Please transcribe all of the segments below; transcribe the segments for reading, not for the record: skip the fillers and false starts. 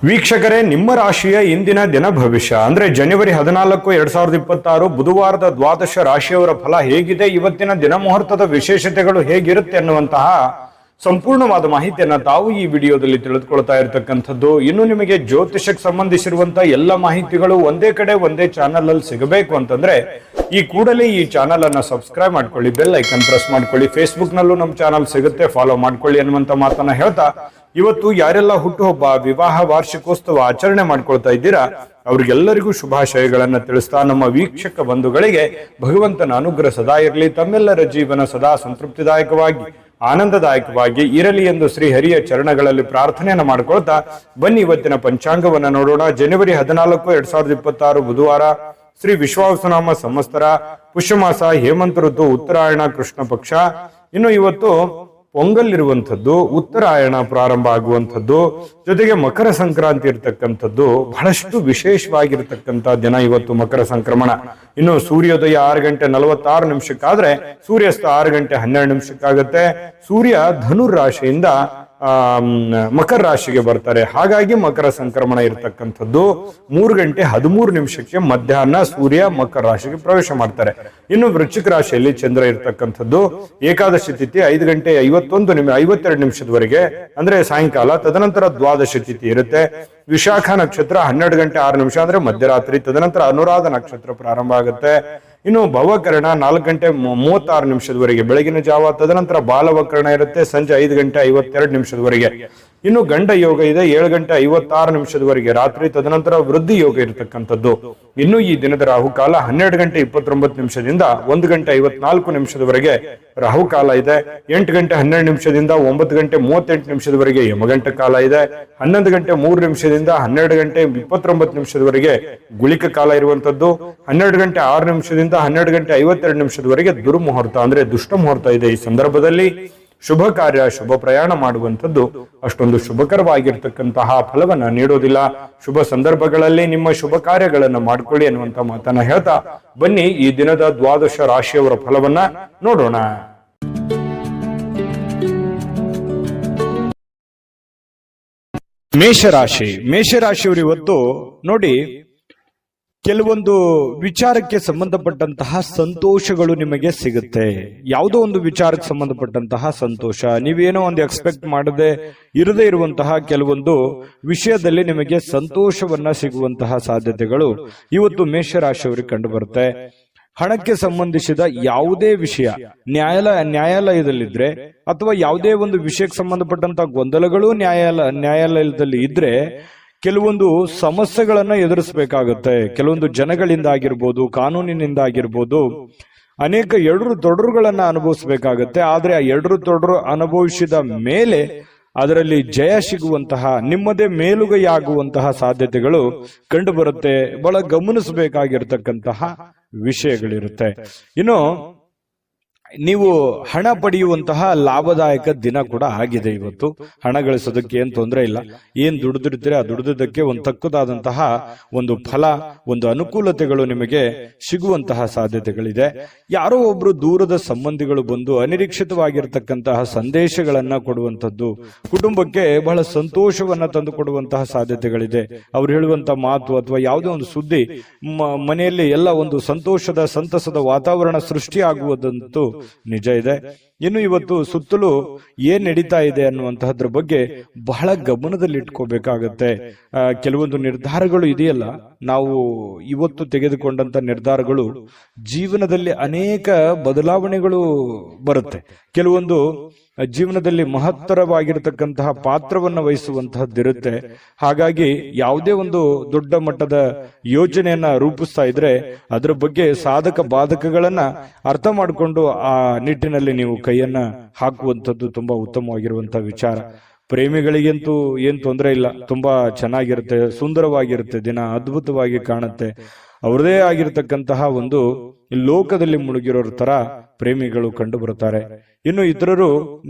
ವೀಕ್ಷಕರೇ, ನಿಮ್ಮ ರಾಶಿಯ ಇಂದಿನ ದಿನ ಭವಿಷ್ಯ ಅಂದ್ರೆ ಜನವರಿ 14, 2026 ಬುಧವಾರದ ದ್ವಾದಶ ರಾಶಿಯವರ ಫಲ ಹೇಗಿದೆ, ಇವತ್ತಿನ ದಿನ ಮುಹೂರ್ತದ ವಿಶೇಷತೆಗಳು ಹೇಗಿರುತ್ತೆ ಅನ್ನುವಂತಹ ಸಂಪೂರ್ಣವಾದ ಮಾಹಿತಿಯನ್ನ ತಾವು ಈ ವಿಡಿಯೋದಲ್ಲಿ ತಿಳಿದುಕೊಳ್ತಾ ಇರತಕ್ಕಂಥದ್ದು. ಇನ್ನು ನಿಮಗೆ ಜ್ಯೋತಿಷಕ್ಕೆ ಸಂಬಂಧಿಸಿರುವಂತಹ ಎಲ್ಲ ಮಾಹಿತಿಗಳು ಒಂದೇ ಕಡೆ ಒಂದೇ ಚಾನಲ್ ಅಲ್ಲಿ ಸಿಗಬೇಕು ಅಂತಂದ್ರೆ ಈ ಕೂಡಲೇ ಈ ಚಾನಲ್ ಅನ್ನ ಸಬ್ಸ್ಕ್ರೈಬ್ ಮಾಡ್ಕೊಳ್ಳಿ, ಬೆಲ್ ಐಕನ್ ಪ್ರೆಸ್ ಮಾಡ್ಕೊಳ್ಳಿ. ಫೇಸ್ಬುಕ್ ನಲ್ಲೂ ನಮ್ಮ ಚಾನಲ್ ಸಿಗುತ್ತೆ, ಫಾಲೋ ಮಾಡ್ಕೊಳ್ಳಿ ಅನ್ನುವಂತ ಮಾತನ್ನ ಹೇಳ್ತಾ, ಇವತ್ತು ಯಾರೆಲ್ಲ ಹುಟ್ಟುಹಬ್ಬ, ವಿವಾಹ ವಾರ್ಷಿಕೋತ್ಸವ ಆಚರಣೆ ಮಾಡ್ಕೊಳ್ತಾ ಇದ್ದೀರಾ ಅವ್ರಿಗೆಲ್ಲರಿಗೂ ಶುಭಾಶಯಗಳನ್ನ ತಿಳಿಸ್ತಾ, ನಮ್ಮ ವೀಕ್ಷಕ ಬಂಧುಗಳಿಗೆ ಭಗವಂತನ ಅನುಗ್ರಹ ಸದಾ ಇರಲಿ, ತಮ್ಮೆಲ್ಲರ ಜೀವನ ಸದಾ ಸಂತೃಪ್ತಿದಾಯಕವಾಗಿ ಆನಂದದಾಯಕವಾಗಿ ಇರಲಿ ಎಂದು ಶ್ರೀ ಹರಿಯ ಚರಣಗಳಲ್ಲಿ ಪ್ರಾರ್ಥನೆಯನ್ನ ಮಾಡ್ಕೊಳ್ತಾ ಬನ್ನಿ ಇವತ್ತಿನ ಪಂಚಾಂಗವನ್ನ ನೋಡೋಣ. ಜನವರಿ 14, 2026 ಬುಧವಾರ, ಶ್ರೀ ವಿಶ್ವಾವಸುನಾಮ ಸಂವತ್ಸರ, ಪುಷ್ಯಮಾಸ, ಹೇಮಂತ ಋತು, ಉತ್ತರಾಯಣ, ಕೃಷ್ಣ ಪಕ್ಷ. ಇನ್ನು ಇವತ್ತು ಪೊಂಗಲ್ ಇರುವಂಥದ್ದು, ಉತ್ತರಾಯಣ ಪ್ರಾರಂಭ ಆಗುವಂಥದ್ದು, ಜೊತೆಗೆ ಮಕರ ಸಂಕ್ರಾಂತಿ ಇರತಕ್ಕಂಥದ್ದು. ಬಹಳಷ್ಟು ವಿಶೇಷವಾಗಿರ್ತಕ್ಕಂಥ ದಿನ ಇವತ್ತು ಮಕರ ಸಂಕ್ರಮಣ. ಇನ್ನು ಸೂರ್ಯೋದಯ 6 ಗಂಟೆ 46 ನಿಮಿಷಕ್ಕಾದ್ರೆ ಸೂರ್ಯಾಸ್ತ 6 ಗಂಟೆ 12 ನಿಮಿಷಕ್ಕಾಗತ್ತೆ. ಸೂರ್ಯ ಧನುರ್ ರಾಶಿಯಿಂದ ಮಕರ ರಾಶಿಗೆ ಬರ್ತಾರೆ. ಹಾಗಾಗಿ ಮಕರ ಸಂಕ್ರಮಣ ಇರತಕ್ಕಂಥದ್ದು 3 ಗಂಟೆ 13 ನಿಮಿಷಕ್ಕೆ ಮಧ್ಯಾಹ್ನ ಸೂರ್ಯ ಮಕರ ರಾಶಿಗೆ ಪ್ರವೇಶ ಮಾಡ್ತಾರೆ. ಇನ್ನು ವೃಶ್ಚಿಕ ರಾಶಿಯಲ್ಲಿ ಚಂದ್ರ ಇರತಕ್ಕಂಥದ್ದು ಏಕಾದಶಿ ತಿಥಿ 5 ಗಂಟೆ 52 ನಿಮಿಷದವರೆಗೆ ಅಂದ್ರೆ ಸಾಯಂಕಾಲ. ತದನಂತರ ದ್ವಾದಶಿ ತಿಥಿ ಇರುತ್ತೆ. ವಿಶಾಖ ನಕ್ಷತ್ರ 12 ಗಂಟೆ 6 ನಿಮಿಷ ಅಂದ್ರೆ ಮಧ್ಯರಾತ್ರಿ. ತದನಂತರ ಅನುರಾಧ ನಕ್ಷತ್ರ ಪ್ರಾರಂಭ ಆಗುತ್ತೆ. ಇನ್ನು ಭವಕರಣ 4 ಗಂಟೆ 36 ನಿಮಿಷದವರೆಗೆ ಬೆಳಗಿನ ಜಾವ. ತದನಂತರ ಬಾಲವಕರಣ ಇರುತ್ತೆ ಸಂಜೆ 5 ಗಂಟೆ 52 ನಿಮಿಷದವರೆಗೆ. ಇನ್ನು ಗಂಡ ಯೋಗ ಇದೆ 7 ಗಂಟೆ 56 ನಿಮಿಷದವರೆಗೆ ರಾತ್ರಿ. ತದನಂತರ ವೃದ್ಧಿ ಯೋಗ ಇರತಕ್ಕಂಥದ್ದು. ಇನ್ನು ಈ ದಿನದ ರಾಹುಕಾಲ 12 ಗಂಟೆ 29 ನಿಮಿಷದಿಂದ 1 ಗಂಟೆ 54 ನಿಮಿಷದವರೆಗೆ ರಾಹುಕಾಲ ಇದೆ. 8 ಗಂಟೆ 12 ನಿಮಿಷದಿಂದ 9 ಗಂಟೆ 38 ನಿಮಿಷದವರೆಗೆ ಯಮಗಂಟ ಕಾಲ ಇದೆ. 11 ಗಂಟೆ 3 ನಿಮಿಷದಿಂದ 12 ಗಂಟೆ 29 ನಿಮಿಷದವರೆಗೆ ಗುಳಿಕ ಕಾಲ ಇರುವಂತದ್ದು. 12 ಗಂಟೆ 6 ನಿಮಿಷದಿಂದ 12 ಗಂಟೆ 52 ನಿಮಿಷದವರೆಗೆ ದುರ್ಮುಹೂರ್ತ ಅಂದ್ರೆ ದುಷ್ಟ ಮುಹೂರ್ತ ಇದೆ. ಈ ಸಂದರ್ಭದಲ್ಲಿ ಶುಭ ಕಾರ್ಯ, ಶುಭ ಪ್ರಯಾಣ ಮಾಡುವಂಥದ್ದು ಅಷ್ಟೊಂದು ಶುಭಕರವಾಗಿರ್ತಕ್ಕಂತಹ ಫಲವನ್ನ ನೀಡೋದಿಲ್ಲ. ಶುಭ ಸಂದರ್ಭಗಳಲ್ಲಿ ನಿಮ್ಮ ಶುಭ ಕಾರ್ಯಗಳನ್ನ ಮಾಡ್ಕೊಳ್ಳಿ ಅನ್ನುವಂತ ಮಾತನ್ನ ಹೇಳ್ತಾ ಬನ್ನಿ ಈ ದಿನದ ದ್ವಾದಶ ರಾಶಿಯವರ ಫಲವನ್ನ ನೋಡೋಣ. ಮೇಷರಾಶಿಯವರು ಇವತ್ತು ನೋಡಿ, ಕೆಲವೊಂದು ವಿಚಾರಕ್ಕೆ ಸಂಬಂಧಪಟ್ಟಂತಹ ಸಂತೋಷಗಳು ನಿಮಗೆ ಸಿಗುತ್ತೆ. ಯಾವುದೋ ಒಂದು ವಿಚಾರಕ್ಕೆ ಸಂಬಂಧಪಟ್ಟಂತಹ ಸಂತೋಷ, ನೀವೇನೋ ಒಂದು ಎಕ್ಸ್ಪೆಕ್ಟ್ ಮಾಡದೆ ಇರದೇ ಇರುವಂತಹ ಕೆಲವೊಂದು ವಿಷಯದಲ್ಲಿ ನಿಮಗೆ ಸಂತೋಷವನ್ನ ಸಿಗುವಂತಹ ಸಾಧ್ಯತೆಗಳು ಇವತ್ತು ಮೇಷರಾಶಿಯವರಿಗೆ ಕಂಡು ಬರುತ್ತೆ. ಹಣಕ್ಕೆ ಸಂಬಂಧಿಸಿದ ಯಾವುದೇ ವಿಷಯ ನ್ಯಾಯಾಲಯದಲ್ಲಿದ್ರೆ ಅಥವಾ ಯಾವುದೇ ಒಂದು ವಿಷಯಕ್ಕೆ ಸಂಬಂಧಪಟ್ಟಂತಹ ಗೊಂದಲಗಳು ನ್ಯಾಯಾಲಯದಲ್ಲಿ ಇದ್ರೆ ಕೆಲವೊಂದು ಸಮಸ್ಯೆಗಳನ್ನ ಎದುರಿಸಬೇಕಾಗುತ್ತೆ. ಕೆಲವೊಂದು ಜನಗಳಿಂದ ಆಗಿರ್ಬೋದು, ಕಾನೂನಿನಿಂದ ಆಗಿರ್ಬೋದು, ಅನೇಕ ಎಡರು ತೊಡರುಗಳನ್ನ ಅನುಭವಿಸಬೇಕಾಗತ್ತೆ. ಆದ್ರೆ ಆ ಎಡರು ತೊಡರು ಅನುಭವಿಸಿದ ಮೇಲೆ ಅದರಲ್ಲಿ ಜಯ ಸಿಗುವಂತಹ, ನಿಮ್ಮದೇ ಮೇಲುಗೈ ಆಗುವಂತಹ ಸಾಧ್ಯತೆಗಳು ಕಂಡು ಬರುತ್ತೆ. ಬಹಳ ಗಮನಿಸಬೇಕಾಗಿರ್ತಕ್ಕಂತಹ ವಿಷಯಗಳಿರುತ್ತೆ. ಇನ್ನು ನೀವು ಹಣ ಪಡೆಯುವಂತಹ ಲಾಭದಾಯಕ ದಿನ ಕೂಡ ಆಗಿದೆ ಇವತ್ತು. ಹಣ ಗಳಿಸೋದಕ್ಕೆ ಏನ್ ತೊಂದರೆ ಇಲ್ಲ. ಏನ್ ದುಡಿದಿರ್ತೀರಿ ಆ ದುಡಿದಕ್ಕೆ ಒಂದು ತಕ್ಕದಾದಂತಹ ಒಂದು ಫಲ, ಒಂದು ಅನುಕೂಲತೆಗಳು ನಿಮಗೆ ಸಿಗುವಂತಹ ಸಾಧ್ಯತೆಗಳಿದೆ. ಯಾರೋ ಒಬ್ರು ದೂರದ ಸಂಬಂಧಿಗಳು ಬಂದು ಅನಿರೀಕ್ಷಿತವಾಗಿರ್ತಕ್ಕಂತಹ ಸಂದೇಶಗಳನ್ನ ಕೊಡುವಂತದ್ದು ಕುಟುಂಬಕ್ಕೆ ಬಹಳ ಸಂತೋಷವನ್ನ ತಂದು ಕೊಡುವಂತಹ ಸಾಧ್ಯತೆಗಳಿದೆ. ಅವ್ರು ಹೇಳುವಂತ ಮಾತು ಅಥವಾ ಯಾವುದೇ ಒಂದು ಸುದ್ದಿ ಮನೆಯಲ್ಲಿ ಎಲ್ಲ ಒಂದು ಸಂತೋಷದ, ಸಂತಸದ ವಾತಾವರಣ ಸೃಷ್ಟಿಯಾಗುವುದಂತೂ ನಿಜ ಇದೆ. ಇನ್ನು ಇವತ್ತು ಸುತ್ತಲೂ ಏನ್ ನಡೀತಾ ಇದೆ ಅನ್ನುವಂತಹದ್ರ ಬಗ್ಗೆ ಬಹಳ ಗಮನದಲ್ಲಿ ಇಟ್ಕೋಬೇಕಾಗತ್ತೆ. ಕೆಲವೊಂದು ನಿರ್ಧಾರಗಳು ಇದೆಯಲ್ಲ, ನಾವು ಇವತ್ತು ತೆಗೆದುಕೊಂಡಂತ ನಿರ್ಧಾರಗಳು ಜೀವನದಲ್ಲಿ ಅನೇಕ ಬದಲಾವಣೆಗಳು ಬರುತ್ತೆ. ಕೆಲವೊಂದು ಜೀವನದಲ್ಲಿ ಮಹತ್ತರವಾಗಿರತಕ್ಕಂತಹ ಪಾತ್ರವನ್ನು ವಹಿಸುವಂತಹದ್ದಿರುತ್ತೆ. ಹಾಗಾಗಿ ಯಾವುದೇ ಒಂದು ದೊಡ್ಡ ಮಟ್ಟದ ಯೋಜನೆಯನ್ನ ರೂಪಿಸ್ತಾ ಇದ್ರೆ ಅದರ ಬಗ್ಗೆ ಸಾಧಕ ಬಾಧಕಗಳನ್ನ ಅರ್ಥ ಮಾಡಿಕೊಂಡು ಆ ನಿಟ್ಟಿನಲ್ಲಿ ನೀವು ಕೈಯನ್ನ ಹಾಕುವಂಥದ್ದು ತುಂಬಾ ಉತ್ತಮವಾಗಿರುವಂತಹ ವಿಚಾರ. ಪ್ರೇಮಿಗಳಿಗಂತೂ ಏನ್ ತೊಂದರೆ ಇಲ್ಲ, ತುಂಬಾ ಚೆನ್ನಾಗಿರುತ್ತೆ, ಸುಂದರವಾಗಿರುತ್ತೆ, ದಿನ ಅದ್ಭುತವಾಗಿ ಕಾಣುತ್ತೆ. ಅವರದೇ ಆಗಿರತಕ್ಕಂತಹ ಒಂದು ಲೋಕದಲ್ಲಿ ಮುಳುಗಿರೋರ ತರ ಪ್ರೇಮಿಗಳು ಕಂಡು ಬರುತ್ತಾರೆ. ಇನ್ನು ಇತರರು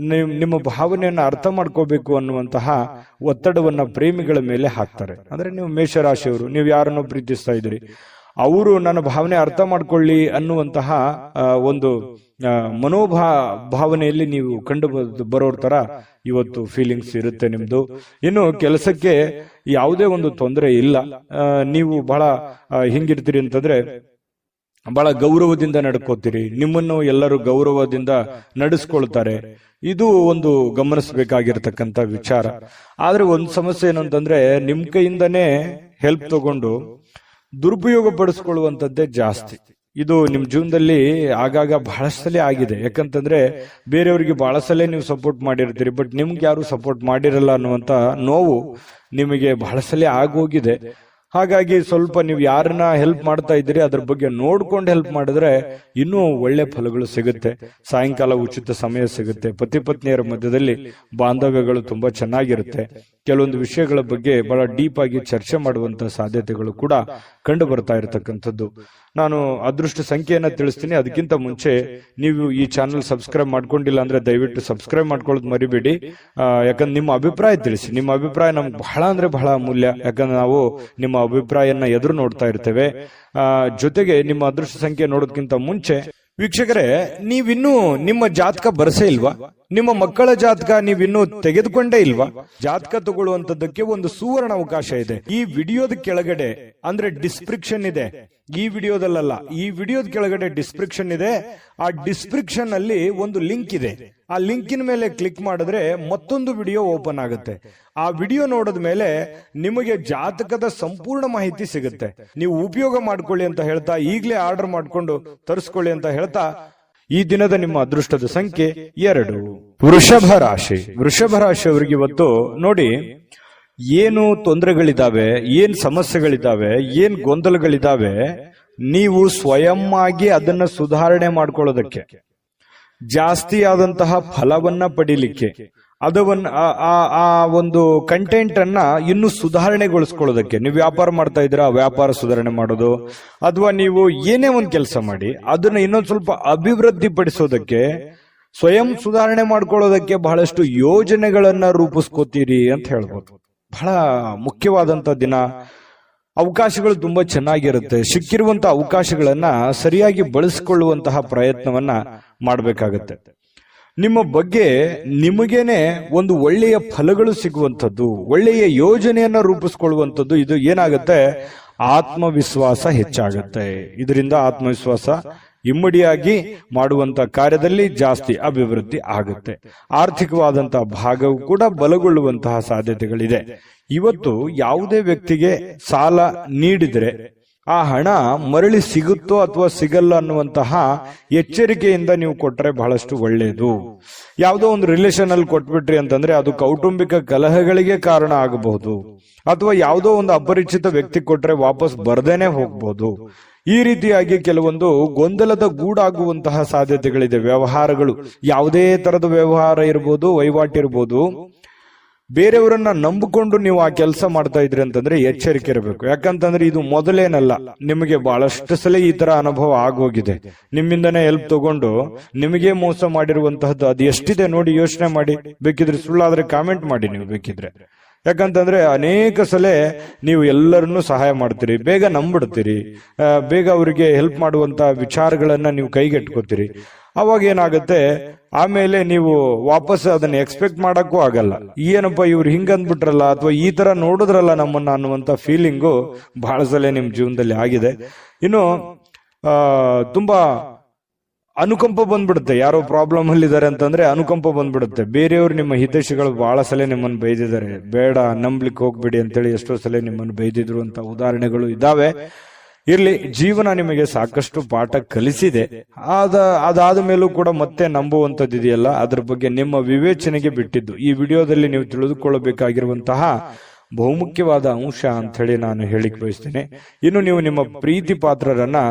ನಿಮ್ಮ ಭಾವನೆಯನ್ನ ಅರ್ಥ ಮಾಡ್ಕೋಬೇಕು ಅನ್ನುವಂತಹ ಒತ್ತಡವನ್ನ ಪ್ರೇಮಿಗಳ ಮೇಲೆ ಹಾಕ್ತಾರೆ. ಅಂದ್ರೆ ನೀವು ಮೇಷರಾಶಿಯವರು, ನೀವು ಯಾರನ್ನೋ ಪ್ರೀತಿಸ್ತಾ ಇದ್ದೀರಿ, ಅವರು ನನ್ನ ಭಾವನೆ ಅರ್ಥ ಮಾಡ್ಕೊಳ್ಳಿ ಅನ್ನುವಂತಹ ಒಂದು ಭಾವನೆಯಲ್ಲಿ ನೀವು ಕಂಡು ಬರೋರ್ ತರ ಇವತ್ತು ಫೀಲಿಂಗ್ಸ್ ಇರುತ್ತೆ ನಿಮ್ದು. ಇನ್ನು ಕೆಲಸಕ್ಕೆ ಯಾವುದೇ ಒಂದು ತೊಂದರೆ ಇಲ್ಲ. ನೀವು ಬಹಳ ಹಿಂಗಿರ್ತೀರಿ ಅಂತಂದ್ರೆ ಬಹಳ ಗೌರವದಿಂದ ನಡ್ಕೋತೀರಿ, ನಿಮ್ಮನ್ನು ಎಲ್ಲರೂ ಗೌರವದಿಂದ ನಡೆಸ್ಕೊಳ್ತಾರೆ. ಇದು ಒಂದು ಗಮನಿಸಬೇಕಾಗಿರ್ತಕ್ಕಂಥ ವಿಚಾರ. ಆದ್ರೆ ಒಂದು ಸಮಸ್ಯೆ ಏನು ಅಂತಂದ್ರೆ ನಿಮ್ ಕೈಯಿಂದನೇ ಹೆಲ್ಪ್ ತಗೊಂಡು ದುರುಪಯೋಗ ಪಡಿಸ್ಕೊಳ್ಳುವಂತದ್ದೇ ಜಾಸ್ತಿ. ಇದು ನಿಮ್ ಜೀವನದಲ್ಲಿ ಆಗಾಗ ಬಹಳಷ್ಟು ಸಲ ಆಗಿದೆ. ಯಾಕಂತಂದ್ರೆ ಬೇರೆಯವರಿಗೆ ಬಹಳ ಸಲ ನೀವು ಸಪೋರ್ಟ್ ಮಾಡಿರ್ತೀರಿ, ಬಟ್ ನಿಮ್ಗೆ ಯಾರು ಸಪೋರ್ಟ್ ಮಾಡಿರಲ್ಲ ಅನ್ನುವಂತ ನೋವು ನಿಮಗೆ ಬಹಳ ಸಲ ಆಗೋಗಿದೆ. ಹಾಗಾಗಿ ಸ್ವಲ್ಪ ನೀವು ಯಾರನ್ನ ಹೆಲ್ಪ್ ಮಾಡ್ತಾ ಇದ್ದೀರಿ ಅದ್ರ ಬಗ್ಗೆ ನೋಡ್ಕೊಂಡು ಹೆಲ್ಪ್ ಮಾಡಿದ್ರೆ ಇನ್ನೂ ಒಳ್ಳೆ ಫಲಗಳು ಸಿಗುತ್ತೆ. ಸಾಯಂಕಾಲ ಉಚಿತ ಸಮಯ ಸಿಗುತ್ತೆ. ಪತಿ ಪತ್ನಿಯರ ಮಧ್ಯದಲ್ಲಿ ಬಾಂಧವ್ಯಗಳು ತುಂಬಾ ಚೆನ್ನಾಗಿರುತ್ತೆ. ಕೆಲವೊಂದು ವಿಷಯಗಳ ಬಗ್ಗೆ ಬಹಳ ಡೀಪ್ ಆಗಿ ಚರ್ಚೆ ಮಾಡುವಂತ ಸಾಧ್ಯತೆಗಳು ಕೂಡ ಕಂಡು ಬರ್ತಾ ಇರತಕ್ಕಂಥದ್ದು. ನಾನು ಅದೃಷ್ಟ ಸಂಖ್ಯೆಯನ್ನ ತಿಳಿಸ್ತೀನಿ. ಅದಕ್ಕಿಂತ ಮುಂಚೆ ನೀವು ಈ ಚಾನಲ್ ಸಬ್ಸ್ಕ್ರೈಬ್ ಮಾಡ್ಕೊಂಡಿಲ್ಲ ಅಂದ್ರೆ ದಯವಿಟ್ಟು ಸಬ್ಸ್ಕ್ರೈಬ್ ಮಾಡ್ಕೊಳ್ಳೋದು ಮರಿಬೇಡಿ. ಯಾಕಂದ್ರೆ ನಿಮ್ಮ ಅಭಿಪ್ರಾಯ ತಿಳಿಸಿ. ನಿಮ್ಮ ಅಭಿಪ್ರಾಯ ನಮ್ಗೆ ಬಹಳ ಅಂದ್ರೆ ಬಹಳ ಅಮೂಲ್ಯ. ಯಾಕಂದ್ರೆ ನಾವು ನಿಮ್ಮ ಅಭಿಪ್ರಾಯನ ಎದುರು ನೋಡ್ತಾ ಇರ್ತೇವೆ. ಜೊತೆಗೆ ನಿಮ್ಮ ಅದೃಷ್ಟ ಸಂಖ್ಯೆ ನೋಡೋದಕ್ಕಿಂತ ಮುಂಚೆ ವೀಕ್ಷಕರೇ, ನೀವಿನ್ನೂ ನಿಮ್ಮ ಜಾತಕ ಬರಸೇ ಇಲ್ವಾ? ನಿಮ್ಮ ಮಕ್ಕಳ ಜಾತಕ ನೀವಿನ್ನೂ ತೆಗೆದುಕೊಂಡೇ ಇಲ್ವಾ? ಜಾತಕ ತಗೊಳ್ಳುವಂತದ್ದಕ್ಕೆ ಒಂದು ಸುವರ್ಣ ಅವಕಾಶ ಇದೆ. ಈ ವಿಡಿಯೋದ ಕೆಳಗಡೆ ಅಂದ್ರೆ ಡಿಸ್ಕ್ರಿಪ್ಷನ್ ಇದೆ. ಈ ವಿಡಿಯೋದಲ್ಲ, ಈ ವಿಡಿಯೋದ ಕೆಳಗಡೆ ಡಿಸ್ಕ್ರಿಪ್ಷನ್ ಇದೆ. ಆ ಡಿಸ್ಕ್ರಿಪ್ಷನ್ ಅಲ್ಲಿ ಒಂದು ಲಿಂಕ್ ಇದೆ. ಆ ಲಿಂಕಿನ ಮೇಲೆ ಕ್ಲಿಕ್ ಮಾಡಿದ್ರೆ ಮತ್ತೊಂದು ವಿಡಿಯೋ ಓಪನ್ ಆಗುತ್ತೆ. ಆ ವಿಡಿಯೋ ನೋಡಿದ ಮೇಲೆ ನಿಮಗೆ ಜಾತಕದ ಸಂಪೂರ್ಣ ಮಾಹಿತಿ ಸಿಗುತ್ತೆ. ನೀವು ಉಪಯೋಗ ಮಾಡ್ಕೊಳ್ಳಿ ಅಂತ ಹೇಳ್ತಾ, ಈಗಲೇ ಆರ್ಡರ್ ಮಾಡ್ಕೊಂಡು ತರಿಸ್ಕೊಳ್ಳಿ ಅಂತ ಹೇಳ್ತಾ, ಈ ದಿನದ ನಿಮ್ಮ ಅದೃಷ್ಟದ ಸಂಖ್ಯೆ 2. ವೃಷಭ ರಾಶಿ. ವೃಷಭ ರಾಶಿಯವರಿಗೆ ಇವತ್ತು ನೋಡಿ, ಏನು ತೊಂದರೆಗಳಿದಾವೆ, ಏನ್ ಸಮಸ್ಯೆಗಳಿದಾವೆ, ಏನ್ ಗೊಂದಲಗಳಿದಾವೆ, ನೀವು ಸ್ವಯಂ ಆಗಿ ಅದನ್ನ ಸುಧಾರಣೆ ಮಾಡ್ಕೊಳ್ಳೋದಕ್ಕೆ, ಜಾಸ್ತಿ ಆದಂತಹ ಫಲವನ್ನ ಪಡಿಲಿಕ್ಕೆ, ಆ ಒಂದು ಕಂಟೆಂಟ್ ಅನ್ನ ಇನ್ನು ಸುಧಾರಣೆಗೊಳಿಸ್ಕೊಳ್ಳೋದಕ್ಕೆ, ನೀವು ವ್ಯಾಪಾರ ಮಾಡ್ತಾ ಇದ್ದೀರಾ ವ್ಯಾಪಾರ ಸುಧಾರಣೆ ಮಾಡೋದು, ಅಥವಾ ನೀವು ಏನೇ ಒಂದು ಕೆಲಸ ಮಾಡಿ ಅದನ್ನ ಇನ್ನೊಂದು ಸ್ವಲ್ಪ ಅಭಿವೃದ್ಧಿ ಪಡಿಸೋದಕ್ಕೆ, ಸ್ವಯಂ ಸುಧಾರಣೆ ಮಾಡ್ಕೊಳ್ಳೋದಕ್ಕೆ ಬಹಳಷ್ಟು ಯೋಜನೆಗಳನ್ನ ರೂಪಿಸ್ಕೋತೀರಿ ಅಂತ ಹೇಳ್ಬೋದು. ಬಹಳ ಮುಖ್ಯವಾದಂತ ದಿನ. ಅವಕಾಶಗಳು ತುಂಬಾ ಚೆನ್ನಾಗಿರುತ್ತೆ. ಸಿಕ್ಕಿರುವಂತಹ ಅವಕಾಶಗಳನ್ನ ಸರಿಯಾಗಿ ಬಳಸಿಕೊಳ್ಳುವಂತಹ ಪ್ರಯತ್ನವನ್ನ ಮಾಡಬೇಕಾಗತ್ತೆ. ನಿಮ್ಮ ಬಗ್ಗೆ ನಿಮಗೇನೆ ಒಂದು ಒಳ್ಳೆಯ ಫಲಗಳು ಸಿಗುವಂಥದ್ದು, ಒಳ್ಳೆಯ ಯೋಜನೆಯನ್ನ ರೂಪಿಸ್ಕೊಳ್ಳುವಂಥದ್ದು. ಇದು ಏನಾಗುತ್ತೆ, ಆತ್ಮವಿಶ್ವಾಸ ಹೆಚ್ಚಾಗುತ್ತೆ. ಇದರಿಂದ ಆತ್ಮವಿಶ್ವಾಸ ಇಮ್ಮಡಿಯಾಗಿ ಮಾಡುವಂತ ಕಾರ್ಯದಲ್ಲಿ ಜಾಸ್ತಿ ಅಭಿವೃದ್ಧಿ ಆಗುತ್ತೆ. ಆರ್ಥಿಕವಾದಂತಹ ಭಾಗವು ಕೂಡ ಬಲಗೊಳ್ಳುವಂತಹ ಸಾಧ್ಯತೆಗಳಿದೆ. ಇವತ್ತು ಯಾವುದೇ ವ್ಯಕ್ತಿಗೆ ಸಾಲ ನೀಡಿದ್ರೆ ಆ ಹಣ ಮರಳಿ ಸಿಗುತ್ತೋ ಅಥವಾ ಸಿಗಲ್ಲ ಅನ್ನುವಂತಹ ಎಚ್ಚರಿಕೆಯಿಂದ ನೀವು ಕೊಟ್ಟರೆ ಬಹಳಷ್ಟು ಒಳ್ಳೆಯದು. ಯಾವುದೋ ಒಂದು ರಿಲೇಷನ್ ಅಲ್ಲಿ ಕೊಟ್ಬಿಟ್ರಿ ಅಂತಂದ್ರೆ ಅದು ಕೌಟುಂಬಿಕ ಕಲಹಗಳಿಗೆ ಕಾರಣ ಆಗಬಹುದು, ಅಥವಾ ಯಾವುದೋ ಒಂದು ಅಪರಿಚಿತ ವ್ಯಕ್ತಿ ಕೊಟ್ರೆ ವಾಪಸ್ ಬರ್ದೇನೆ ಹೋಗ್ಬಹುದು. ಈ ರೀತಿಯಾಗಿ ಕೆಲವೊಂದು ಗೊಂದಲದ ಗೂಡಾಗುವಂತಹ ಸಾಧ್ಯತೆಗಳಿದೆ. ವ್ಯವಹಾರಗಳು, ಯಾವುದೇ ತರದ ವ್ಯವಹಾರ ಇರ್ಬೋದು, ವಹಿವಾಟಿರ್ಬೋದು, ಬೇರೆಯವರನ್ನ ನಂಬಿಕೊಂಡು ನೀವು ಆ ಕೆಲಸ ಮಾಡ್ತಾ ಇದ್ರಿ ಅಂತಂದ್ರೆ ಎಚ್ಚರಿಕೆ ಇರಬೇಕು. ಯಾಕಂತಂದ್ರೆ ಇದು ಮೊದಲೇನಲ್ಲ, ನಿಮಗೆ ಬಹಳಷ್ಟು ಸಲ ಈ ತರ ಅನುಭವ ಆಗೋಗಿದೆ. ನಿಮ್ಮಿಂದನೇ ಹೆಲ್ಪ್ ತಗೊಂಡು ನಿಮಗೆ ಮೋಸ ಮಾಡಿರುವಂತಹದ್ದು ಅದು ಎಷ್ಟಿದೆ ನೋಡಿ, ಯೋಚನೆ ಮಾಡಿ. ಬೇಕಿದ್ರೆ ಸುಳ್ಳಾದ್ರೆ ಕಾಮೆಂಟ್ ಮಾಡಿ ನೀವು ಬೇಕಿದ್ರೆ. ಯಾಕಂತಂದ್ರೆ ಅನೇಕ ಸಲ ನೀವು ಎಲ್ಲರನ್ನೂ ಸಹಾಯ ಮಾಡ್ತೀರಿ, ಬೇಗ ನಂಬಿಡ್ತೀರಿ, ಬೇಗ ಅವರಿಗೆ ಹೆಲ್ಪ್ ಮಾಡುವಂತ ವಿಚಾರಗಳನ್ನ ನೀವು ಕೈಗೆಟ್ಕೋತೀರಿ. ಅವಾಗ ಏನಾಗುತ್ತೆ, ಆಮೇಲೆ ನೀವು ವಾಪಸ್ ಅದನ್ನ ಎಕ್ಸ್ಪೆಕ್ಟ್ ಮಾಡಕ್ಕೂ ಆಗಲ್ಲ. ಏನಪ್ಪ ಇವ್ರು ಹಿಂಗಂದ್ಬಿಟ್ರಲ್ಲ, ಅಥವಾ ಈ ತರ ನೋಡಿದ್ರಲ್ಲ ನಮ್ಮನ್ನ ಅನ್ನುವಂತ ಫೀಲಿಂಗು ಬಹಳ ಸಲ ನಿಮ್ ಜೀವನದಲ್ಲಿ ಆಗಿದೆ. ಇನ್ನು ತುಂಬಾ ಅನುಕಂಪ ಬಂದ್ಬಿಡುತ್ತೆ. ಯಾರೋ ಪ್ರಾಬ್ಲಮ್ ಅಲ್ಲಿ ಇದಾರೆ ಅಂತಂದ್ರೆ ಅನುಕಂಪ ಬಂದ್ಬಿಡುತ್ತೆ. ಬೇರೆಯವರು ನಿಮ್ಮ ಹಿತೈಷಿಗಳು ಬಹಳ ಸಲ ನಿಮ್ಮನ್ನು ಬೈದಿದ್ದಾರೆ, ಬೇಡ ನಂಬ್ಲಿಕ್ಕೆ ಹೋಗ್ಬೇಡಿ ಅಂತೇಳಿ ಎಷ್ಟೋ ಸಲ ನಿಮ್ಮನ್ನು ಬೈದಿದ್ರು ಅಂತ ಉದಾಹರಣೆಗಳು ಇದಾವೆ. ಇರ್ಲಿ, ಜೀವನ ನಿಮಗೆ ಸಾಕಷ್ಟು ಪಾಠ ಕಲಿಸಿದೆ. ಅದಾದ ಮೇಲೂ ಕೂಡ ಮತ್ತೆ ನಂಬುವಂತದ್ದು ಇದೆಯಲ್ಲ, ಅದ್ರ ಬಗ್ಗೆ ನಿಮ್ಮ ವಿವೇಚನೆಗೆ ಬಿಟ್ಟಿದ್ದು. ಈ ವಿಡಿಯೋದಲ್ಲಿ ನೀವು ತಿಳಿದುಕೊಳ್ಳಬೇಕಾಗಿರುವಂತಹ ಬಹುಮುಖ್ಯವಾದ ಅಂಶ ಅಂತ ಹೇಳಿ ನಾನು ಹೇಳಿಕ್ ಬಯಸ್ತೇನೆ. ಇನ್ನು ನೀವು ನಿಮ್ಮ ಪ್ರೀತಿ ಪಾತ್ರರನ್ನ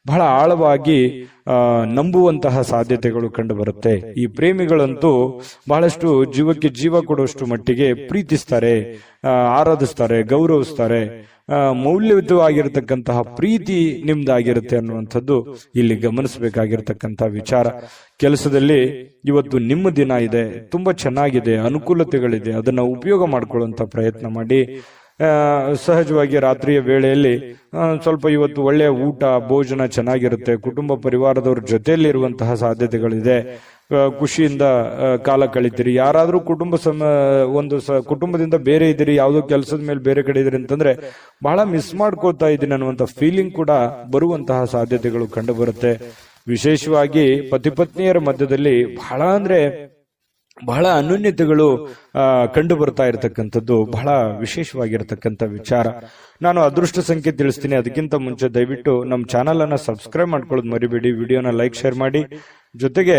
ಬಹಳ ಆಳವಾಗಿ ನಂಬುವಂತಹ ಸಾಧ್ಯತೆಗಳು ಕಂಡು ಬರುತ್ತೆ. ಈ ಪ್ರೇಮಿಗಳಂತೂ ಬಹಳಷ್ಟು ಜೀವಕ್ಕೆ ಜೀವ ಕೊಡುವಷ್ಟು ಮಟ್ಟಿಗೆ ಪ್ರೀತಿಸ್ತಾರೆ, ಆರಾಧಿಸ್ತಾರೆ, ಗೌರವಿಸ್ತಾರೆ. ಮೌಲ್ಯಯುತವಾಗಿರತಕ್ಕಂತಹ ಪ್ರೀತಿ ನಿಮ್ದಾಗಿರುತ್ತೆ ಅನ್ನುವಂಥದ್ದು ಇಲ್ಲಿ ಗಮನಿಸಬೇಕಾಗಿರ್ತಕ್ಕಂತಹ ವಿಚಾರ. ಕೆಲಸದಲ್ಲಿ ಇವತ್ತು ನಿಮ್ಮ ದಿನ ಇದೆ, ತುಂಬಾ ಚೆನ್ನಾಗಿದೆ, ಅನುಕೂಲತೆಗಳಿದೆ, ಅದನ್ನ ಉಪಯೋಗ ಮಾಡ್ಕೊಳ್ಳುವಂತ ಪ್ರಯತ್ನ ಮಾಡಿ. ಸಹಜವಾಗಿ ರಾತ್ರಿಯ ವೇಳೆಯಲ್ಲಿ ಸ್ವಲ್ಪ ಇವತ್ತು ಒಳ್ಳೆಯ ಊಟ ಭೋಜನ ಚೆನ್ನಾಗಿರುತ್ತೆ, ಕುಟುಂಬ ಪರಿವಾರದವ್ರ ಜೊತೆಯಲ್ಲಿರುವಂತಹ ಸಾಧ್ಯತೆಗಳಿದೆ, ಖುಷಿಯಿಂದ ಕಾಲ ಕಳಿತೀರಿ. ಯಾರಾದ್ರೂ ಕುಟುಂಬದಿಂದ ಬೇರೆ ಇದ್ದೀರಿ, ಯಾವುದೋ ಕೆಲಸದ ಮೇಲೆ ಬೇರೆ ಕಡೆ ಇದ್ರಿ ಅಂತಂದ್ರೆ ಬಹಳ ಮಿಸ್ ಮಾಡ್ಕೋತಾ ಇದ್ದೀನಿ ಅನ್ನುವಂಥ ಫೀಲಿಂಗ್ ಕೂಡ ಬರುವಂತಹ ಸಾಧ್ಯತೆಗಳು ಕಂಡು ಬರುತ್ತೆ. ವಿಶೇಷವಾಗಿ ಪತಿ ಪತ್ನಿಯರ ಮಧ್ಯದಲ್ಲಿ ಬಹಳ ಅನ್ಯೋನ್ಯತೆಗಳು ಕಂಡು ಬರ್ತಾ ಇರತಕ್ಕಂಥದ್ದು ಬಹಳ ವಿಶೇಷವಾಗಿರತಕ್ಕಂಥ ವಿಚಾರ. ನಾನು ಅದೃಷ್ಟ ಸಂಖ್ಯೆ ತಿಳಿಸ್ತೀನಿ. ಅದಕ್ಕಿಂತ ಮುಂಚೆ ದಯವಿಟ್ಟು ನಮ್ಮ ಚಾನಲ್ ಅನ್ನ ಸಬ್ಸ್ಕ್ರೈಬ್ ಮಾಡ್ಕೊಳ್ಳೋದು ಮರಿಬೇಡಿ, ವಿಡಿಯೋನ ಲೈಕ್ ಶೇರ್ ಮಾಡಿ, ಜೊತೆಗೆ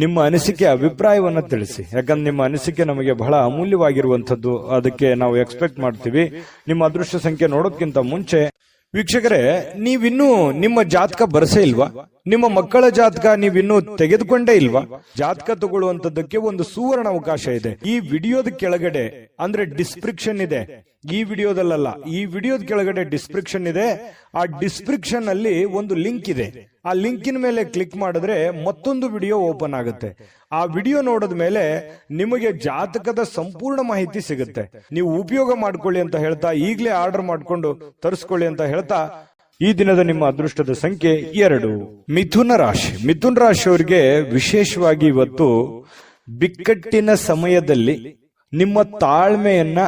ನಿಮ್ಮ ಅನಿಸಿಕೆ ಅಭಿಪ್ರಾಯವನ್ನ ತಿಳಿಸಿ. ಯಾಕಂದ್ರೆ ನಿಮ್ಮ ಅನಿಸಿಕೆ ನಮಗೆ ಬಹಳ ಅಮೂಲ್ಯವಾಗಿರುವಂತದ್ದು, ಅದಕ್ಕೆ ನಾವು ಎಕ್ಸ್ಪೆಕ್ಟ್ ಮಾಡ್ತೀವಿ. ನಿಮ್ಮ ಅದೃಷ್ಟ ಸಂಖ್ಯೆ ನೋಡೋದಕ್ಕಿಂತ ಮುಂಚೆ ವೀಕ್ಷಕರೇ, ನೀವಿನ್ನೂ ನಿಮ್ಮ ಜಾತಕ ಬರಸೇ ಇಲ್ವಾ? ನಿಮ್ಮ ಮಕ್ಕಳ ಜಾತಕ ನೀವಿನ್ನೂ ತೆಗೆದುಕೊಂಡೇ ಇಲ್ವಾ? ಜಾತಕ ತಗೊಳ್ಳುವಂತದ್ದಕ್ಕೆ ಒಂದು ಸುವರ್ಣ ಅವಕಾಶ ಇದೆ. ಈ ವಿಡಿಯೋದ ಕೆಳಗಡೆ ಅಂದ್ರೆ ಡಿಸ್ಕ್ರಿಪ್ಷನ್ ಇದೆ, ಈ ವಿಡಿಯೋದಲ್ಲ, ಈ ವಿಡಿಯೋದ ಕೆಳಗಡೆ ಡಿಸ್ಕ್ರಿಪ್ಷನ್ ಇದೆ. ಆ ಡಿಸ್ಕ್ರಿಪ್ಷನ್ ಅಲ್ಲಿ ಒಂದು ಲಿಂಕ್ ಇದೆ. ಆ ಲಿಂಕಿನ ಮೇಲೆ ಕ್ಲಿಕ್ ಮಾಡಿದ್ರೆ ಮತ್ತೊಂದು ವಿಡಿಯೋ ಓಪನ್ ಆಗುತ್ತೆ. ಆ ವಿಡಿಯೋ ನೋಡಿದ ಮೇಲೆ ನಿಮಗೆ ಜಾತಕದ ಸಂಪೂರ್ಣ ಮಾಹಿತಿ ಸಿಗುತ್ತೆ. ನೀವು ಉಪಯೋಗ ಮಾಡ್ಕೊಳ್ಳಿ ಅಂತ ಹೇಳ್ತಾ, ಈಗಲೇ ಆರ್ಡರ್ ಮಾಡ್ಕೊಂಡು ತರಿಸ್ಕೊಳ್ಳಿ ಅಂತ ಹೇಳ್ತಾ, ಈ ದಿನದ ನಿಮ್ಮ ಅದೃಷ್ಟದ ಸಂಖ್ಯೆ 2. ಮಿಥುನ ರಾಶಿ. ಮಿಥುನ ರಾಶಿಯವರಿಗೆ ವಿಶೇಷವಾಗಿ ಇವತ್ತು ಬಿಕ್ಕಟ್ಟಿನ ಸಮಯದಲ್ಲಿ ನಿಮ್ಮ ತಾಳ್ಮೆಯನ್ನ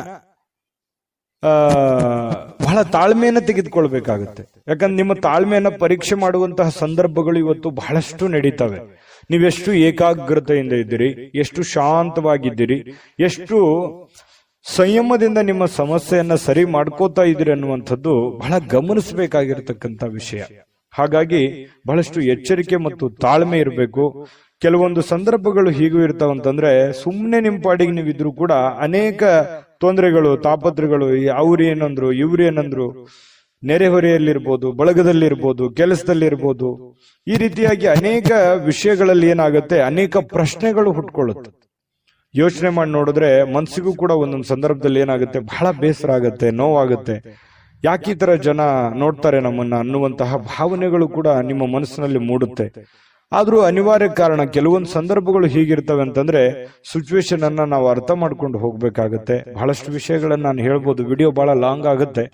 ಬಹಳ ತಾಳ್ಮೆಯನ್ನ ತೆಗೆದುಕೊಳ್ಬೇಕಾಗುತ್ತೆ. ಯಾಕಂದ್ರೆ ನಿಮ್ಮ ತಾಳ್ಮೆಯನ್ನ ಪರೀಕ್ಷೆ ಮಾಡುವಂತಹ ಸಂದರ್ಭಗಳು ಇವತ್ತು ಬಹಳಷ್ಟು ನಡೀತವೆ. ನೀವೆಷ್ಟು ಏಕಾಗ್ರತೆಯಿಂದ ಇದ್ದೀರಿ, ಎಷ್ಟು ಶಾಂತವಾಗಿದ್ದೀರಿ, ಎಷ್ಟು ಸಂಯಮದಿಂದ ನಿಮ್ಮ ಸಮಸ್ಯೆಯನ್ನ ಸರಿ ಮಾಡ್ಕೋತಾ ಇದ್ದೀರಿ ಅನ್ನುವಂಥದ್ದು ಬಹಳ ಗಮನಿಸಬೇಕಾಗಿರ್ತಕ್ಕಂಥ ವಿಷಯ. ಹಾಗಾಗಿ ಬಹಳಷ್ಟು ಎಚ್ಚರಿಕೆ ಮತ್ತು ತಾಳ್ಮೆ ಇರಬೇಕು. ಕೆಲವೊಂದು ಸಂದರ್ಭಗಳು ಹೀಗೂ ಇರ್ತಾವಂತಂದ್ರೆ, ಸುಮ್ಮನೆ ನಿಮ್ಮ ಪಾಡಿಗೆ ನೀವಿದ್ರು ಕೂಡ ಅನೇಕ ತೊಂದರೆಗಳು, ತಾಪತ್ರಗಳು, ಅವ್ರೇನಂದ್ರು ಇವ್ರೇನಂದ್ರು, ನೆರೆಹೊರೆಯಲ್ಲಿರ್ಬೋದು, ಬಳಗದಲ್ಲಿರ್ಬೋದು, ಕೆಲಸದಲ್ಲಿರ್ಬೋದು, ಈ ರೀತಿಯಾಗಿ ಅನೇಕ ವಿಷಯಗಳಲ್ಲಿ ಏನಾಗುತ್ತೆ, ಅನೇಕ ಪ್ರಶ್ನೆಗಳು ಹುಟ್ಕೊಳ್ಳುತ್ತೆ. ಯೋಚನೆ ಮಾಡಿ ನೋಡಿದ್ರೆ ಮನಸ್ಸಿಗೂ ಕೂಡ ಒಂದೊಂದು ಸಂದರ್ಭದಲ್ಲಿ ಏನಾಗುತ್ತೆ, ಬಹಳ ಬೇಸರ ಆಗುತ್ತೆ, ನೋವಾಗುತ್ತೆ. ಯಾಕೆ ಈ ತರ ಜನ ನೋಡ್ತಾರೆ ನಮ್ಮನ್ನ ಅನ್ನುವಂತಹ ಭಾವನೆಗಳು ಕೂಡ ನಿಮ್ಮ ಮನಸ್ಸಿನಲ್ಲಿ ಮೂಡುತ್ತೆ. ಆದ್ರೂ ಅನಿವಾರ್ಯ ಕಾರಣ, ಕೆಲವೊಂದು ಸಂದರ್ಭಗಳು ಹೀಗಿರ್ತವೆ ಅಂತಂದ್ರೆ ಸಿಚುವೇಶನ್ ಅನ್ನ ನಾವು ಅರ್ಥ ಮಾಡ್ಕೊಂಡು ಹೋಗ್ಬೇಕಾಗತ್ತೆ. ಬಹಳಷ್ಟು ವಿಷಯಗಳನ್ನ ನಾನು ಹೇಳ್ಬೋದು, ವಿಡಿಯೋ ಬಹಳ ಲಾಂಗ್ ಆಗುತ್ತೆ.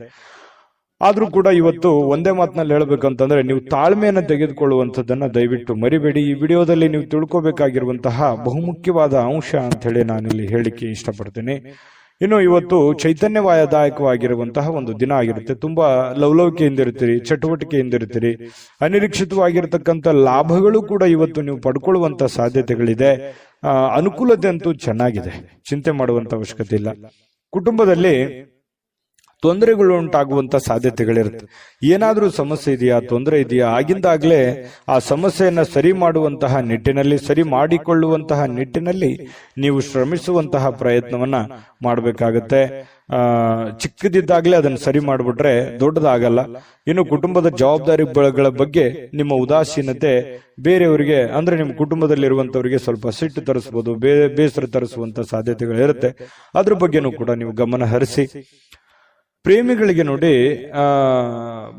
ಆದ್ರೂ ಕೂಡ ಇವತ್ತು ಒಂದೇ ಮಾತಿನಲ್ಲಿ ಹೇಳ್ಬೇಕಂತಂದ್ರೆ, ನೀವು ತಾಳ್ಮೆಯನ್ನು ತೆಗೆದುಕೊಳ್ಳುವಂಥದ್ದನ್ನ ದಯವಿಟ್ಟು ಮರಿಬೇಡಿ. ಈ ವಿಡಿಯೋದಲ್ಲಿ ನೀವು ತಿಳ್ಕೊಬೇಕಾಗಿರುವಂತಹ ಬಹುಮುಖ್ಯವಾದ ಅಂಶ ಅಂತ ಹೇಳಿ ನಾನಿಲ್ಲಿ ಹೇಳಿಕ್ಕೆ ಇಷ್ಟಪಡ್ತೀನಿ. ಇನ್ನು ಇವತ್ತು ಚೈತನ್ಯದಾಯಕವಾಗಿರುವಂತಹ ಒಂದು ದಿನ ಆಗಿರುತ್ತೆ. ತುಂಬಾ ಲವಲವಿಕೆಯಿಂದ ಇರ್ತೀರಿ, ಚಟುವಟಿಕೆಯಿಂದ ಇರ್ತೀರಿ. ಅನಿರೀಕ್ಷಿತವಾಗಿರ್ತಕ್ಕಂಥ ಲಾಭಗಳು ಕೂಡ ಇವತ್ತು ನೀವು ಪಡ್ಕೊಳ್ಳುವಂತ ಸಾಧ್ಯತೆಗಳಿದೆ. ಅನುಕೂಲತೆ ಅಂತೂ ಚೆನ್ನಾಗಿದೆ, ಚಿಂತೆ ಮಾಡುವಂತ ಅವಶ್ಯಕತೆ ಇಲ್ಲ. ಕುಟುಂಬದಲ್ಲಿ ತೊಂದರೆಗಳು ಉಂಟಾಗುವಂತ ಸಾಧ್ಯತೆಗಳಿರುತ್ತೆ. ಏನಾದ್ರೂ ಸಮಸ್ಯೆ ಇದೆಯಾ, ತೊಂದರೆ ಇದೆಯಾ, ಆಗಿಂದಾಗ್ಲೇ ಆ ಸಮಸ್ಯೆಯನ್ನ ಸರಿ ಮಾಡುವಂತಹ ನಿಟ್ಟಿನಲ್ಲಿ, ಸರಿ ಮಾಡಿಕೊಳ್ಳುವಂತಹ ನಿಟ್ಟಿನಲ್ಲಿ ನೀವು ಶ್ರಮಿಸುವಂತಹ ಪ್ರಯತ್ನವನ್ನ ಮಾಡಬೇಕಾಗತ್ತೆ. ಚಿಕ್ಕದಿದ್ದಾಗ್ಲೇ ಅದನ್ನ ಸರಿ ಮಾಡ್ಬಿಟ್ರೆ ದೊಡ್ಡದಾಗಲ್ಲ. ಇನ್ನು ಕುಟುಂಬದ ಜವಾಬ್ದಾರಿಗಳ ಬಗ್ಗೆ ನಿಮ್ಮ ಉದಾಸೀನತೆ ಬೇರೆಯವರಿಗೆ, ಅಂದ್ರೆ ನಿಮ್ಮ ಕುಟುಂಬದಲ್ಲಿರುವಂತವರಿಗೆ ಸ್ವಲ್ಪ ಸಿಟ್ಟು ತರಿಸಬಹುದು, ಬೇಸರ ತರಿಸುವಂತ ಸಾಧ್ಯತೆಗಳಿರುತ್ತೆ. ಅದ್ರ ಬಗ್ಗೆನೂ ಕೂಡ ನೀವು ಗಮನ ಹರಿಸಿ. ಪ್ರೇಮಿಗಳಿಗೆ ನೋಡಿ,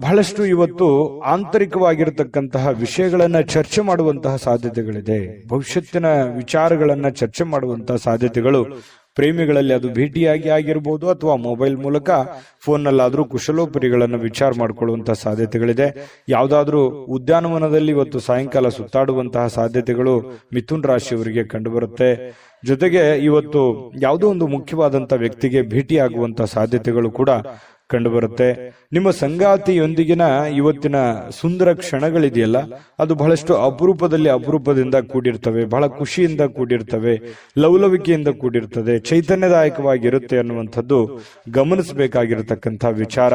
ಬಹಳಷ್ಟು ಇವತ್ತು ಆಂತರಿಕವಾಗಿರತಕ್ಕಂತಹ ವಿಷಯಗಳನ್ನ ಚರ್ಚೆ ಮಾಡುವಂತಹ ಸಾಧ್ಯತೆಗಳಿದೆ. ಭವಿಷ್ಯತ್ತಿನ ವಿಚಾರಗಳನ್ನ ಚರ್ಚೆ ಮಾಡುವಂತಹ ಸಾಧ್ಯತೆಗಳು ಪ್ರೇಮಿಗಳಲ್ಲಿ, ಅದು ಭೇಟಿಯಾಗಿ ಆಗಿರ್ಬೋದು ಅಥವಾ ಮೊಬೈಲ್ ಮೂಲಕ ಫೋನ್ನಲ್ಲಾದ್ರೂ ಕುಶಲೋಪರಿಗಳನ್ನ ವಿಚಾರ ಮಾಡಿಕೊಳ್ಳುವಂತಹ ಸಾಧ್ಯತೆಗಳಿದೆ. ಯಾವುದಾದ್ರೂ ಉದ್ಯಾನವನದಲ್ಲಿ ಇವತ್ತು ಸಾಯಂಕಾಲ ಸುತ್ತಾಡುವಂತಹ ಸಾಧ್ಯತೆಗಳು ಮಿಥುನ್ ರಾಶಿಯವರಿಗೆ ಕಂಡುಬರುತ್ತೆ. ಜೊತೆಗೆ ಇವತ್ತು ಯಾವುದೋ ಒಂದು ಮುಖ್ಯವಾದಂತ ವ್ಯಕ್ತಿಗೆ ಭೇಟಿಯಾಗುವಂತಹ ಸಾಧ್ಯತೆಗಳು ಕೂಡ ಕಂಡುಬರುತ್ತೆ. ನಿಮ್ಮ ಸಂಗಾತಿಯೊಂದಿಗಿನ ಇವತ್ತಿನ ಸುಂದರ ಕ್ಷಣಗಳಿದೆಯಲ್ಲ, ಅದು ಬಹಳಷ್ಟು ಅಪರೂಪದಿಂದ ಕೂಡಿರ್ತವೆ, ಬಹಳ ಖುಷಿಯಿಂದ ಕೂಡಿರ್ತವೆ, ಲವಲವಿಕೆಯಿಂದ ಕೂಡಿರ್ತದೆ, ಚೈತನ್ಯದಾಯಕವಾಗಿರುತ್ತೆ ಅನ್ನುವಂಥದ್ದು ಗಮನಿಸಬೇಕಾಗಿರತಕ್ಕಂಥ ವಿಚಾರ.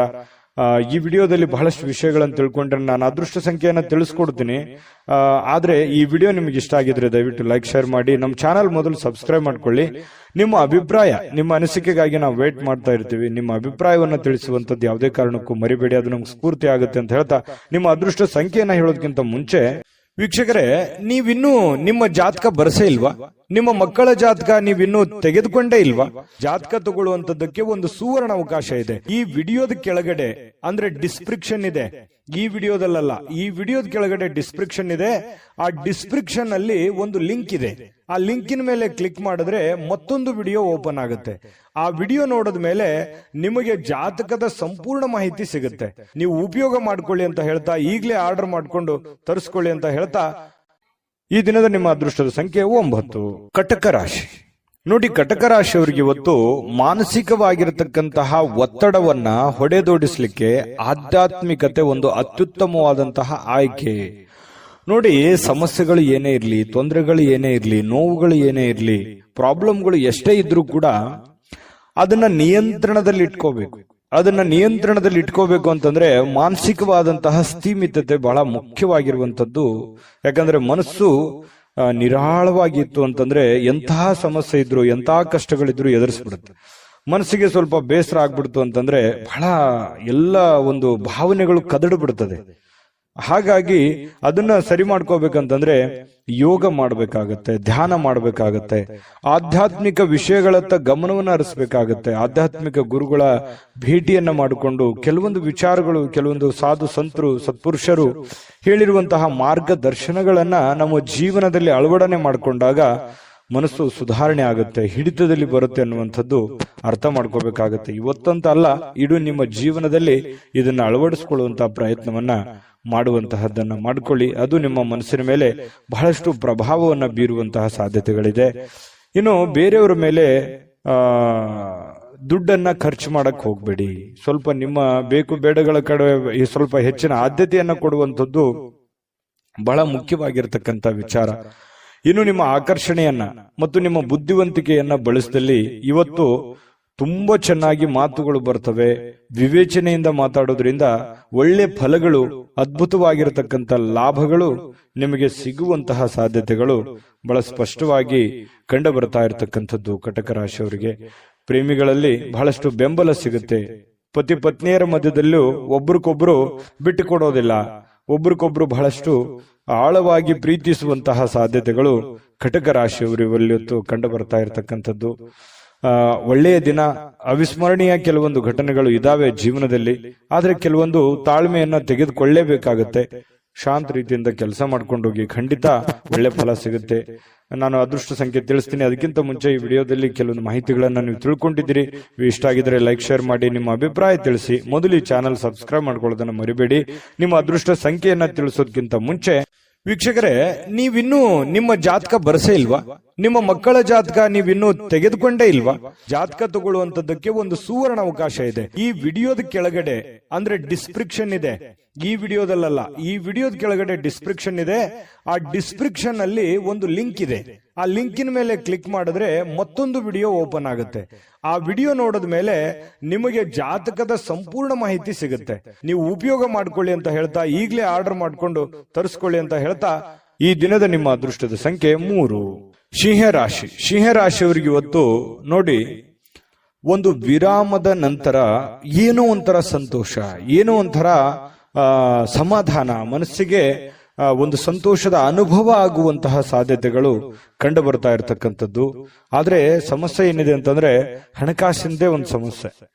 ಈ ವಿಡಿಯೋದಲ್ಲಿ ಬಹಳಷ್ಟು ವಿಷಯಗಳನ್ನು ತಿಳ್ಕೊಂಡ್ರೆ ನಾನು ಅದೃಷ್ಟ ಸಂಖ್ಯೆಯನ್ನು ತಿಳಿಸ್ಕೊಡ್ತೀನಿ. ಆದ್ರೆ ಈ ವಿಡಿಯೋ ನಿಮಗೆ ಇಷ್ಟ ಆಗಿದ್ರೆ ದಯವಿಟ್ಟು ಲೈಕ್ ಶೇರ್ ಮಾಡಿ, ನಮ್ಮ ಚಾನಲ್ ಮೊದಲು ಸಬ್ಸ್ಕ್ರೈಬ್ ಮಾಡ್ಕೊಳ್ಳಿ. ನಿಮ್ಮ ಅಭಿಪ್ರಾಯ, ನಿಮ್ಮ ಅನಿಸಿಕೆಗಾಗಿ ನಾವು ವೇಟ್ ಮಾಡ್ತಾ ಇರ್ತೀವಿ. ನಿಮ್ಮ ಅಭಿಪ್ರಾಯವನ್ನು ತಿಳಿಸುವಂತದ್ದು ಯಾವುದೇ ಕಾರಣಕ್ಕೂ ಮರಿಬೇಡಿ, ಅದು ನಮ್ಗೆ ಸ್ಫೂರ್ತಿ ಆಗುತ್ತೆ ಅಂತ ಹೇಳ್ತಾ, ನಿಮ್ಮ ಅದೃಷ್ಟ ಸಂಖ್ಯೆಯನ್ನ ಹೇಳೋದಕ್ಕಿಂತ ಮುಂಚೆ ವೀಕ್ಷಕರೇ, ನೀವಿನ್ನೂ ನಿಮ್ಮ ಜಾತಕ ಬರಸೇ ಇಲ್ವಾ? ನಿಮ್ಮ ಮಕ್ಕಳ ಜಾತಕ ನೀವಿನ್ನೂ ತೆಗೆದುಕೊಂಡೇ ಇಲ್ವಾ? ಜಾತಕ ತಗೊಳ್ಳುವಂತದ್ದಕ್ಕೆ ಒಂದು ಸುವರ್ಣ ಅವಕಾಶ ಇದೆ. ಈ ವಿಡಿಯೋದ ಕೆಳಗಡೆ ಅಂದ್ರೆ ಡಿಸ್ಕ್ರಿಪ್ಷನ್ ಇದೆ, ಈ ವಿಡಿಯೋದಲ್ಲ, ಈ ವಿಡಿಯೋದ ಕೆಳಗಡೆ ಡಿಸ್ಕ್ರಿಪ್ಷನ್ ಇದೆ. ಆ ಡಿಸ್ಕ್ರಿಪ್ಷನ್ ಅಲ್ಲಿ ಒಂದು ಲಿಂಕ್ ಇದೆ. ಆ ಲಿಂಕಿನ ಮೇಲೆ ಕ್ಲಿಕ್ ಮಾಡಿದ್ರೆ ಮತ್ತೊಂದು ವಿಡಿಯೋ ಓಪನ್ ಆಗುತ್ತೆ. ಆ ವಿಡಿಯೋ ನೋಡಿದ ಮೇಲೆ ನಿಮಗೆ ಜಾತಕದ ಸಂಪೂರ್ಣ ಮಾಹಿತಿ ಸಿಗುತ್ತೆ. ನೀವು ಉಪಯೋಗ ಮಾಡ್ಕೊಳ್ಳಿ ಅಂತ ಹೇಳ್ತಾ, ಈಗಲೇ ಆರ್ಡರ್ ಮಾಡ್ಕೊಂಡು ತರಿಸ್ಕೊಳ್ಳಿ ಅಂತ ಹೇಳ್ತಾ, ಈ ದಿನದ ನಿಮ್ಮ ಅದೃಷ್ಟದ ಸಂಖ್ಯೆ 9. ಕಟಕ ರಾಶಿ. ನೋಡಿ, ಕಟಕ ರಾಶಿಯವರಿಗೆ ಇವತ್ತು ಮಾನಸಿಕವಾಗಿರತಕ್ಕಂತಹ ಒತ್ತಡವನ್ನ ಹೊಡೆದೋಡಿಸ್ಲಿಕ್ಕೆ ಆಧ್ಯಾತ್ಮಿಕತೆ ಒಂದು ಅತ್ಯುತ್ತಮವಾದಂತಹ ಆಯ್ಕೆ. ನೋಡಿ, ಸಮಸ್ಯೆಗಳು ಏನೇ ಇರಲಿ, ತೊಂದರೆಗಳು ಏನೇ ಇರಲಿ, ನೋವುಗಳು ಏನೇ ಇರಲಿ, ಪ್ರಾಬ್ಲಮ್ಗಳು ಎಷ್ಟೇ ಇದ್ರೂ ಕೂಡ ಅದನ್ನ ನಿಯಂತ್ರಣದಲ್ಲಿ ಇಟ್ಕೋಬೇಕು. ಅದನ್ನ ನಿಯಂತ್ರಣದಲ್ಲಿ ಇಟ್ಕೋಬೇಕು ಅಂತಂದ್ರೆ ಮಾನಸಿಕವಾದಂತಹ ಸ್ಥಿಮಿತತೆ ಬಹಳ ಮುಖ್ಯವಾಗಿರುವಂತದ್ದು. ಯಾಕಂದ್ರೆ ಮನಸ್ಸು ನಿರಾಳವಾಗಿತ್ತು ಅಂತಂದ್ರೆ ಎಂತಹ ಸಮಸ್ಯೆ ಇದ್ರು, ಎಂತಹ ಕಷ್ಟಗಳಿದ್ರು ಎದುರಿಸ್ಬಿಡುತ್ತೆ. ಮನಸ್ಸಿಗೆ ಸ್ವಲ್ಪ ಬೇಸರ ಆಗ್ಬಿಡ್ತು ಅಂತಂದ್ರೆ ಬಹಳ ಎಲ್ಲ ಒಂದು ಭಾವನೆಗಳು ಕದಡು ಬಿಡ್ತದೆ. ಹಾಗಾಗಿ ಅದನ್ನ ಸರಿ ಮಾಡ್ಕೋಬೇಕಂತಂದ್ರೆ ಯೋಗ ಮಾಡ್ಬೇಕಾಗತ್ತೆ, ಧ್ಯಾನ ಮಾಡ್ಬೇಕಾಗತ್ತೆ, ಆಧ್ಯಾತ್ಮಿಕ ವಿಷಯಗಳತ್ತ ಗಮನವನ್ನ ಹರಿಸ್ಬೇಕಾಗತ್ತೆ. ಆಧ್ಯಾತ್ಮಿಕ ಗುರುಗಳ ಭೇಟಿಯನ್ನ ಮಾಡಿಕೊಂಡು ಕೆಲವೊಂದು ವಿಚಾರಗಳು, ಕೆಲವೊಂದು ಸಾಧು ಸಂತರು, ಸತ್ಪುರುಷರು ಹೇಳಿರುವಂತಹ ಮಾರ್ಗದರ್ಶನಗಳನ್ನ ನಮ್ಮ ಜೀವನದಲ್ಲಿ ಅಳವಡನೆ ಮಾಡಿಕೊಂಡಾಗ ಮನಸ್ಸು ಸುಧಾರಣೆ ಆಗುತ್ತೆ, ಹಿಡಿತದಲ್ಲಿ ಬರುತ್ತೆ ಅನ್ನುವಂಥದ್ದು ಅರ್ಥ ಮಾಡ್ಕೋಬೇಕಾಗತ್ತೆ. ಇವತ್ತಂತ ಅಲ್ಲ, ಇಡೀ ನಿಮ್ಮ ಜೀವನದಲ್ಲಿ ಇದನ್ನ ಅಳವಡಿಸಿಕೊಳ್ಳುವಂತಹ ಪ್ರಯತ್ನವನ್ನ ಮಾಡುವಂತಹದ್ದನ್ನ ಮಾಡ್ಕೊಳ್ಳಿ. ಅದು ನಿಮ್ಮ ಮನಸ್ಸಿನ ಮೇಲೆ ಬಹಳಷ್ಟು ಪ್ರಭಾವವನ್ನ ಬೀರುವಂತಹ ಸಾಧ್ಯತೆಗಳಿದೆ. ಇನ್ನು ಬೇರೆಯವರ ಮೇಲೆ ದುಡ್ಡನ್ನ ಖರ್ಚು ಮಾಡಕ್ ಹೋಗ್ಬೇಡಿ. ಸ್ವಲ್ಪ ನಿಮ್ಮ ಬೇಕು ಬೇಡಗಳ ಕಡೆ ಸ್ವಲ್ಪ ಹೆಚ್ಚಿನ ಆದ್ಯತೆಯನ್ನ ಕೊಡುವಂಥದ್ದು ಬಹಳ ಮುಖ್ಯವಾಗಿರ್ತಕ್ಕಂಥ ವಿಚಾರ. ಇನ್ನು ನಿಮ್ಮ ಆಕರ್ಷಣೆಯನ್ನ ಮತ್ತು ನಿಮ್ಮ ಬುದ್ಧಿವಂತಿಕೆಯನ್ನ ಬಳಸಿದಲ್ಲಿ ಇವತ್ತು ತುಂಬಾ ಚೆನ್ನಾಗಿ ಮಾತುಗಳು ಬರ್ತವೆ. ವಿವೇಚನೆಯಿಂದ ಮಾತಾಡೋದ್ರಿಂದ ಒಳ್ಳೆ ಫಲಗಳು, ಅದ್ಭುತವಾಗಿರತಕ್ಕಂಥ ಲಾಭಗಳು ನಿಮಗೆ ಸಿಗುವಂತಹ ಸಾಧ್ಯತೆಗಳು ಬಹಳ ಸ್ಪಷ್ಟವಾಗಿ ಕಂಡು ಬರ್ತಾ ಇರತಕ್ಕಂಥದ್ದು. ಕಟಕ ರಾಶಿಯವರಿಗೆ ಪ್ರೇಮಿಗಳಲ್ಲಿ ಬಹಳಷ್ಟು ಬೆಂಬಲ ಸಿಗುತ್ತೆ. ಪತಿ ಪತ್ನಿಯರ ಮಧ್ಯದಲ್ಲೂ ಒಬ್ರಿಗೊಬ್ರು ಬಿಟ್ಟು ಕೊಡೋದಿಲ್ಲ, ಒಬ್ರಿಗೊಬ್ರು ಬಹಳಷ್ಟು ಆಳವಾಗಿ ಪ್ರೀತಿಸುವಂತಹ ಸಾಧ್ಯತೆಗಳು ಕಟಕ ರಾಶಿಯವರಿವತ್ತು ಕಂಡು ಬರ್ತಾ ಇರತಕ್ಕಂಥದ್ದು. ಒಳ್ಳೆಯ ದಿನ, ಅವಿಸ್ಮರಣೀಯ ಕೆಲವೊಂದು ಘಟನೆಗಳು ಇದಾವೆ ಜೀವನದಲ್ಲಿ. ಆದ್ರೆ ಕೆಲವೊಂದು ತಾಳ್ಮೆಯನ್ನ ತೆಗೆದುಕೊಳ್ಳೇಬೇಕಾಗತ್ತೆ. ಶಾಂತ ರೀತಿಯಿಂದ ಕೆಲಸ ಮಾಡ್ಕೊಂಡೋಗಿ, ಖಂಡಿತ ಒಳ್ಳೆ ಫಲ ಸಿಗುತ್ತೆ. ನಾನು ಅದೃಷ್ಟ ಸಂಖ್ಯೆ ತಿಳಿಸ್ತೀನಿ. ಅದಕ್ಕಿಂತ ಮುಂಚೆ ಈ ವಿಡಿಯೋದಲ್ಲಿ ಕೆಲವೊಂದು ಮಾಹಿತಿಗಳನ್ನ ನೀವು ತಿಳ್ಕೊಂಡಿದ್ದೀರಿ. ಇಷ್ಟ ಆಗಿದ್ರೆ ಲೈಕ್, ಶೇರ್ ಮಾಡಿ, ನಿಮ್ಮ ಅಭಿಪ್ರಾಯ ತಿಳಿಸಿ. ಮೊದಲು ಈ ಚಾನಲ್ ಸಬ್ಸ್ಕ್ರೈಬ್ ಮಾಡ್ಕೊಳ್ಳೋದನ್ನ ಮರಿಬೇಡಿ. ನಿಮ್ಮ ಅದೃಷ್ಟ ಸಂಖ್ಯೆಯನ್ನ ತಿಳಿಸೋದಕ್ಕಿಂತ ಮುಂಚೆ ವೀಕ್ಷಕರೇ, ನೀವಿನ್ನೂ ನಿಮ್ಮ ಜಾತಕ ಬರಸೇ ಇಲ್ವಾ? ನಿಮ್ಮ ಮಕ್ಕಳ ಜಾತಕ ನೀವಿನ್ನೂ ತೆಗೆದುಕೊಂಡೇ ಇಲ್ವಾ? ಜಾತಕ ತಗೊಳ್ಳುವಂತದ್ದಕ್ಕೆ ಒಂದು ಸುವರ್ಣ ಅವಕಾಶ ಇದೆ. ಈ ವಿಡಿಯೋದ ಕೆಳಗಡೆ ಅಂದ್ರೆ ಡಿಸ್ಕ್ರಿಪ್ಷನ್ ಇದೆ. ಈ ವಿಡಿಯೋದಲ್ಲ, ಈ ವಿಡಿಯೋದ ಕೆಳಗಡೆ ಡಿಸ್ಕ್ರಿಪ್ಷನ್ ಇದೆ. ಆ ಡಿಸ್ಕ್ರಿಪ್ಷನ್ ಅಲ್ಲಿ ಒಂದು ಲಿಂಕ್ ಇದೆ. ಆ ಲಿಂಕಿನ ಮೇಲೆ ಕ್ಲಿಕ್ ಮಾಡಿದ್ರೆ ಮತ್ತೊಂದು ವಿಡಿಯೋ ಓಪನ್ ಆಗುತ್ತೆ. ಆ ವಿಡಿಯೋ ನೋಡಿದ ಮೇಲೆ ನಿಮಗೆ ಜಾತಕದ ಸಂಪೂರ್ಣ ಮಾಹಿತಿ ಸಿಗುತ್ತೆ. ನೀವು ಉಪಯೋಗ ಮಾಡ್ಕೊಳ್ಳಿ ಅಂತ ಹೇಳ್ತಾ, ಈಗಲೇ ಆರ್ಡರ್ ಮಾಡ್ಕೊಂಡು ತರಿಸ್ಕೊಳ್ಳಿ ಅಂತ ಹೇಳ್ತಾ, ಈ ದಿನದ ನಿಮ್ಮ ಅದೃಷ್ಟದ ಸಂಖ್ಯೆ 3. ಸಿಂಹರಾಶಿ. ಸಿಂಹರಾಶಿಯವರಿಗೆ ಇವತ್ತು ನೋಡಿ, ಒಂದು ವಿರಾಮದ ನಂತರ ಏನೋ ಒಂಥರ ಸಂತೋಷ, ಏನೋ ಒಂಥರ ಸಮಾಧಾನ, ಮನಸ್ಸಿಗೆ ಒಂದು ಸಂತೋಷದ ಅನುಭವ ಆಗುವಂತಹ ಸಾಧ್ಯತೆಗಳು ಕಂಡು ಬರ್ತಾ ಇರತಕ್ಕಂಥದ್ದು. ಆದ್ರೆ ಸಮಸ್ಯೆ ಏನಿದೆ ಅಂತಂದ್ರೆ ಹಣಕಾಸಿಂದೇ ಒಂದು ಸಮಸ್ಯೆ.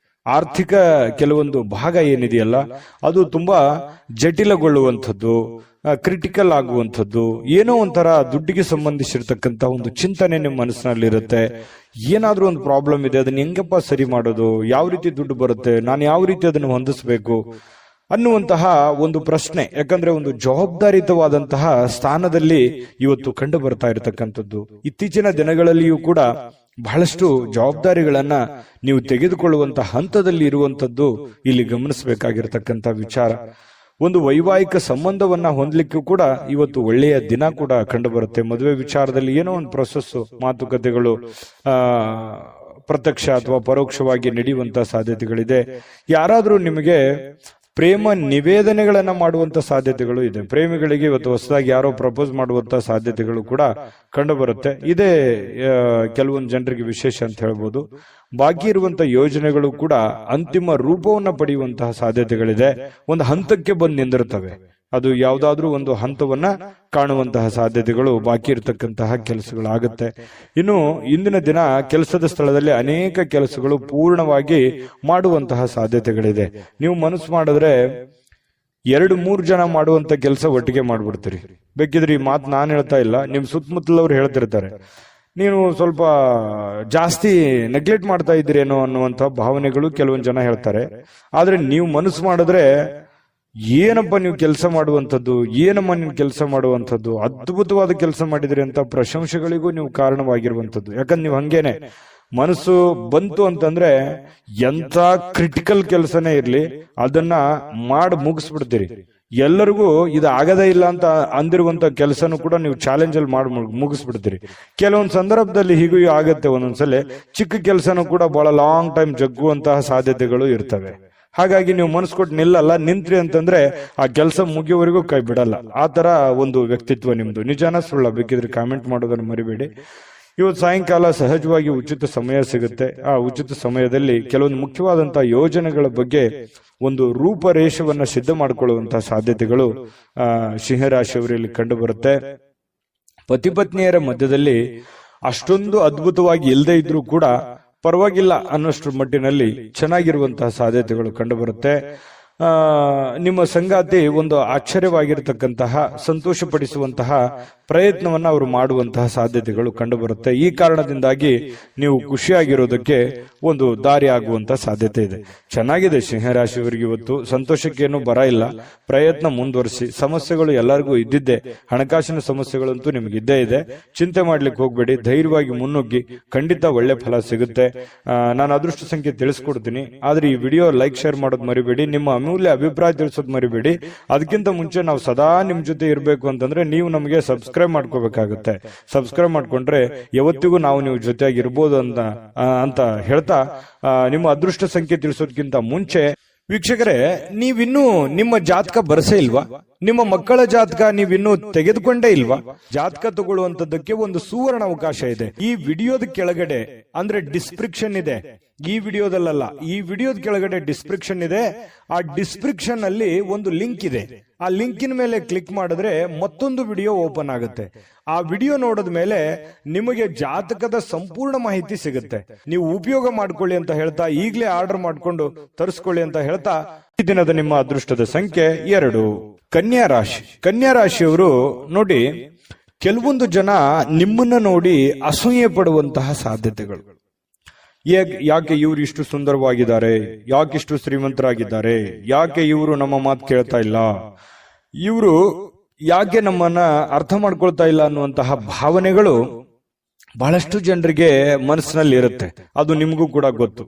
ಆರ್ಥಿಕ ಕೆಲವೊಂದು ಭಾಗ ಏನಿದೆಯಲ್ಲ ಅದು ತುಂಬಾ ಜಟಿಲಗೊಳ್ಳುವಂಥದ್ದು, ಕ್ರಿಟಿಕಲ್ ಆಗುವಂಥದ್ದು, ಏನೋ ಒಂಥರ ದುಡ್ಡಿಗೆ ಸಂಬಂಧಿಸಿರ್ತಕ್ಕಂಥ ಒಂದು ಚಿಂತನೆ ನಿಮ್ಮ ಮನಸ್ಸಿನಲ್ಲಿರುತ್ತೆ. ಏನಾದ್ರೂ ಒಂದು ಪ್ರಾಬ್ಲಮ್ ಇದೆ, ಅದನ್ನ ಹೆಂಗಪ್ಪ ಸರಿ ಮಾಡೋದು, ಯಾವ ರೀತಿ ದುಡ್ಡು ಬರುತ್ತೆ, ನಾನು ಯಾವ ರೀತಿ ಅದನ್ನು ಹೊಂದಿಸಬೇಕು ಅನ್ನುವಂತಹ ಒಂದು ಪ್ರಶ್ನೆ. ಯಾಕಂದ್ರೆ ಒಂದು ಜವಾಬ್ದಾರಿತವಾದಂತಹ ಸ್ಥಾನದಲ್ಲಿ ಇವತ್ತು ಕಂಡು ಬರ್ತಾ ಇರತಕ್ಕಂಥದ್ದು. ಇತ್ತೀಚಿನ ದಿನಗಳಲ್ಲಿಯೂ ಕೂಡ ಬಹಳಷ್ಟು ಜವಾಬ್ದಾರಿಗಳನ್ನ ನೀವು ತೆಗೆದುಕೊಳ್ಳುವಂತಹ ಹಂತದಲ್ಲಿ ಇರುವಂತದ್ದು ಇಲ್ಲಿ ಗಮನಿಸಬೇಕಾಗಿರ್ತಕ್ಕಂಥ ವಿಚಾರ. ಒಂದು ವೈವಾಹಿಕ ಸಂಬಂಧವನ್ನ ಹೊಂದಲಿಕ್ಕೂ ಕೂಡ ಇವತ್ತು ಒಳ್ಳೆಯ ದಿನ ಕೂಡ ಕಂಡು ಬರುತ್ತೆ. ಮದುವೆ ವಿಚಾರದಲ್ಲಿ ಏನೋ ಒಂದು ಪ್ರೊಸೆಸ್, ಮಾತುಕತೆಗಳು ಪ್ರತ್ಯಕ್ಷ ಅಥವಾ ಪರೋಕ್ಷವಾಗಿ ನಡೆಯುವಂತಹ ಸಾಧ್ಯತೆಗಳಿದೆ. ಯಾರಾದ್ರೂ ನಿಮಗೆ ಪ್ರೇಮ ನಿವೇದನೆಗಳನ್ನ ಮಾಡುವಂತ ಸಾಧ್ಯತೆಗಳು ಇದೆ. ಪ್ರೇಮಿಗಳಿಗೆ ಇವತ್ತು ಹೊಸದಾಗಿ ಯಾರೋ ಪ್ರಪೋಸ್ ಮಾಡುವಂತ ಸಾಧ್ಯತೆಗಳು ಕೂಡ ಕಂಡು ಬರುತ್ತೆ. ಇದೇ ಕೆಲವೊಂದು ಜನರಿಗೆ ವಿಶೇಷ ಅಂತ ಹೇಳ್ಬೋದು. ಬಾಕಿ ಇರುವಂತ ಯೋಜನೆಗಳು ಕೂಡ ಅಂತಿಮ ರೂಪವನ್ನ ಪಡೆಯುವಂತಹ ಸಾಧ್ಯತೆಗಳಿದೆ. ಒಂದು ಹಂತಕ್ಕೆ ಬಂದು ನಿಂದಿರುತ್ತವೆ. ಅದು ಯಾವುದಾದ್ರೂ ಒಂದು ಹಂತವನ್ನ ಕಾಣುವಂತಹ ಸಾಧ್ಯತೆಗಳು, ಬಾಕಿ ಇರತಕ್ಕಂತಹ ಕೆಲಸಗಳಾಗುತ್ತೆ. ಇನ್ನು ಇಂದಿನ ದಿನ ಕೆಲಸದ ಸ್ಥಳದಲ್ಲಿ ಅನೇಕ ಕೆಲಸಗಳು ಪೂರ್ಣವಾಗಿ ಮಾಡುವಂತಹ ಸಾಧ್ಯತೆಗಳಿದೆ. ನೀವು ಮನಸ್ಸು ಮಾಡಿದ್ರೆ 2-3 ಜನ ಮಾಡುವಂತ ಕೆಲಸ ಒಟ್ಟಿಗೆ ಮಾಡ್ಬಿಡ್ತೀರಿ. ಬೇಕಿದ್ರೆ ಈ ಮಾತು ನಾನು ಹೇಳ್ತಾ ಇಲ್ಲ, ನಿಮ್ ಸುತ್ತಮುತ್ತಲವ್ರು ಹೇಳ್ತಿರ್ತಾರೆ, ನೀನು ಸ್ವಲ್ಪ ಜಾಸ್ತಿ ನೆಗ್ಲೆಕ್ಟ್ ಮಾಡ್ತಾ ಇದ್ದೀರೇನೋ ಅನ್ನುವಂತ ಭಾವನೆಗಳು ಕೆಲವೊಂದು ಜನ ಹೇಳ್ತಾರೆ. ಆದ್ರೆ ನೀವು ಮನಸ್ಸು ಮಾಡಿದ್ರೆ ಏನಪ್ಪ ನೀವು ಕೆಲಸ ಮಾಡುವಂಥದ್ದು, ಏನಮ್ಮ ನೀವು ಕೆಲಸ ಮಾಡುವಂಥದ್ದು, ಅದ್ಭುತವಾದ ಕೆಲಸ ಮಾಡಿದ್ರಿ ಅಂತ ಪ್ರಶಂಸೆಗಳಿಗೂ ನೀವು ಕಾರಣವಾಗಿರುವಂಥದ್ದು. ಯಾಕಂದ್ರೆ ನೀವು ಹಂಗೇನೆ ಮನಸ್ಸು ಬಂತು ಅಂತಂದ್ರೆ ಎಂತ ಕ್ರಿಟಿಕಲ್ ಕೆಲಸನೇ ಇರ್ಲಿ ಅದನ್ನ ಮಾಡಿ ಮುಗಿಸ್ಬಿಡ್ತೀರಿ. ಎಲ್ಲರಿಗೂ ಇದು ಆಗದೇ ಇಲ್ಲ ಅಂತ ಅಂದಿರುವಂತ ಕೆಲಸನೂ ಕೂಡ ನೀವು ಚಾಲೆಂಜ್ ಅಲ್ಲಿ ಮಾಡಿ ಮುಗಿಸ್ಬಿಡ್ತೀರಿ. ಕೆಲವೊಂದು ಸಂದರ್ಭದಲ್ಲಿ ಹೀಗೂ ಆಗತ್ತೆ, ಒಂದೊಂದ್ಸಲ ಚಿಕ್ಕ ಕೆಲಸನೂ ಕೂಡ ಬಹಳ ಲಾಂಗ್ ಟೈಮ್ ಜಗ್ಗುವಂತಹ ಸಾಧ್ಯತೆಗಳು ಇರ್ತವೆ. ಹಾಗಾಗಿ ನೀವು ಮನಸ್ಸು ಕೊಟ್ಟು ನಿಂತ್ರಿ ಅಂತಂದ್ರೆ ಆ ಕೆಲಸ ಮುಗಿಯುವವರೆಗೂ ಕೈ ಬಿಡಲ್ಲ. ಆ ತರ ಒಂದು ವ್ಯಕ್ತಿತ್ವ ನಿಮ್ದು. ನಿಜಾನ ಸುಳ್ಳ? ಬೇಕಿದ್ರೆ ಕಾಮೆಂಟ್ ಮಾಡೋದನ್ನು ಮರಿಬೇಡಿ. ಇವತ್ತು ಸಾಯಂಕಾಲ ಸಹಜವಾಗಿ ಉಚಿತ ಸಮಯ ಸಿಗುತ್ತೆ. ಆ ಉಚಿತ ಸಮಯದಲ್ಲಿ ಕೆಲವೊಂದು ಮುಖ್ಯವಾದಂತಹ ಯೋಜನೆಗಳ ಬಗ್ಗೆ ಒಂದು ರೂಪರೇಷವನ್ನ ಸಿದ್ಧ ಮಾಡಿಕೊಳ್ಳುವಂತಹ ಸಾಧ್ಯತೆಗಳು ಸಿಂಹರಾಶಿಯವರಲ್ಲಿ ಕಂಡು ಬರುತ್ತೆ. ಪತಿ ಪತ್ನಿಯರ ಮಧ್ಯದಲ್ಲಿ ಅಷ್ಟೊಂದು ಅದ್ಭುತವಾಗಿ ಇಲ್ಲದೆ ಇದ್ರೂ ಕೂಡ ಪರವಾಗಿಲ್ಲ ಅನ್ನೋಷ್ಟ್ರ ಮಟ್ಟಿನಲ್ಲಿ ಚೆನ್ನಾಗಿರುವಂತಹ ಸಾಧ್ಯತೆಗಳು ಕಂಡು ಬರುತ್ತೆ. ನಿಮ್ಮ ಸಂಗಾತಿ ಒಂದು ಆಶ್ಚರ್ಯವಾಗಿರತಕ್ಕಂತಹ ಸಂತೋಷಪಡಿಸುವಂತಹ ಪ್ರಯತ್ನವನ್ನ ಅವರು ಮಾಡುವಂತಹ ಸಾಧ್ಯತೆಗಳು ಕಂಡು ಬರುತ್ತೆ. ಈ ಕಾರಣದಿಂದಾಗಿ ನೀವು ಖುಷಿಯಾಗಿರೋದಕ್ಕೆ ಒಂದು ದಾರಿ ಆಗುವಂತಹ ಸಾಧ್ಯತೆ ಇದೆ. ಚೆನ್ನಾಗಿದೆ ಸಿಂಹರಾಶಿಯವರಿಗೆ ಇವತ್ತು. ಸಂತೋಷಕ್ಕೇನು ಬರ ಇಲ್ಲ, ಪ್ರಯತ್ನ ಮುಂದುವರಿಸಿ. ಸಮಸ್ಯೆಗಳು ಎಲ್ಲರಿಗೂ ಇದ್ದಿದ್ದೆ, ಹಣಕಾಸಿನ ಸಮಸ್ಯೆಗಳಂತೂ ನಿಮ್ಗೆ ಇದ್ದೇ ಇದೆ. ಚಿಂತೆ ಮಾಡ್ಲಿಕ್ಕೆ ಹೋಗ್ಬೇಡಿ, ಧೈರ್ಯವಾಗಿ ಮುನ್ನುಗ್ಗಿ, ಖಂಡಿತ ಒಳ್ಳೆ ಫಲ ಸಿಗುತ್ತೆ. ನಾನು ಅದೃಷ್ಟ ಸಂಖ್ಯೆ ತಿಳಿಸ್ಕೊಡ್ತೀನಿ, ಆದ್ರೆ ಈ ವಿಡಿಯೋ ಲೈಕ್ ಶೇರ್ ಮಾಡೋದು ಮರಿಬೇಡಿ, ನಿಮ್ಮ ಅಮೂಲ್ಯ ಅಭಿಪ್ರಾಯ ತಿಳಿಸೋದು ಮರಿಬೇಡಿ. ಅದಕ್ಕಿಂತ ಮುಂಚೆ ನಾವು ಸದಾ ನಿಮ್ ಜೊತೆ ಇರಬೇಕು ಅಂತಂದ್ರೆ ನೀವು ನಮಗೆ ಸಬ್ಸ್ಕ್ರೈಬ್ ಮಾಡ್ಕೋಬೇಕಾಗುತ್ತೆ. ಸಬ್ಸ್ಕ್ರೈಬ್ ಮಾಡ್ಕೊಂಡ್ರೆ ಯಾವತ್ತಿಗೂ ನಾವು ನೀವು ಜೊತೆಯಾಗಿ ಇರ್ಬೋದು ಅಂತ ಹೇಳ್ತಾ, ನಿಮ್ಮ ಅದೃಷ್ಟ ಸಂಖ್ಯೆ ತಿಳಿಸೋದಕ್ಕಿಂತ ಮುಂಚೆ ವೀಕ್ಷಕರೇ, ನೀವಿನ್ನೂ ನಿಮ್ಮ ಜಾತಕ ಬರಸೇ ಇಲ್ವಾ? ನಿಮ್ಮ ಮಕ್ಕಳ ಜಾತಕ ನೀವಿನ್ನೂ ತೆಗೆದುಕೊಂಡೇ ಇಲ್ವಾ? ಜಾತಕ ತಗೊಳ್ಳುವಂತದ್ದಕ್ಕೆ ಒಂದು ಸುವರ್ಣ ಅವಕಾಶ ಇದೆ. ಈ ವಿಡಿಯೋದ ಕೆಳಗಡೆ ಅಂದ್ರೆ ಡಿಸ್ಕ್ರಿಪ್ಷನ್ ಇದೆ, ಈ ವಿಡಿಯೋದಲ್ಲ, ಈ ವಿಡಿಯೋದ ಕೆಳಗಡೆ ಡಿಸ್ಕ್ರಿಪ್ಷನ್ ಇದೆ. ಆ ಡಿಸ್ಕ್ರಿಪ್ಷನ್ ಅಲ್ಲಿ ಒಂದು ಲಿಂಕ್ ಇದೆ. ಆ ಲಿಂಕಿನ ಮೇಲೆ ಕ್ಲಿಕ್ ಮಾಡಿದ್ರೆ ಮತ್ತೊಂದು ವಿಡಿಯೋ ಓಪನ್ ಆಗುತ್ತೆ. ಆ ವಿಡಿಯೋ ನೋಡಿದ ಮೇಲೆ ನಿಮಗೆ ಜಾತಕದ ಸಂಪೂರ್ಣ ಮಾಹಿತಿ ಸಿಗುತ್ತೆ. ನೀವು ಉಪಯೋಗ ಮಾಡ್ಕೊಳ್ಳಿ ಅಂತ ಹೇಳ್ತಾ, ಈಗಲೇ ಆರ್ಡರ್ ಮಾಡ್ಕೊಂಡು ತರಿಸ್ಕೊಳ್ಳಿ ಅಂತ ಹೇಳ್ತಾ, ಈ ದಿನದ ನಿಮ್ಮ ಅದೃಷ್ಟದ ಸಂಖ್ಯೆ 2. ಕನ್ಯಾ ರಾಶಿ. ಕನ್ಯಾ ರಾಶಿಯವರು ನೋಡಿ, ಕೆಲವೊಂದು ಜನ ನಿಮ್ಮನ್ನ ನೋಡಿ ಅಸೂಯೆ ಪಡುವಂತಹ ಸಾಧ್ಯತೆಗಳು. ಯಾಕೆ ಇವ್ರು ಇಷ್ಟು ಸುಂದರವಾಗಿದ್ದಾರೆ, ಯಾಕೆ ಇಷ್ಟು ಶ್ರೀಮಂತರಾಗಿದ್ದಾರೆ, ಯಾಕೆ ಇವರು ನಮ್ಮ ಮಾತು ಕೇಳ್ತಾ ಇಲ್ಲ, ಇವರು ಯಾಕೆ ನಮ್ಮನ್ನ ಅರ್ಥ ಮಾಡ್ಕೊಳ್ತಾ ಇಲ್ಲ ಅನ್ನುವಂತಹ ಭಾವನೆಗಳು ಬಹಳಷ್ಟು ಜನರಿಗೆ ಮನಸ್ಸಿನಲ್ಲಿ ಇರುತ್ತೆ. ಅದು ನಿಮಗೂ ಕೂಡ ಗೊತ್ತು.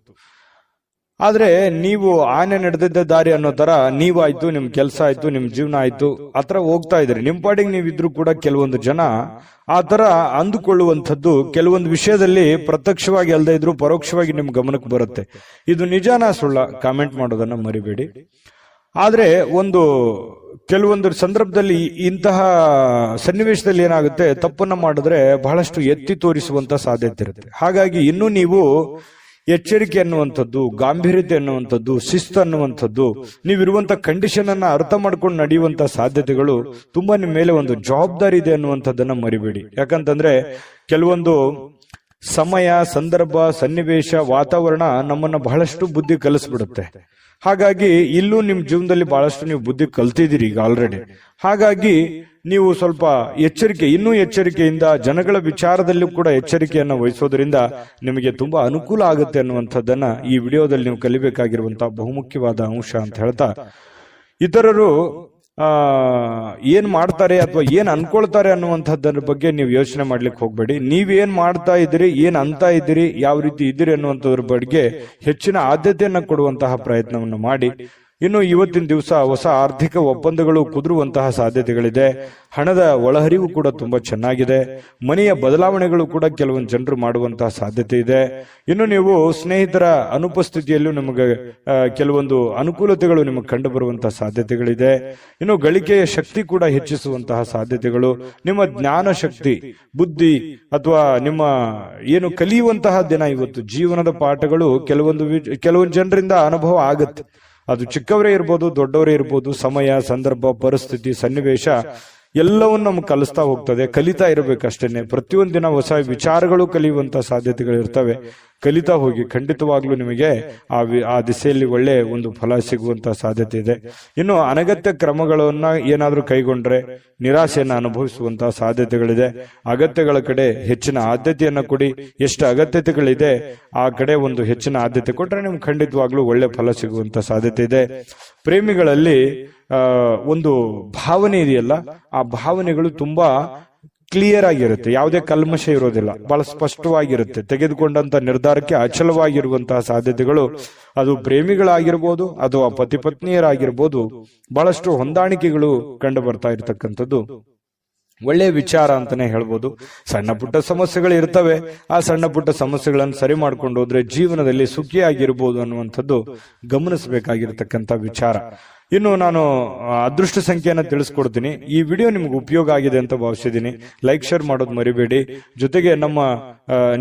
ಆದ್ರೆ ನೀವು ಆನೆ ನಡೆದಿದ್ದ ದಾರಿ ಅನ್ನೋ ತರ ನೀವಾಯ್ತು, ನಿಮ್ ಕೆಲಸ ಆಯ್ತು, ನಿಮ್ ಜೀವನ ಆಯ್ತು, ಆತರ ಹೋಗ್ತಾ ಇದ್ರಿ. ನಿಮ್ ಪಾಡಿಗೆ ನೀವಿದ್ರು ಕೂಡ ಕೆಲವೊಂದು ಜನ ಆ ತರ ಅಂದುಕೊಳ್ಳುವಂಥದ್ದು ಕೆಲವೊಂದು ವಿಷಯದಲ್ಲಿ ಪ್ರತ್ಯಕ್ಷವಾಗಿ ಅಲ್ಲದೆ ಇದ್ರು ಪರೋಕ್ಷವಾಗಿ ನಿಮ್ ಗಮನಕ್ಕೆ ಬರುತ್ತೆ. ಇದು ನಿಜಾನ ಸುಳ್ಳ? ಕಾಮೆಂಟ್ ಮಾಡೋದನ್ನ ಮರಿಬೇಡಿ. ಆದ್ರೆ ಕೆಲವೊಂದು ಸಂದರ್ಭದಲ್ಲಿ ಇಂತಹ ಸನ್ನಿವೇಶದಲ್ಲಿ ಏನಾಗುತ್ತೆ, ತಪ್ಪನ್ನ ಮಾಡಿದ್ರೆ ಬಹಳಷ್ಟು ಎತ್ತಿ ತೋರಿಸುವಂತ ಸಾಧ್ಯತೆ ಇರುತ್ತೆ. ಹಾಗಾಗಿ ಇನ್ನೂ ನೀವು ಎಚ್ಚರಿಕೆ ಅನ್ನುವಂಥದ್ದು, ಗಾಂಭೀರ್ಯತೆ ಅನ್ನುವಂಥದ್ದು, ಶಿಸ್ತು ಅನ್ನುವಂಥದ್ದು, ನೀವಿರುವಂತ ಕಂಡೀಷನ್ ಅನ್ನ ಅರ್ಥ ಮಾಡ್ಕೊಂಡು ನಡೆಯುವಂತ ಸಾಧ್ಯತೆಗಳು ತುಂಬಾ ನಿಮ್ಮ ಮೇಲೆ ಒಂದು ಜವಾಬ್ದಾರಿ ಇದೆ ಅನ್ನುವಂಥದ್ದನ್ನ ಮರಿಬೇಡಿ. ಯಾಕಂತಂದ್ರೆ ಕೆಲವೊಂದು ಸಮಯ, ಸಂದರ್ಭ, ಸನ್ನಿವೇಶ, ವಾತಾವರಣ ನಮ್ಮನ್ನ ಬಹಳಷ್ಟು ಬುದ್ಧಿ ಕಲಿಸ್ಬಿಡುತ್ತೆ. ಹಾಗಾಗಿ ಇಲ್ಲೂ ನಿಮ್ ಜೀವನದಲ್ಲಿ ಬಹಳಷ್ಟು ನೀವು ಬುದ್ಧಿ ಕಲ್ತಿದ್ದೀರಿ ಈಗ ಆಲ್ರೆಡಿ. ಹಾಗಾಗಿ ನೀವು ಸ್ವಲ್ಪ ಇನ್ನೂ ಎಚ್ಚರಿಕೆಯಿಂದ ಜನಗಳ ವಿಚಾರದಲ್ಲೂ ಕೂಡ ಎಚ್ಚರಿಕೆಯನ್ನು ವಹಿಸೋದ್ರಿಂದ ನಿಮಗೆ ತುಂಬಾ ಅನುಕೂಲ ಆಗುತ್ತೆ ಅನ್ನುವಂಥದ್ದನ್ನ ಈ ವಿಡಿಯೋದಲ್ಲಿ ನೀವು ಕಲಿಬೇಕಾಗಿರುವಂತಹ ಬಹುಮುಖ್ಯವಾದ ಅಂಶ ಅಂತ ಹೇಳ್ತಾ, ಇತರರು ಏನ್ ಮಾಡ್ತಾರೆ ಅಥವಾ ಏನ್ ಅನ್ಕೊಳ್ತಾರೆ ಅನ್ನುವಂಥದ್ದರ ಬಗ್ಗೆ ನೀವು ಯೋಚನೆ ಮಾಡ್ಲಿಕ್ಕೆ ಹೋಗ್ಬೇಡಿ. ನೀವೇನ್ ಮಾಡ್ತಾ ಇದ್ದೀರಿ, ಏನ್ ಅಂತ ಇದ್ದೀರಿ, ಯಾವ ರೀತಿ ಇದ್ದೀರಿ ಅನ್ನುವಂಥದ್ರ ಬಗ್ಗೆ ಹೆಚ್ಚಿನ ಆದ್ಯತೆಯನ್ನ ಕೊಡುವಂತಹ ಪ್ರಯತ್ನವನ್ನು ಮಾಡಿ. ಇನ್ನು ಇವತ್ತಿನ ದಿವಸ ಹೊಸ ಆರ್ಥಿಕ ಒಪ್ಪಂದಗಳು ಕುದುರುವಂತಹ ಸಾಧ್ಯತೆಗಳಿದೆ. ಹಣದ ಒಳಹರಿವು ಕೂಡ ತುಂಬಾ ಚೆನ್ನಾಗಿದೆ. ಮನೆಯ ಬದಲಾವಣೆಗಳು ಕೂಡ ಕೆಲವೊಂದು ಜನರು ಮಾಡುವಂತಹ ಸಾಧ್ಯತೆ ಇದೆ. ಇನ್ನು ನೀವು ಸ್ನೇಹಿತರ ಅನುಪಸ್ಥಿತಿಯಲ್ಲೂ ನಿಮಗೆ ಕೆಲವೊಂದು ಅನುಕೂಲತೆಗಳು ನಿಮಗೆ ಕಂಡು ಬರುವಂತಹ ಸಾಧ್ಯತೆಗಳಿದೆ. ಇನ್ನು ಗಳಿಕೆಯ ಶಕ್ತಿ ಕೂಡ ಹೆಚ್ಚಿಸುವಂತಹ ಸಾಧ್ಯತೆಗಳು, ನಿಮ್ಮ ಜ್ಞಾನ ಶಕ್ತಿ, ಬುದ್ಧಿ ಅಥವಾ ನಿಮ್ಮ ಏನು ಕಲಿಯುವಂತಹ ದಿನ ಇವತ್ತು. ಜೀವನದ ಪಾಠಗಳು ಕೆಲವೊಂದು ಜನರಿಂದ ಅನುಭವ ಆಗುತ್ತೆ. ಅದು ಚಿಕ್ಕವರೇ ಇರ್ಬೋದು, ದೊಡ್ಡವರೇ ಇರ್ಬೋದು. ಸಮಯ, ಸಂದರ್ಭ, ಪರಿಸ್ಥಿತಿ, ಸನ್ನಿವೇಶ ಎಲ್ಲವನ್ನು ನಮ್ಗೆ ಕಲಿಸ್ತಾ ಹೋಗ್ತದೆ. ಕಲಿತಾ ಇರಬೇಕಷ್ಟೇನೆ. ಪ್ರತಿಯೊಂದು ದಿನ ಹೊಸ ವಿಚಾರಗಳು ಕಲಿಯುವಂತ ಸಾಧ್ಯತೆಗಳು ಇರ್ತವೆ. ಕಲಿತಾ ಹೋಗಿ, ಖಂಡಿತವಾಗ್ಲೂ ನಿಮಗೆ ಆ ದಿಸೆಯಲ್ಲಿ ಒಳ್ಳೆ ಒಂದು ಫಲ ಸಿಗುವಂತಹ ಸಾಧ್ಯತೆ ಇದೆ. ಇನ್ನು ಅನಗತ್ಯ ಕ್ರಮಗಳನ್ನ ಏನಾದ್ರೂ ಕೈಗೊಂಡ್ರೆ ನಿರಾಶೆಯನ್ನು ಅನುಭವಿಸುವಂತಹ ಸಾಧ್ಯತೆಗಳಿದೆ. ಅಗತ್ಯಗಳ ಕಡೆ ಹೆಚ್ಚಿನ ಆದ್ಯತೆಯನ್ನ ಕೊಡಿ. ಎಷ್ಟು ಅಗತ್ಯತೆಗಳಿದೆ ಆ ಕಡೆ ಒಂದು ಹೆಚ್ಚಿನ ಆದ್ಯತೆ ಕೊಟ್ರೆ ನಿಮ್ಗೆ ಖಂಡಿತವಾಗ್ಲೂ ಒಳ್ಳೆ ಫಲ ಸಿಗುವಂತ ಸಾಧ್ಯತೆ ಇದೆ. ಪ್ರೇಮಿಗಳಲ್ಲಿ ಒಂದು ಭಾವನೆ ಇದೆಯಲ್ಲ, ಆ ಭಾವನೆಗಳು ತುಂಬಾ ಕ್ಲಿಯರ್ ಆಗಿರುತ್ತೆ, ಯಾವುದೇ ಕಲ್ಮಶ ಇರೋದಿಲ್ಲ, ಬಹಳ ಸ್ಪಷ್ಟವಾಗಿರುತ್ತೆ. ತೆಗೆದುಕೊಂಡಂತ ನಿರ್ಧಾರಕ್ಕೆ ಅಚಲವಾಗಿರುವಂತಹ ಸಾಧ್ಯತೆಗಳು, ಅದು ಪ್ರೇಮಿಗಳಾಗಿರ್ಬೋದು ಅಥವಾ ಪತಿ ಪತ್ನಿಯರಾಗಿರ್ಬೋದು, ಬಹಳಷ್ಟು ಹೊಂದಾಣಿಕೆಗಳು ಕಂಡು ಬರ್ತಾ ಇರತಕ್ಕಂಥದ್ದು ಒಳ್ಳೆಯ ವಿಚಾರ ಅಂತಾನೆ ಹೇಳ್ಬೋದು. ಸಣ್ಣ ಪುಟ್ಟ ಸಮಸ್ಯೆಗಳು ಇರ್ತವೆ, ಆ ಸಣ್ಣ ಪುಟ್ಟ ಸಮಸ್ಯೆಗಳನ್ನು ಸರಿ ಮಾಡ್ಕೊಂಡು ಹೋದ್ರೆ ಜೀವನದಲ್ಲಿ ಸುಖಿಯಾಗಿರ್ಬೋದು ಅನ್ನುವಂಥದ್ದು ಗಮನಿಸಬೇಕಾಗಿರ್ತಕ್ಕಂಥ ವಿಚಾರ. ಇನ್ನು ನಾನು ಅದೃಷ್ಟ ಸಂಖ್ಯೆಯನ್ನು ತಿಳಿಸ್ಕೊಡ್ತೀನಿ. ಈ ವಿಡಿಯೋ ನಿಮ್ಗೆ ಉಪಯೋಗ ಆಗಿದೆ ಅಂತ ಭಾವಿಸಿದ್ದೀನಿ. ಲೈಕ್ ಶೇರ್ ಮಾಡೋದು ಮರಿಬೇಡಿ. ಜೊತೆಗೆ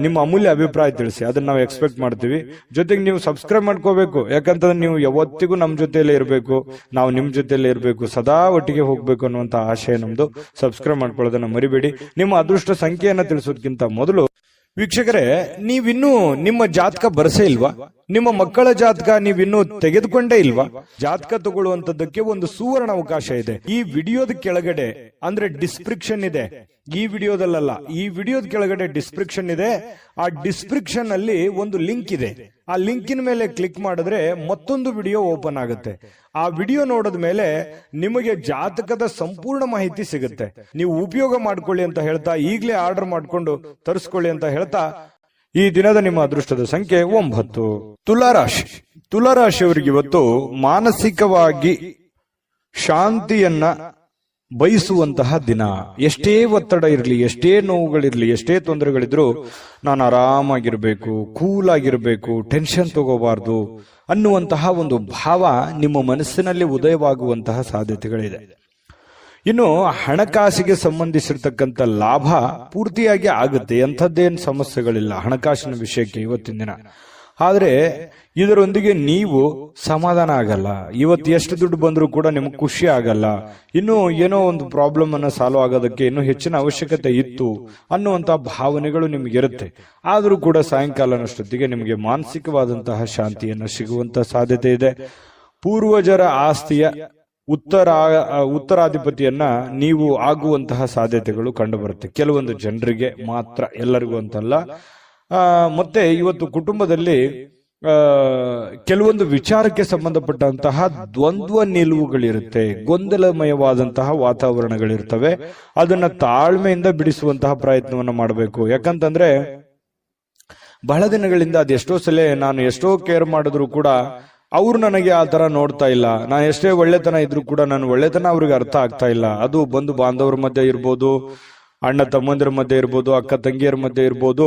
ನಿಮ್ಮ ಅಮೂಲ್ಯ ಅಭಿಪ್ರಾಯ ತಿಳಿಸಿ, ಅದನ್ನ ನಾವು ಎಕ್ಸ್ಪೆಕ್ಟ್ ಮಾಡ್ತೀವಿ. ಜೊತೆಗೆ ನೀವು ಸಬ್ಸ್ಕ್ರೈಬ್ ಮಾಡ್ಕೋಬೇಕು, ಯಾಕಂತಂದ್ರೆ ನೀವು ಯಾವತ್ತಿಗೂ ನಮ್ಮ ಜೊತೆಯಲ್ಲೇ ಇರಬೇಕು, ನಾವು ನಿಮ್ ಜೊತೆಯಲ್ಲೇ ಇರಬೇಕು, ಸದಾ ಒಟ್ಟಿಗೆ ಹೋಗ್ಬೇಕು ಅನ್ನುವಂತ ಆಶಯ ನಮ್ದು. ಸಬ್ಸ್ಕ್ರೈಬ್ ಮಾಡ್ಕೊಳ್ಳೋದನ್ನ ಮರಿಬೇಡಿ. ನಿಮ್ಮ ಅದೃಷ್ಟ ಸಂಖ್ಯೆಯನ್ನ ತಿಳಿಸೋದಕ್ಕಿಂತ ಮೊದಲು ವೀಕ್ಷಕರೇ, ನೀವಿನ್ನೂ ನಿಮ್ಮ ಜಾತಕ ಬರಸೇ ಇಲ್ವಾ? ನಿಮ್ಮ ಮಕ್ಕಳ ಜಾತಕ ನೀವಿನ್ನೂ ತೆಗೆದುಕೊಂಡೇ ಇಲ್ವಾ? ಜಾತಕ ತಗೊಳ್ಳುವಂತದ್ದಕ್ಕೆ ಒಂದು ಸುವರ್ಣ ಅವಕಾಶ ಇದೆ. ಈ ವಿಡಿಯೋದ ಕೆಳಗಡೆ ಅಂದ್ರೆ ಡಿಸ್ಕ್ರಿಪ್ಷನ್ ಇದೆ, ಈ ವಿಡಿಯೋದಲ್ಲ, ಈ ವಿಡಿಯೋದ ಕೆಳಗಡೆ ಡಿಸ್ಕ್ರಿಪ್ಷನ್ ಇದೆ. ಆ ಡಿಸ್ಕ್ರಿಪ್ಷನ್ ಅಲ್ಲಿ ಒಂದು ಲಿಂಕ್ ಇದೆ. ಆ ಲಿಂಕಿನ ಮೇಲೆ ಕ್ಲಿಕ್ ಮಾಡಿದ್ರೆ ಮತ್ತೊಂದು ವಿಡಿಯೋ ಓಪನ್ ಆಗುತ್ತೆ. ಆ ವಿಡಿಯೋ ನೋಡಿದ ಮೇಲೆ ನಿಮಗೆ ಜಾತಕದ ಸಂಪೂರ್ಣ ಮಾಹಿತಿ ಸಿಗುತ್ತೆ. ನೀವು ಉಪಯೋಗ ಮಾಡ್ಕೊಳ್ಳಿ ಅಂತ ಹೇಳ್ತಾ, ಈಗಲೇ ಆರ್ಡರ್ ಮಾಡ್ಕೊಂಡು ತರಿಸ್ಕೊಳ್ಳಿ ಅಂತ ಹೇಳ್ತಾ, ಈ ದಿನದ ನಿಮ್ಮ ಅದೃಷ್ಟದ ಸಂಖ್ಯೆ 9. ತುಲಾರಾಶಿ. ತುಲಾರಾಶಿಯವರಿಗೆ ಇವತ್ತು ಮಾನಸಿಕವಾಗಿ ಶಾಂತಿಯನ್ನ ಬಯಸುವಂತಹ ದಿನ. ಎಷ್ಟೇ ಒತ್ತಡ ಇರಲಿ, ಎಷ್ಟೇ ನೋವುಗಳಿರ್ಲಿ, ಎಷ್ಟೇ ತೊಂದರೆಗಳಿದ್ರು ನಾನು ಆರಾಮಾಗಿರ್ಬೇಕು, ಕೂಲ್ ಆಗಿರ್ಬೇಕು, ಟೆನ್ಷನ್ ತಗೋಬಾರ್ದು ಅನ್ನುವಂತಹ ಒಂದು ಭಾವ ನಿಮ್ಮ ಮನಸ್ಸಿನಲ್ಲಿ ಉದಯವಾಗುವಂತಹ ಸಾಧ್ಯತೆಗಳಿದೆ. ಇನ್ನು ಹಣಕಾಸಿಗೆ ಸಂಬಂಧಿಸಿರ್ತಕ್ಕಂಥ ಲಾಭ ಪೂರ್ತಿಯಾಗಿ ಆಗುತ್ತೆ, ಎಂಥದ್ದೇನು ಸಮಸ್ಯೆಗಳಿಲ್ಲ ಹಣಕಾಸಿನ ವಿಷಯಕ್ಕೆ ಇವತ್ತಿನ ದಿನ. ಆದ್ರೆ ಇದರೊಂದಿಗೆ ನೀವು ಸಮಾಧಾನ ಆಗಲ್ಲ. ಇವತ್ತು ಎಷ್ಟು ದುಡ್ಡು ಬಂದರೂ ಕೂಡ ನಿಮ್ಗೆ ಖುಷಿ ಆಗಲ್ಲ. ಇನ್ನು ಏನೋ ಒಂದು ಪ್ರಾಬ್ಲಮ್ ಅನ್ನ ಸಾಲ್ವ್ ಆಗೋದಕ್ಕೆ ಇನ್ನೂ ಹೆಚ್ಚಿನ ಅವಶ್ಯಕತೆ ಇತ್ತು ಅನ್ನುವಂತ ಭಾವನೆಗಳು ನಿಮ್ಗಿರುತ್ತೆ. ಆದರೂ ಕೂಡ ಸಾಯಂಕಾಲನಷ್ಟೊತ್ತಿಗೆ ನಿಮಗೆ ಮಾನಸಿಕವಾದಂತಹ ಶಾಂತಿಯನ್ನ ಸಿಗುವಂತ ಸಾಧ್ಯತೆ ಇದೆ. ಪೂರ್ವಜರ ಆಸ್ತಿಯ ಉತ್ತರಾಧಿಪತಿಯನ್ನ ನೀವು ಆಗುವಂತಹ ಸಾಧ್ಯತೆಗಳು ಕಂಡು ಬರುತ್ತೆ. ಕೆಲವೊಂದು ಜನರಿಗೆ ಮಾತ್ರ, ಎಲ್ಲರಿಗೂ ಅಂತಲ್ಲ. ಮತ್ತೆ ಇವತ್ತು ಕುಟುಂಬದಲ್ಲಿ ಕೆಲವೊಂದು ವಿಚಾರಕ್ಕೆ ಸಂಬಂಧಪಟ್ಟಂತಹ ದ್ವಂದ್ವ ನಿಲುವುಗಳಿರುತ್ತೆ, ಗೊಂದಲಮಯವಾದಂತಹ ವಾತಾವರಣಗಳಿರ್ತವೆ. ಅದನ್ನ ತಾಳ್ಮೆಯಿಂದ ಬಿಡಿಸುವಂತಹ ಪ್ರಯತ್ನವನ್ನ ಮಾಡಬೇಕು. ಯಾಕಂತಂದ್ರೆ ಬಹಳ ದಿನಗಳಿಂದ ಅದೆಷ್ಟೋ ಸಲ ನಾನು ಎಷ್ಟೋ ಕೇರ್ ಮಾಡಿದ್ರು ಕೂಡ ಅವ್ರು ನನಗೆ ಆ ತರ ನೋಡ್ತಾ ಇಲ್ಲ. ನಾ ಎಷ್ಟೇ ಒಳ್ಳೆತನ ಇದ್ರು ಕೂಡ ನನ್ನ ಒಳ್ಳೆತನ ಅವ್ರಿಗೆ ಅರ್ಥ ಆಗ್ತಾ ಇಲ್ಲ. ಅದು ಬಂಧು ಬಾಂಧವರ ಮಧ್ಯೆ ಇರ್ಬೋದು, ಅಣ್ಣ ತಮ್ಮಂದಿರ ಮಧ್ಯೆ ಇರ್ಬೋದು, ಅಕ್ಕ ತಂಗಿಯರ ಮಧ್ಯೆ ಇರ್ಬೋದು,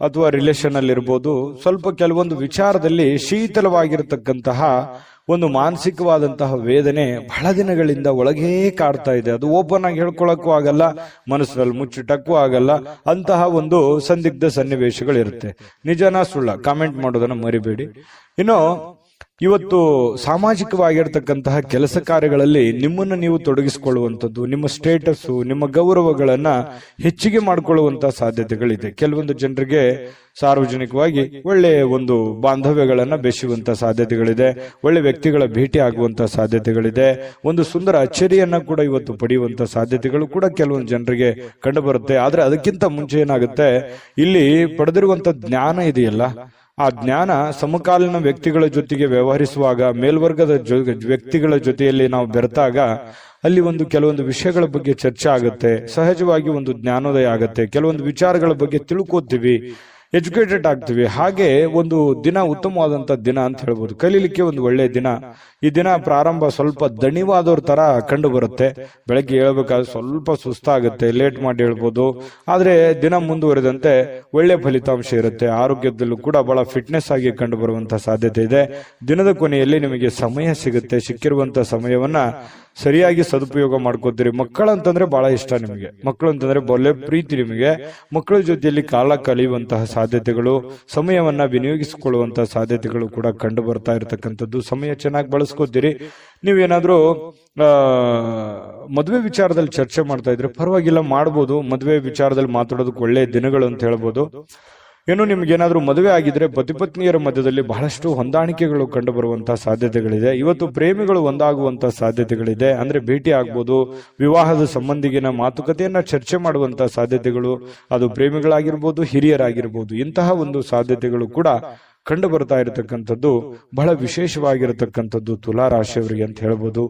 ಅಥವಾ ರಿಲೇಷನ್ ಅಲ್ಲಿ ಇರ್ಬೋದು. ಸ್ವಲ್ಪ ಕೆಲವೊಂದು ವಿಚಾರದಲ್ಲಿ ಶೀತಲವಾಗಿರತಕ್ಕಂತಹ ಒಂದು ಮಾನಸಿಕವಾದಂತಹ ವೇದನೆ ಬಹಳ ದಿನಗಳಿಂದ ಒಳಗೇ ಕಾಡ್ತಾ ಇದೆ. ಅದು ಓಪನ್ ಆಗಿ ಹೇಳ್ಕೊಳಕ್ಕೂ ಆಗಲ್ಲ, ಮನಸ್ಸಿನಲ್ಲಿ ಮುಚ್ಚಿಟ್ಟಕ್ಕೂ ಆಗಲ್ಲ. ಅಂತಹ ಒಂದು ಸಂದಿಗ್ಧ ಸನ್ನಿವೇಶಗಳಿರುತ್ತೆ. ನಿಜನಾ ಸುಳ್ಳ ಕಾಮೆಂಟ್ ಮಾಡೋದನ್ನ ಮರಿಬೇಡಿ. ಇನ್ನು ಇವತ್ತು ಸಾಮಾಜಿಕವಾಗಿರ್ತಕ್ಕಂತಹ ಕೆಲಸ ಕಾರ್ಯಗಳಲ್ಲಿ ನಿಮ್ಮನ್ನು ನೀವು ತೊಡಗಿಸಿಕೊಳ್ಳುವಂಥದ್ದು, ನಿಮ್ಮ ಸ್ಟೇಟಸ್, ನಿಮ್ಮ ಗೌರವಗಳನ್ನ ಹೆಚ್ಚಿಗೆ ಮಾಡಿಕೊಳ್ಳುವಂತಹ ಸಾಧ್ಯತೆಗಳಿದೆ. ಕೆಲವೊಂದು ಜನರಿಗೆ ಸಾರ್ವಜನಿಕವಾಗಿ ಒಳ್ಳೆಯ ಒಂದು ಬಾಂಧವ್ಯಗಳನ್ನ ಬೆಸೆಯುವಂತಹ ಸಾಧ್ಯತೆಗಳಿದೆ. ಒಳ್ಳೆ ವ್ಯಕ್ತಿಗಳ ಭೇಟಿ ಆಗುವಂತಹ ಸಾಧ್ಯತೆಗಳಿದೆ. ಒಂದು ಸುಂದರ ಅಚ್ಚರಿಯನ್ನ ಕೂಡ ಇವತ್ತು ಪಡೆಯುವಂತಹ ಸಾಧ್ಯತೆಗಳು ಕೂಡ ಕೆಲವೊಂದು ಜನರಿಗೆ ಕಂಡು ಬರುತ್ತೆ. ಆದ್ರೆ ಅದಕ್ಕಿಂತ ಮುಂಚೆ ಏನಾಗುತ್ತೆ, ಇಲ್ಲಿ ಪಡೆದಿರುವಂತಹ ಜ್ಞಾನ ಇದೆಯಲ್ಲ, ಆ ಜ್ಞಾನ ಸಮಕಾಲೀನ ವ್ಯಕ್ತಿಗಳ ಜೊತೆಗೆ ವ್ಯವಹರಿಸುವಾಗ, ಮೇಲ್ವರ್ಗದ ವ್ಯಕ್ತಿಗಳ ಜೊತೆಯಲ್ಲಿ ನಾವು ಬೆರೆತಾಗ ಅಲ್ಲಿ ಕೆಲವೊಂದು ವಿಷಯಗಳ ಬಗ್ಗೆ ಚರ್ಚೆ ಆಗುತ್ತೆ. ಸಹಜವಾಗಿ ಒಂದು ಜ್ಞಾನೋದಯ ಆಗುತ್ತೆ. ಕೆಲವೊಂದು ವಿಚಾರಗಳ ಬಗ್ಗೆ ತಿಳ್ಕೋತೀವಿ, ಎಜುಕೇಟೆಡ್ ಆಗ್ತೀವಿ. ಹಾಗೆ ಒಂದು ದಿನ ಉತ್ತಮವಾದಂತ ದಿನ ಅಂತ ಹೇಳ್ಬೋದು. ಕಲೀಲಿಕ್ಕೆ ಒಂದು ಒಳ್ಳೆಯ ದಿನ. ಈ ದಿನ ಪ್ರಾರಂಭ ಸ್ವಲ್ಪ ದಣಿವಾದವ್ರ ತರ ಕಂಡು ಬರುತ್ತೆ. ಬೆಳಗ್ಗೆ ಹೇಳ್ಬೇಕಾದ್ರೆ ಸ್ವಲ್ಪ ಸುಸ್ತಾಗುತ್ತೆ, ಲೇಟ್ ಮಾಡಿ ಹೇಳ್ಬೋದು. ಆದ್ರೆ ದಿನ ಮುಂದುವರೆದಂತೆ ಒಳ್ಳೆ ಫಲಿತಾಂಶ ಇರುತ್ತೆ. ಆರೋಗ್ಯದಲ್ಲೂ ಕೂಡ ಬಹಳ ಫಿಟ್ನೆಸ್ ಆಗಿ ಕಂಡು ಬರುವಂತಹ ಸಾಧ್ಯತೆ ಇದೆ. ದಿನದ ಕೊನೆಯಲ್ಲಿ ನಿಮಗೆ ಸಮಯ ಸಿಗುತ್ತೆ. ಸಿಕ್ಕಿರುವಂತಹ ಸಮಯವನ್ನ ಸರಿಯಾಗಿ ಸದುಪಯೋಗ ಮಾಡ್ಕೋತೀರಿ. ಮಕ್ಕಳಂತಂದ್ರೆ ಬಹಳ ಇಷ್ಟ ನಿಮಗೆ, ಮಕ್ಕಳು ಅಂತಂದ್ರೆ ಒಳ್ಳೆ ಪ್ರೀತಿ ನಿಮಗೆ. ಮಕ್ಕಳ ಜೊತೆಯಲ್ಲಿ ಕಾಲ ಕಳೆಯುವಂತಹ ಸಾಧ್ಯತೆಗಳು, ಸಮಯವನ್ನ ವಿನಿಯೋಗಿಸಿಕೊಳ್ಳುವಂತಹ ಸಾಧ್ಯತೆಗಳು ಕೂಡ ಕಂಡು ಬರ್ತಾ ಇರತಕ್ಕಂಥದ್ದು. ಸಮಯ ಚೆನ್ನಾಗಿ ಬಳಸ್ಕೋತೀರಿ. ನೀವೇನಾದ್ರೂ ಮದುವೆ ವಿಚಾರದಲ್ಲಿ ಚರ್ಚೆ ಮಾಡ್ತಾ ಇದ್ರೆ ಪರವಾಗಿಲ್ಲ, ಮಾಡ್ಬೋದು. ಮದುವೆ ವಿಚಾರದಲ್ಲಿ ಮಾತಾಡೋದಕ್ಕೆ ಒಳ್ಳೆಯ ದಿನಗಳು ಅಂತ ಹೇಳ್ಬೋದು. ಏನು ನಿಮ್ಗೇನಾದ್ರೂ ಮದುವೆ ಆಗಿದ್ರೆ ಪತಿ ಪತ್ನಿಯರ ಮಧ್ಯದಲ್ಲಿ ಬಹಳಷ್ಟು ಹೊಂದಾಣಿಕೆಗಳು ಕಂಡು ಬರುವಂತಹ ಸಾಧ್ಯತೆಗಳಿದೆ. ಇವತ್ತು ಪ್ರೇಮಿಗಳು ಒಂದಾಗುವಂತಹ ಸಾಧ್ಯತೆಗಳಿದೆ. ಅಂದ್ರೆ ಭೇಟಿ ಆಗ್ಬೋದು, ವಿವಾಹದ ಸಂಬಂಧಿಗಿನ ಮಾತುಕತೆಯನ್ನ ಚರ್ಚೆ ಮಾಡುವಂತಹ ಸಾಧ್ಯತೆಗಳು, ಅದು ಪ್ರೇಮಿಗಳಾಗಿರ್ಬೋದು, ಹಿರಿಯರಾಗಿರ್ಬೋದು, ಇಂತಹ ಒಂದು ಸಾಧ್ಯತೆಗಳು ಕೂಡ ಕಂಡು ಬರ್ತಾ ಇರತಕ್ಕಂಥದ್ದು ಬಹಳ ವಿಶೇಷವಾಗಿರತಕ್ಕಂಥದ್ದು ತುಲಾ ರಾಶಿಯವರಿಗೆ ಅಂತ ಹೇಳ್ಬೋದು.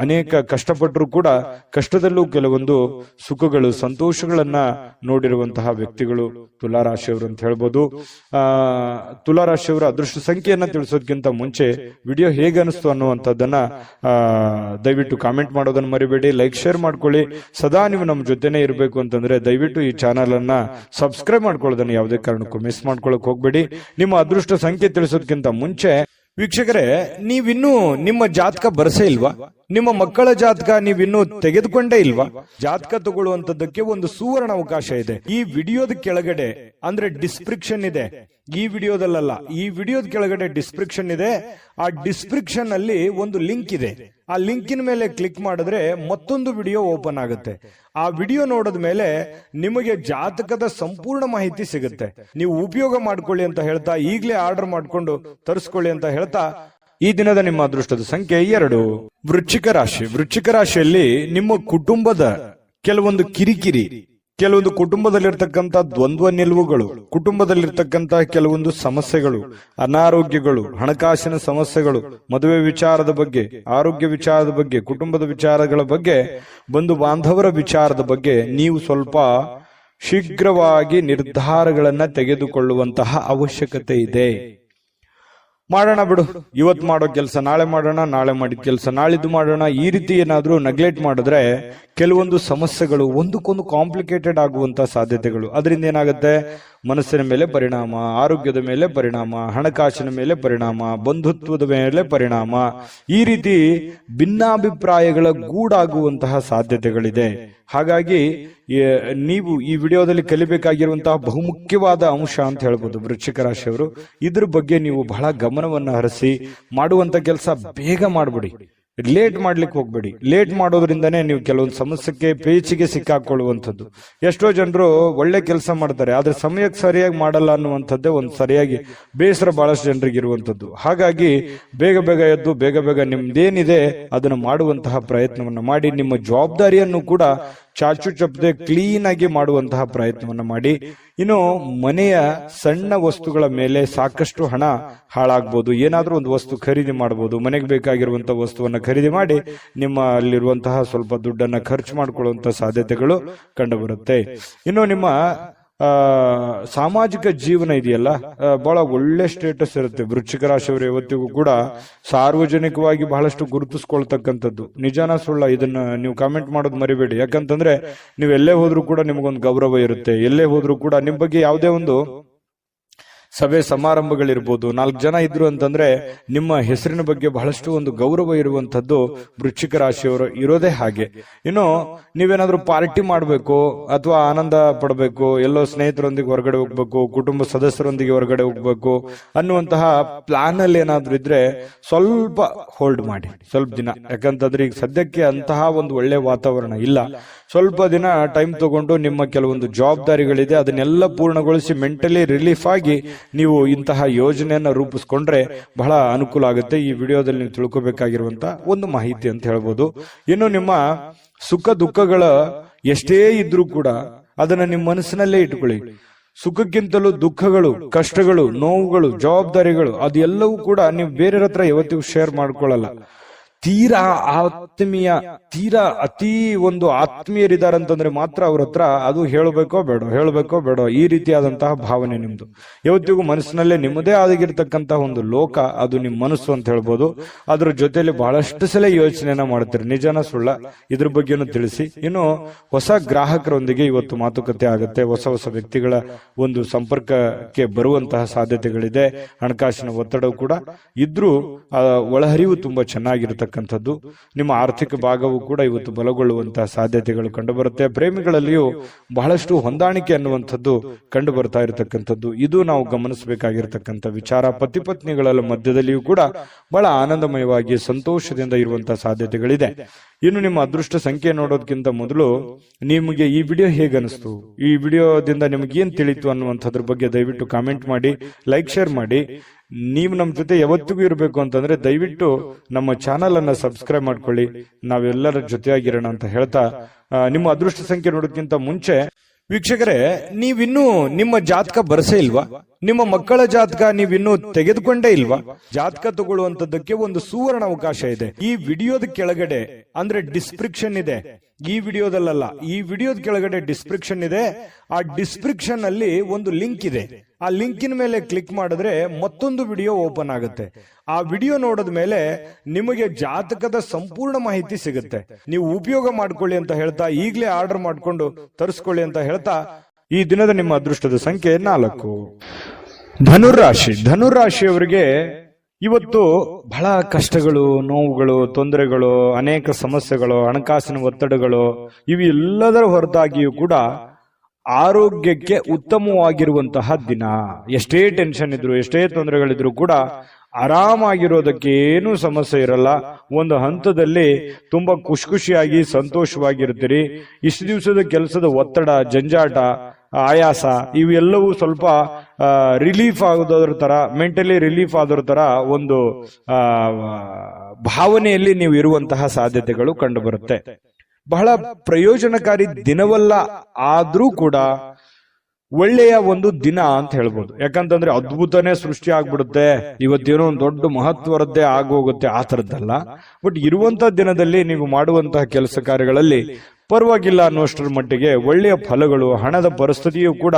ಅನೇಕ ಕಷ್ಟಪಟ್ಟರು ಕೂಡ ಕಷ್ಟದಲ್ಲೂ ಕೆಲವೊಂದು ಸುಖಗಳು, ಸಂತೋಷಗಳನ್ನ ನೋಡಿರುವಂತಹ ವ್ಯಕ್ತಿಗಳು ತುಲಾ ರಾಶಿಯವರು ಅಂತ ಹೇಳ್ಬೋದು. ತುಲಾ ರಾಶಿಯವರ ಅದೃಷ್ಟ ಸಂಖ್ಯೆಯನ್ನ ತಿಳಿಸೋದಕ್ಕಿಂತ ಮುಂಚೆ ವಿಡಿಯೋ ಹೇಗೆ ಅನಿಸ್ತು ಅನ್ನುವಂಥದ್ದನ್ನ ದಯವಿಟ್ಟು ಕಾಮೆಂಟ್ ಮಾಡೋದನ್ನ ಮರಿಬೇಡಿ. ಲೈಕ್ ಶೇರ್ ಮಾಡ್ಕೊಳ್ಳಿ. ಸದಾ ನೀವು ನಮ್ಮ ಜೊತೆನೆ ಇರಬೇಕು ಅಂತಂದ್ರೆ ದಯವಿಟ್ಟು ಈ ಚಾನಲ್ ಅನ್ನ ಸಬ್ಸ್ಕ್ರೈಬ್ ಮಾಡ್ಕೊಳ್ಳೋದನ್ನ ಯಾವುದೇ ಕಾರಣಕ್ಕೂ ಮಿಸ್ ಮಾಡ್ಕೊಳ್ಳಕ್ ಹೋಗ್ಬೇಡಿ. ನಿಮ್ಮ ಅದೃಷ್ಟ ಸಂಖ್ಯೆ ತಿಳಿಸೋದಕ್ಕಿಂತ ಮುಂಚೆ ವೀಕ್ಷಕರೇ, ನೀವಿನ್ನೂ ನಿಮ್ಮ ಜಾತಕ ಬರಸೇ ಇಲ್ವಾ? ನಿಮ್ಮ ಮಕ್ಕಳ ಜಾತಕ ನೀವಿನ್ನೂ ತೆಗೆದುಕೊಂಡೇ ಇಲ್ವಾ? ಜಾತಕ ತಗೊಳ್ಳುವಂತದ್ದಕ್ಕೆ ಒಂದು ಸುವರ್ಣ ಅವಕಾಶ ಇದೆ. ಈ ವಿಡಿಯೋದ ಕೆಳಗಡೆ ಅಂದ್ರೆ ಡಿಸ್ಕ್ರಿಪ್ಷನ್ ಇದೆ. ಈ ವಿಡಿಯೋದಲ್ಲ, ಈ ವಿಡಿಯೋದ ಕೆಳಗಡೆ ಡಿಸ್ಕ್ರಿಪ್ಷನ್ ಇದೆ. ಆ ಡಿಸ್ಕ್ರಿಪ್ಷನ್ ಅಲ್ಲಿ ಒಂದು ಲಿಂಕ್ ಇದೆ. ಆ ಲಿಂಕಿನ ಮೇಲೆ ಕ್ಲಿಕ್ ಮಾಡಿದ್ರೆ ಮತ್ತೊಂದು ವಿಡಿಯೋ ಓಪನ್ ಆಗುತ್ತೆ. ಆ ವಿಡಿಯೋ ನೋಡಿದ ಮೇಲೆ ನಿಮಗೆ ಜಾತಕದ ಸಂಪೂರ್ಣ ಮಾಹಿತಿ ಸಿಗುತ್ತೆ. ನೀವು ಉಪಯೋಗ ಮಾಡ್ಕೊಳ್ಳಿ ಅಂತ ಹೇಳ್ತಾ, ಈಗಲೇ ಆರ್ಡರ್ ಮಾಡ್ಕೊಂಡು ತರಿಸ್ಕೊಳ್ಳಿ ಅಂತ ಹೇಳ್ತಾ, ಈ ದಿನದ ನಿಮ್ಮ ಅದೃಷ್ಟದ ಸಂಖ್ಯೆ 2. ವೃಶ್ಚಿಕ ರಾಶಿ. ವೃಶ್ಚಿಕ ರಾಶಿಯಲ್ಲಿ ನಿಮ್ಮ ಕುಟುಂಬದ ಕೆಲವೊಂದು ಕಿರಿಕಿರಿ, ಕೆಲವೊಂದು ಕುಟುಂಬದಲ್ಲಿರ್ತಕ್ಕಂಥ ದ್ವಂದ್ವ ನಿಲುವುಗಳು, ಕುಟುಂಬದಲ್ಲಿರ್ತಕ್ಕಂಥ ಕೆಲವೊಂದು ಸಮಸ್ಯೆಗಳು, ಅನಾರೋಗ್ಯಗಳು, ಹಣಕಾಸಿನ ಸಮಸ್ಯೆಗಳು, ಮದುವೆ ವಿಚಾರದ ಬಗ್ಗೆ, ಆರೋಗ್ಯ ವಿಚಾರದ ಬಗ್ಗೆ, ಕುಟುಂಬದ ವಿಚಾರಗಳ ಬಗ್ಗೆ, ಬಂಧು ಬಾಂಧವರ ವಿಚಾರದ ಬಗ್ಗೆ ನೀವು ಸ್ವಲ್ಪ ಶೀಘ್ರವಾಗಿ ನಿರ್ಧಾರಗಳನ್ನ ತೆಗೆದುಕೊಳ್ಳುವಂತಹ ಅವಶ್ಯಕತೆ ಇದೆ. ಮಾಡೋಣ ಬಿಡು, ಇವತ್ತು ಮಾಡೋ ಕೆಲಸ ನಾಳೆ ಮಾಡೋಣ, ನಾಳೆ ಮಾಡಿದ ಕೆಲಸ ನಾಳಿದ್ದು ಮಾಡೋಣ, ಈ ರೀತಿ ಏನಾದ್ರೂ ನೆಗ್ಲೆಕ್ಟ್ ಮಾಡಿದ್ರೆ ಕೆಲವೊಂದು ಸಮಸ್ಯೆಗಳು ಒಂದಕ್ಕೊಂದು ಕಾಂಪ್ಲಿಕೇಟೆಡ್ ಆಗುವಂತ ಸಾಧ್ಯತೆಗಳು. ಅದರಿಂದ ಏನಾಗುತ್ತೆ? ಮನಸ್ಸಿನ ಮೇಲೆ ಪರಿಣಾಮ, ಆರೋಗ್ಯದ ಮೇಲೆ ಪರಿಣಾಮ, ಹಣಕಾಸಿನ ಮೇಲೆ ಪರಿಣಾಮ, ಬಂಧುತ್ವದ ಮೇಲೆ ಪರಿಣಾಮ, ಈ ರೀತಿ ಭಿನ್ನಾಭಿಪ್ರಾಯಗಳ ಗೂಡಾಗುವಂತಹ ಸಾಧ್ಯತೆಗಳಿದೆ. ಹಾಗಾಗಿ ನೀವು ಈ ವಿಡಿಯೋದಲ್ಲಿ ಕಲಿಬೇಕಾಗಿರುವಂತಹ ಬಹುಮುಖ್ಯವಾದ ಅಂಶ ಅಂತ ಹೇಳ್ಬೋದು ವೃಶ್ಚಿಕ ರಾಶಿಯವರು. ಇದ್ರ ಬಗ್ಗೆ ನೀವು ಬಹಳ ಗಮನವನ್ನ ಹರಿಸಿ ಮಾಡುವಂತ ಕೆಲಸ ಬೇಗ ಮಾಡ್ಬಿಡಿ. ಲೇಟ್ ಮಾಡ್ಲಿಕ್ಕೆ ಹೋಗ್ಬೇಡಿ. ಲೇಟ್ ಮಾಡೋದ್ರಿಂದನೇ ನೀವು ಕೆಲವೊಂದು ಸಮಸ್ಯೆಗೆ ಪೇಚಿಗೆ ಸಿಕ್ಕಾಕೊಳ್ಳುವಂಥದ್ದು. ಎಷ್ಟೋ ಜನರು ಒಳ್ಳೆ ಕೆಲಸ ಮಾಡ್ತಾರೆ, ಆದ್ರೆ ಸಮಯಕ್ಕೆ ಸರಿಯಾಗಿ ಮಾಡಲ್ಲ ಅನ್ನುವಂಥದ್ದೇ ಒಂದು ಸರಿಯಾಗಿ ಬೇಸರ ಬಹಳಷ್ಟು ಜನರಿಗೆ ಇರುವಂಥದ್ದು. ಹಾಗಾಗಿ ಬೇಗ ಬೇಗ ಎದ್ದು ಬೇಗ ಬೇಗ ನಿಮ್ದೇನಿದೆ ಅದನ್ನು ಮಾಡುವಂತಹ ಪ್ರಯತ್ನವನ್ನ ಮಾಡಿ, ನಿಮ್ಮ ಜವಾಬ್ದಾರಿಯನ್ನು ಕೂಡ ಚಾಚು ಚಪ್ಪದೆ ಕ್ಲೀನ್ ಆಗಿ ಮಾಡುವಂತಹ ಪ್ರಯತ್ನವನ್ನ ಮಾಡಿ. ಇನ್ನು ಮನೆಯ ಸಣ್ಣ ವಸ್ತುಗಳ ಮೇಲೆ ಸಾಕಷ್ಟು ಹಣ ಹಾಳಾಗ್ಬೋದು. ಏನಾದ್ರೂ ಒಂದು ವಸ್ತು ಖರೀದಿ ಮಾಡಬಹುದು. ಮನೆಗೆ ಬೇಕಾಗಿರುವಂತಹ ವಸ್ತುವನ್ನ ಖರೀದಿ ಮಾಡಿ ನಿಮ್ಮಲ್ಲಿರುವಂತಹ ಸ್ವಲ್ಪ ದುಡ್ಡನ್ನ ಖರ್ಚು ಮಾಡ್ಕೊಳ್ಳುವಂತಹ ಸಾಧ್ಯತೆಗಳು ಕಂಡು ಬರುತ್ತೆ. ಇನ್ನು ನಿಮ್ಮ ಸಾಮಾಜಿಕ ಜೀವನ ಇದೆಯಲ್ಲ, ಬಹಳ ಒಳ್ಳೆ ಸ್ಟೇಟಸ್ ಇರುತ್ತೆ. ವೃಶ್ಚಿಕ ರಾಶಿಯವರು ಯಾವತ್ತಿಗೂ ಕೂಡ ಸಾರ್ವಜನಿಕವಾಗಿ ಬಹಳಷ್ಟು ಗುರುತಿಸ್ಕೊಳ್ತಕ್ಕಂಥದ್ದು. ನಿಜಾನ ಸುಳ್ಳ ಇದನ್ನ ನೀವು ಕಾಮೆಂಟ್ ಮಾಡೋದು ಮರಿಬೇಡಿ. ಯಾಕಂತಂದ್ರೆ ನೀವು ಎಲ್ಲೇ ಹೋದ್ರೂ ಕೂಡ ನಿಮಗೊಂದು ಗೌರವ ಇರುತ್ತೆ. ಎಲ್ಲೇ ಹೋದ್ರೂ ಕೂಡ ನಿಮ್ ಬಗ್ಗೆ ಯಾವುದೇ ಒಂದು ಸಭೆ ಸಮಾರಂಭಗಳಿರ್ಬೋದು, 4 ಜನ ಇದ್ರು ಅಂತಂದ್ರೆ ನಿಮ್ಮ ಹೆಸರಿನ ಬಗ್ಗೆ ಬಹಳಷ್ಟು ಒಂದು ಗೌರವ ಇರುವಂತದ್ದು ವೃಶ್ಚಿಕ ರಾಶಿಯವರು ಇರೋದೇ ಹಾಗೆ. ಇನ್ನು ನೀವೇನಾದ್ರೂ ಪಾರ್ಟಿ ಮಾಡ್ಬೇಕು ಅಥವಾ ಆನಂದ ಪಡಬೇಕು, ಎಲ್ಲೋ ಸ್ನೇಹಿತರೊಂದಿಗೆ ಹೊರಗಡೆ ಹೋಗ್ಬೇಕು, ಕುಟುಂಬ ಸದಸ್ಯರೊಂದಿಗೆ ಹೊರಗಡೆ ಹೋಗ್ಬೇಕು ಅನ್ನುವಂತಹ ಪ್ಲಾನ್ ಅಲ್ಲಿ ಏನಾದ್ರೂ ಇದ್ರೆ ಸ್ವಲ್ಪ ಹೋಲ್ಡ್ ಮಾಡಿ, ಸ್ವಲ್ಪ ದಿನ. ಯಾಕಂತಂದ್ರೆ ಈಗ ಸದ್ಯಕ್ಕೆ ಅಂತಹ ಒಂದು ಒಳ್ಳೆ ವಾತಾವರಣ ಇಲ್ಲ. ಸ್ವಲ್ಪ ದಿನ ಟೈಮ್ ತಗೊಂಡು ನಿಮ್ಮ ಕೆಲವೊಂದು ಜವಾಬ್ದಾರಿಗಳಿದೆ ಅದನ್ನೆಲ್ಲ ಪೂರ್ಣಗೊಳಿಸಿ ಮೆಂಟಲಿ ರಿಲೀಫ್ ಆಗಿ ನೀವು ಇಂತಹ ಯೋಜನೆಯನ್ನ ರೂಪಿಸ್ಕೊಂಡ್ರೆ ಬಹಳ ಅನುಕೂಲ ಆಗುತ್ತೆ. ಈ ವಿಡಿಯೋದಲ್ಲಿ ನೀವು ತಿಳ್ಕೊಬೇಕಾಗಿರುವಂತ ಒಂದು ಮಾಹಿತಿ ಅಂತ ಹೇಳ್ಬೋದು. ಇನ್ನು ನಿಮ್ಮ ಸುಖ ದುಃಖಗಳ ಎಷ್ಟೇ ಇದ್ರೂ ಕೂಡ ಅದನ್ನ ನಿಮ್ಮ ಮನಸ್ಸಿನಲ್ಲೇ ಇಟ್ಕೊಳ್ಳಿ. ಸುಖಕ್ಕಿಂತಲೂ ದುಃಖಗಳು, ಕಷ್ಟಗಳು, ನೋವುಗಳು, ಜವಾಬ್ದಾರಿಗಳು ಅದೆಲ್ಲವೂ ಕೂಡ ನೀವು ಬೇರೆಯವ್ರ ಹತ್ರ ಯಾವತ್ತಿಗೂ ಶೇರ್ ಮಾಡ್ಕೊಳ್ಳಲ್ಲ. ತೀರಾ ಆತ್ಮೀಯ, ತೀರಾ ಅತಿ ಒಂದು ಆತ್ಮೀಯರಿದಾರಂತಂದ್ರೆ ಮಾತ್ರ ಅವ್ರ ಹತ್ರ ಅದು ಹೇಳಬೇಕೋ ಬೇಡ ಈ ರೀತಿಯಾದಂತಹ ಭಾವನೆ ನಿಮ್ದು. ಯಾವತ್ತಿಗೂ ಮನಸ್ಸಿನಲ್ಲೇ ನಿಮ್ಮದೇ ಆಗಿರ್ತಕ್ಕಂತಹ ಒಂದು ಲೋಕ, ಅದು ನಿಮ್ಮ ಮನಸ್ಸು ಅಂತ ಹೇಳ್ಬೋದು. ಅದ್ರ ಜೊತೆಲಿ ಬಹಳಷ್ಟು ಸಲ ಯೋಚನೆಯನ್ನ ಮಾಡ್ತೀರಿ. ನಿಜಾನ ಸುಳ್ಳ ಇದ್ರ ಬಗ್ಗೆನೂ ತಿಳಿಸಿ. ಇನ್ನು ಹೊಸ ಗ್ರಾಹಕರೊಂದಿಗೆ ಇವತ್ತು ಮಾತುಕತೆ ಆಗುತ್ತೆ. ಹೊಸ ಹೊಸ ವ್ಯಕ್ತಿಗಳ ಒಂದು ಸಂಪರ್ಕಕ್ಕೆ ಬರುವಂತಹ ಸಾಧ್ಯತೆಗಳಿದೆ. ಹಣಕಾಸಿನ ಒತ್ತಡ ಕೂಡ ಇದ್ರೂ ಒಳಹರಿವು ತುಂಬಾ ಚೆನ್ನಾಗಿರ್ತಕ್ಕಂಥದ್ದು. ನಿಮ್ಮ ಆರ್ಥಿಕ ಭಾಗವು ಕೂಡ ಇವತ್ತು ಬಲಗೊಳ್ಳುವಂತಹ ಸಾಧ್ಯತೆಗಳು ಕಂಡು ಬರುತ್ತೆ. ಪ್ರೇಮಿಗಳಲ್ಲಿಯೂ ಬಹಳಷ್ಟು ಹೊಂದಾಣಿಕೆ ಅನ್ನುವಂಥದ್ದು ಕಂಡು ಬರ್ತಾ ಇರತಕ್ಕಂಥದ್ದು. ಇದು ನಾವು ಗಮನಿಸಬೇಕಾಗಿರ್ತಕ್ಕಂಥ ವಿಚಾರ. ಪತಿ ಪತ್ನಿಗಳ ಮಧ್ಯದಲ್ಲಿಯೂ ಕೂಡ ಬಹಳ ಆನಂದಮಯವಾಗಿ ಸಂತೋಷದಿಂದ ಇರುವಂತಹ ಸಾಧ್ಯತೆಗಳಿದೆ. ಇನ್ನು ನಿಮ್ಮ ಅದೃಷ್ಟ ಸಂಖ್ಯೆ ನೋಡೋದಕ್ಕಿಂತ ಮೊದಲು ನಿಮಗೆ ಈ ವಿಡಿಯೋ ಹೇಗನಿಸ್ತು, ಈ ವಿಡಿಯೋದಿಂದ ನಿಮ್ಗೆ ಏನ್ ತಿಳಿತು ಅನ್ನುವಂಥದ್ರ ಬಗ್ಗೆ ದಯವಿಟ್ಟು ಕಾಮೆಂಟ್ ಮಾಡಿ, ಲೈಕ್ ಶೇರ್ ಮಾಡಿ. ನೀವು ನಮ್ಮ ಜೊತೆ ಯಾವತ್ತಿಗೂ ಇರಬೇಕು ಅಂತಂದ್ರೆ ದಯವಿಟ್ಟು ನಮ್ಮ ಚಾನಲ್ ಅನ್ನ ಸಬ್ಸ್ಕ್ರೈಬ್ ಮಾಡ್ಕೊಳ್ಳಿ. ನಾವೆಲ್ಲರ ಜೊತೆಯಾಗಿರೋಣ ಅಂತ ಹೇಳ್ತಾ, ನಿಮ್ಮ ಅದೃಷ್ಟ ಸಂಖ್ಯೆ ನೋಡೋದಕ್ಕಿಂತ ಮುಂಚೆ ವೀಕ್ಷಕರೇ, ನೀವಿನ್ನೂ ನಿಮ್ಮ ಜಾತಕ ಬರಸೇ ಇಲ್ವಾ? ನಿಮ್ಮ ಮಕ್ಕಳ ಜಾತಕ ನೀವಿನ್ನೂ ತೆಗೆದುಕೊಂಡೇ ಇಲ್ವಾ? ಜಾತಕ ತಗೊಳ್ಳುವಂತದ್ದಕ್ಕೆ ಒಂದು ಸುವರ್ಣ ಅವಕಾಶ ಇದೆ. ಈ ವಿಡಿಯೋದ ಕೆಳಗಡೆ ಅಂದ್ರೆ ಡಿಸ್ಕ್ರಿಪ್ಷನ್ ಇದೆ, ಈ ವಿಡಿಯೋದಲ್ಲ, ಈ ವಿಡಿಯೋದ ಕೆಳಗಡೆ ಡಿಸ್ಕ್ರಿಪ್ಷನ್ ಇದೆ. ಆ ಡಿಸ್ಕ್ರಿಪ್ಷನ್ ಅಲ್ಲಿ ಒಂದು ಲಿಂಕ್ ಇದೆ. ಆ ಲಿಂಕಿನ ಮೇಲೆ ಕ್ಲಿಕ್ ಮಾಡಿದ್ರೆ ಮತ್ತೊಂದು ವಿಡಿಯೋ ಓಪನ್ ಆಗುತ್ತೆ. ಆ ವಿಡಿಯೋ ನೋಡಿದ ಮೇಲೆ ನಿಮಗೆ ಜಾತಕದ ಸಂಪೂರ್ಣ ಮಾಹಿತಿ ಸಿಗುತ್ತೆ. ನೀವು ಉಪಯೋಗ ಮಾಡ್ಕೊಳ್ಳಿ ಅಂತ ಹೇಳ್ತಾ, ಈಗಲೇ ಆರ್ಡರ್ ಮಾಡ್ಕೊಂಡು ತರಿಸ್ಕೊಳ್ಳಿ ಅಂತ ಹೇಳ್ತಾ, ಈ ದಿನದ ನಿಮ್ಮ ಅದೃಷ್ಟದ ಸಂಖ್ಯೆ 4. ಧನುರಾಶಿ. ಧನುರಾಶಿಯವರಿಗೆ ಇವತ್ತು ಬಹಳ ಕಷ್ಟಗಳು, ನೋವುಗಳು, ತೊಂದರೆಗಳು, ಅನೇಕ ಸಮಸ್ಯೆಗಳು, ಹಣಕಾಸಿನ ಒತ್ತಡಗಳು, ಇವು ಎಲ್ಲದರ ಹೊರತಾಗಿಯೂ ಕೂಡ ಆರೋಗ್ಯಕ್ಕೆ ಉತ್ತಮವಾಗಿರುವಂತಹ ದಿನ. ಎಷ್ಟೇ ಟೆನ್ಷನ್ ಇದ್ರು, ಎಷ್ಟೇ ತೊಂದರೆಗಳಿದ್ರು ಕೂಡ ಆರಾಮಾಗಿರೋದಕ್ಕೆ ಏನೂ ಸಮಸ್ಯೆ ಇರಲ್ಲ. ಒಂದು ಹಂತದಲ್ಲಿ ತುಂಬಾ ಖುಷಿಯಾಗಿ ಸಂತೋಷವಾಗಿರ್ತೀರಿ. ಇಷ್ಟು ದಿವಸದ ಕೆಲಸದ ಒತ್ತಡ, ಜಂಜಾಟ, ಆಯಾಸ ಇವೆಲ್ಲವೂ ಸ್ವಲ್ಪ ರಿಲೀಫ್ ಆಗೋದ್ರ ತರ, ಮೆಂಟಲಿ ರಿಲೀಫ್ ಆದೋರ ತರ ಒಂದು ಭಾವನೆಯಲ್ಲಿ ನೀವು ಇರುವಂತಹ ಸಾಧ್ಯತೆಗಳು ಕಂಡು ಬರುತ್ತೆ. ಬಹಳ ಪ್ರಯೋಜನಕಾರಿ ದಿನವಲ್ಲ, ಆದ್ರೂ ಕೂಡ ಒಳ್ಳೆಯ ಒಂದು ದಿನ ಅಂತ ಹೇಳ್ಬೋದು. ಯಾಕಂತಂದ್ರೆ ಅದ್ಭುತನೇ ಸೃಷ್ಟಿ ಆಗ್ಬಿಡುತ್ತೆ, ಇವತ್ತೇನೋ ಒಂದು ದೊಡ್ಡ ಮಹತ್ವರದ್ದೇ ಆಗೋಗುತ್ತೆ, ಆ ತರದ್ದಲ್ಲ. ಬಟ್ ಇರುವಂತಹ ದಿನದಲ್ಲಿ ನೀವು ಮಾಡುವಂತಹ ಕೆಲಸ ಕಾರ್ಯಗಳಲ್ಲಿ ಪರವಾಗಿಲ್ಲ ಅನ್ನೋಷ್ಟರ ಮಟ್ಟಿಗೆ ಒಳ್ಳೆಯ ಫಲಗಳು, ಹಣದ ಪರಿಸ್ಥಿತಿಯೂ ಕೂಡ